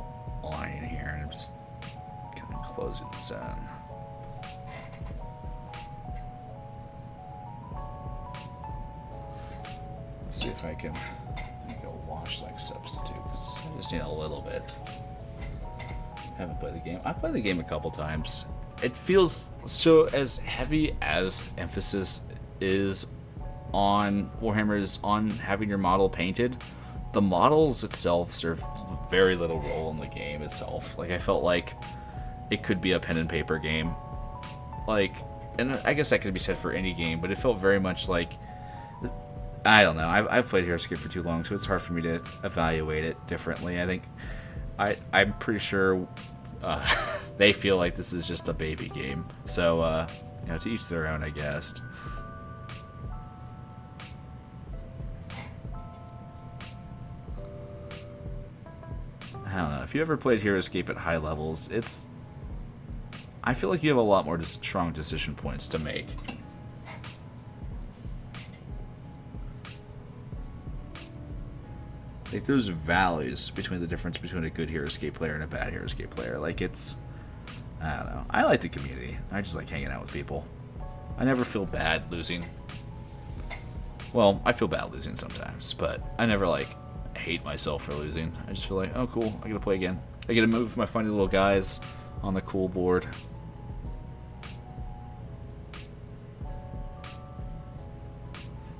lining here, and I'm just kind of closing this in. Let's see if I can make a wash-like substitute. I just need a little bit. Haven't played the game. I've played the game a couple times. It feels so, as heavy as emphasis is on Warhammer is on having your model painted, the models itself serve very little role in the game itself. Like, I felt like it could be a pen and paper game. Like, and I guess that could be said for any game, but it felt very much like, I don't know. I've played Heroscape for too long, so it's hard for me to evaluate it differently. I think I'm pretty sure they feel like this is just a baby game. So, you know, to each their own, I guess. I don't know. If you ever played Heroscape at high levels, I feel like you have a lot more strong decision points to make. Like, there's values between the difference between a good Heroscape player and a bad Heroscape player. Like, it's, I don't know. I like the community. I just like hanging out with people. I never feel bad losing. Well, I feel bad losing sometimes, but I never, like, hate myself for losing. I just feel like, oh cool, I gotta play again. I get to move my funny little guys on the cool board.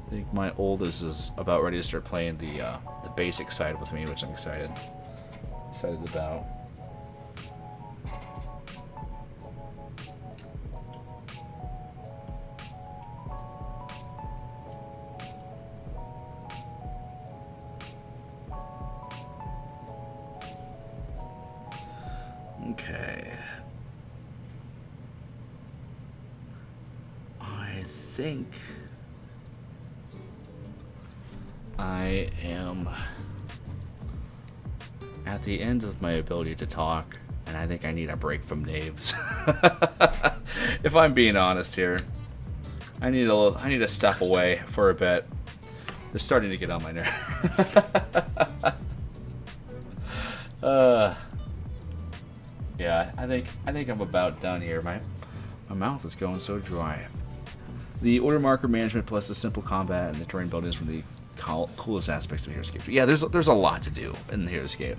I think my oldest is about ready to start playing the basic side with me, which I'm excited about. Okay. I think I am at the end of my ability to talk, and I think I need a break from Knaves. If I'm being honest here, I need a step away for a bit. They're starting to get on my nerves. Yeah, I think I'm about done here. My mouth is going so dry. The order marker management plus the simple combat and the terrain building is from the coolest aspects of Heroscape. Yeah, there's a lot to do in the Heroscape.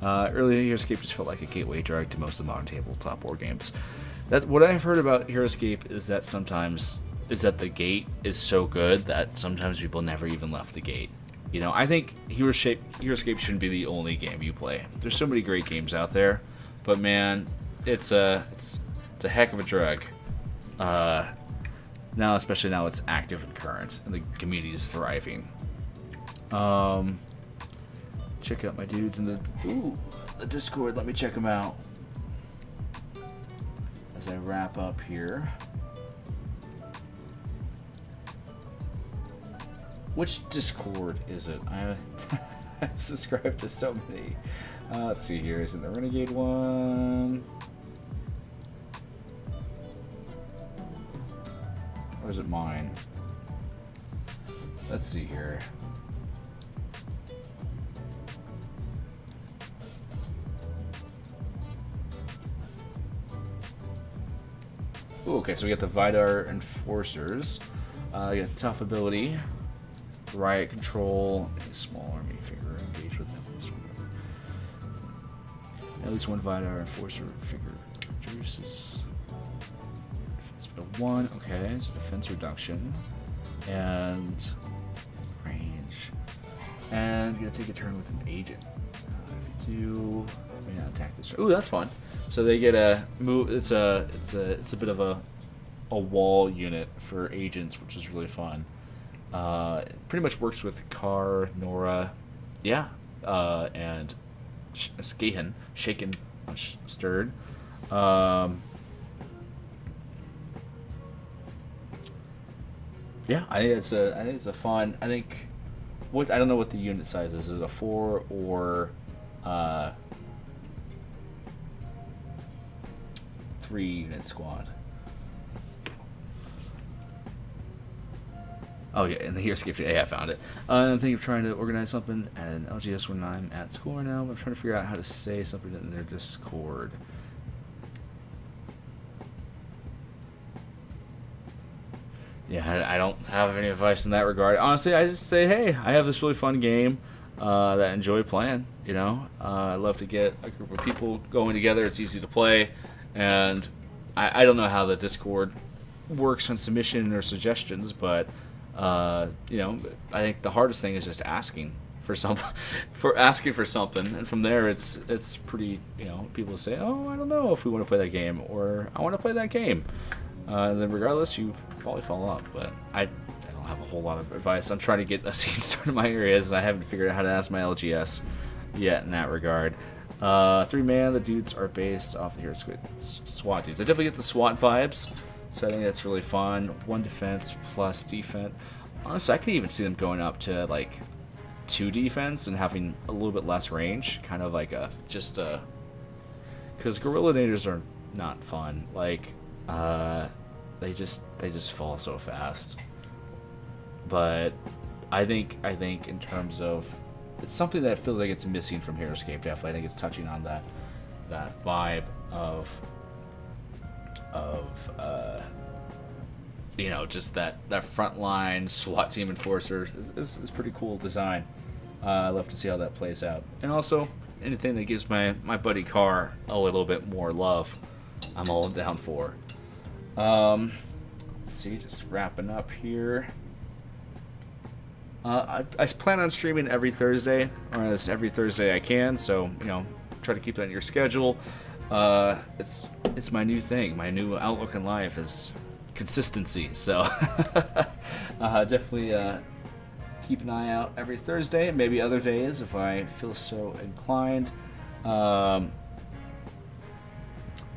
Early Heroscape just felt like a gateway drug to most of the modern tabletop board games. That's what I've heard about Heroscape, is that sometimes the gate is so good that sometimes people never even left the gate. You know, I think Heroscape shouldn't be the only game you play. There's so many great games out there, but man, it's a heck of a drug. Now, especially now it's active and current, and the community is thriving. Check out my dudes in the Discord. Let me check them out as I wrap up here. Which Discord is it? I've subscribed to so many. Let's see here. Is it the Renegade one? Or is it mine? Let's see here. Ooh, okay, so we got the Vidar Enforcers. We got Tough Ability, Riot Control, a small army figure. Engage with at least one Vidar Enforcer figure reduces defense by 1. Okay, so defense reduction and range. And you gotta take a turn with an agent. If you do, may not attack this. Ooh, that's fun. So they get a move. It's a bit of a wall unit for agents, which is really fun. It pretty much works with Carr, Nora, yeah, and Skahen, Shaken, Stirred. Yeah, I think it's a fun. I think I don't know what the unit size is. Is it a 4 or 3 unit squad? Oh yeah, in the Heroscape. Yeah, I found it. I'm thinking of trying to organize something at an LGS when I'm at school right now. I'm trying to figure out how to say something in their Discord. Yeah, I don't have any advice in that regard. Honestly, I just say, hey, I have this really fun game that I enjoy playing. You know, I love to get a group of people going together. It's easy to play, and I don't know how the Discord works on submission or suggestions, but you know, I think the hardest thing is just asking for something, and from there it's pretty. You know, people say, oh, I don't know if we want to play that game, or I want to play that game. And then regardless, you probably follow up. But I don't have a whole lot of advice. I'm trying to get a scene started in my areas, and I haven't figured out how to ask my LGS yet in that regard. 3-man, the dudes are based off the Heroscape SWAT dudes. I definitely get the SWAT vibes, so I think that's really fun. 1 defense plus defense. Honestly, I could even see them going up to like 2 defense and having a little bit less range, kind of like because Gorilla Naders are not fun. Like they just fall so fast. But I think in terms of, it's something that feels like it's missing from Heroscape. Definitely, I think it's touching on that vibe of you know, just that frontline SWAT team enforcer is pretty cool design. I love to see how that plays out, and also anything that gives my buddy Carr a little bit more love, I'm all down for. Let's see, just wrapping up here. I plan on streaming every Thursday, or as every Thursday I can. So, you know, try to keep that in your schedule. It's my new thing. My new outlook in life is consistency. So definitely keep an eye out every Thursday, and maybe other days if I feel so inclined. Oh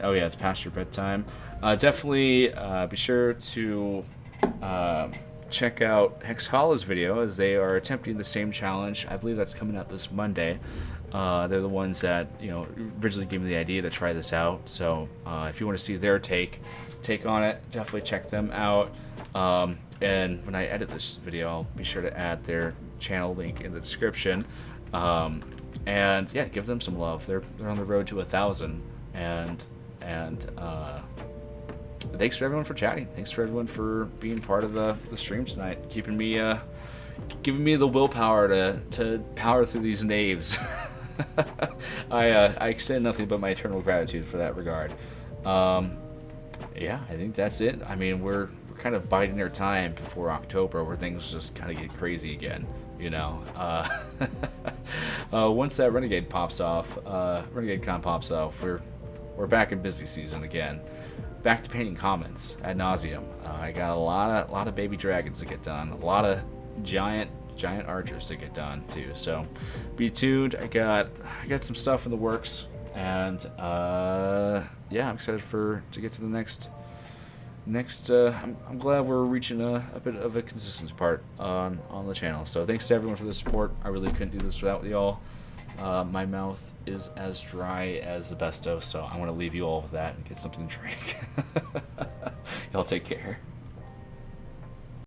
yeah, it's past your bedtime. Definitely be sure to check out Hexhala's video, as they are attempting the same challenge. I believe that's coming out this Monday. They're the ones that, you know, originally gave me the idea to try this out. So if you want to see their take on it, definitely check them out. And when I edit this video, I'll be sure to add their channel link in the description. And yeah, give them some love. They're on the road to 1,000. And thanks for everyone for chatting. Thanks for everyone for being part of the stream tonight, keeping me giving me the willpower to power through these Knaves. I extend nothing but my eternal gratitude for that regard. Yeah, I think that's it. I mean, we're kind of biding our time before October, where things just kind of get crazy again. You know, once that Renegade pops off, Renegade Con pops off, we're back in busy season again. Back to painting commons ad nauseum. I got a lot of baby dragons to get done, a lot of giant archers to get done too. So be tuned. I got some stuff in the works, and yeah, I'm excited to get to the next. I'm glad we're reaching a bit of a consistent part on the channel. So thanks to everyone for the support. I really couldn't do this without y'all. My mouth is as dry as the best of, so I want to leave you all with that and get something to drink. Y'all take care.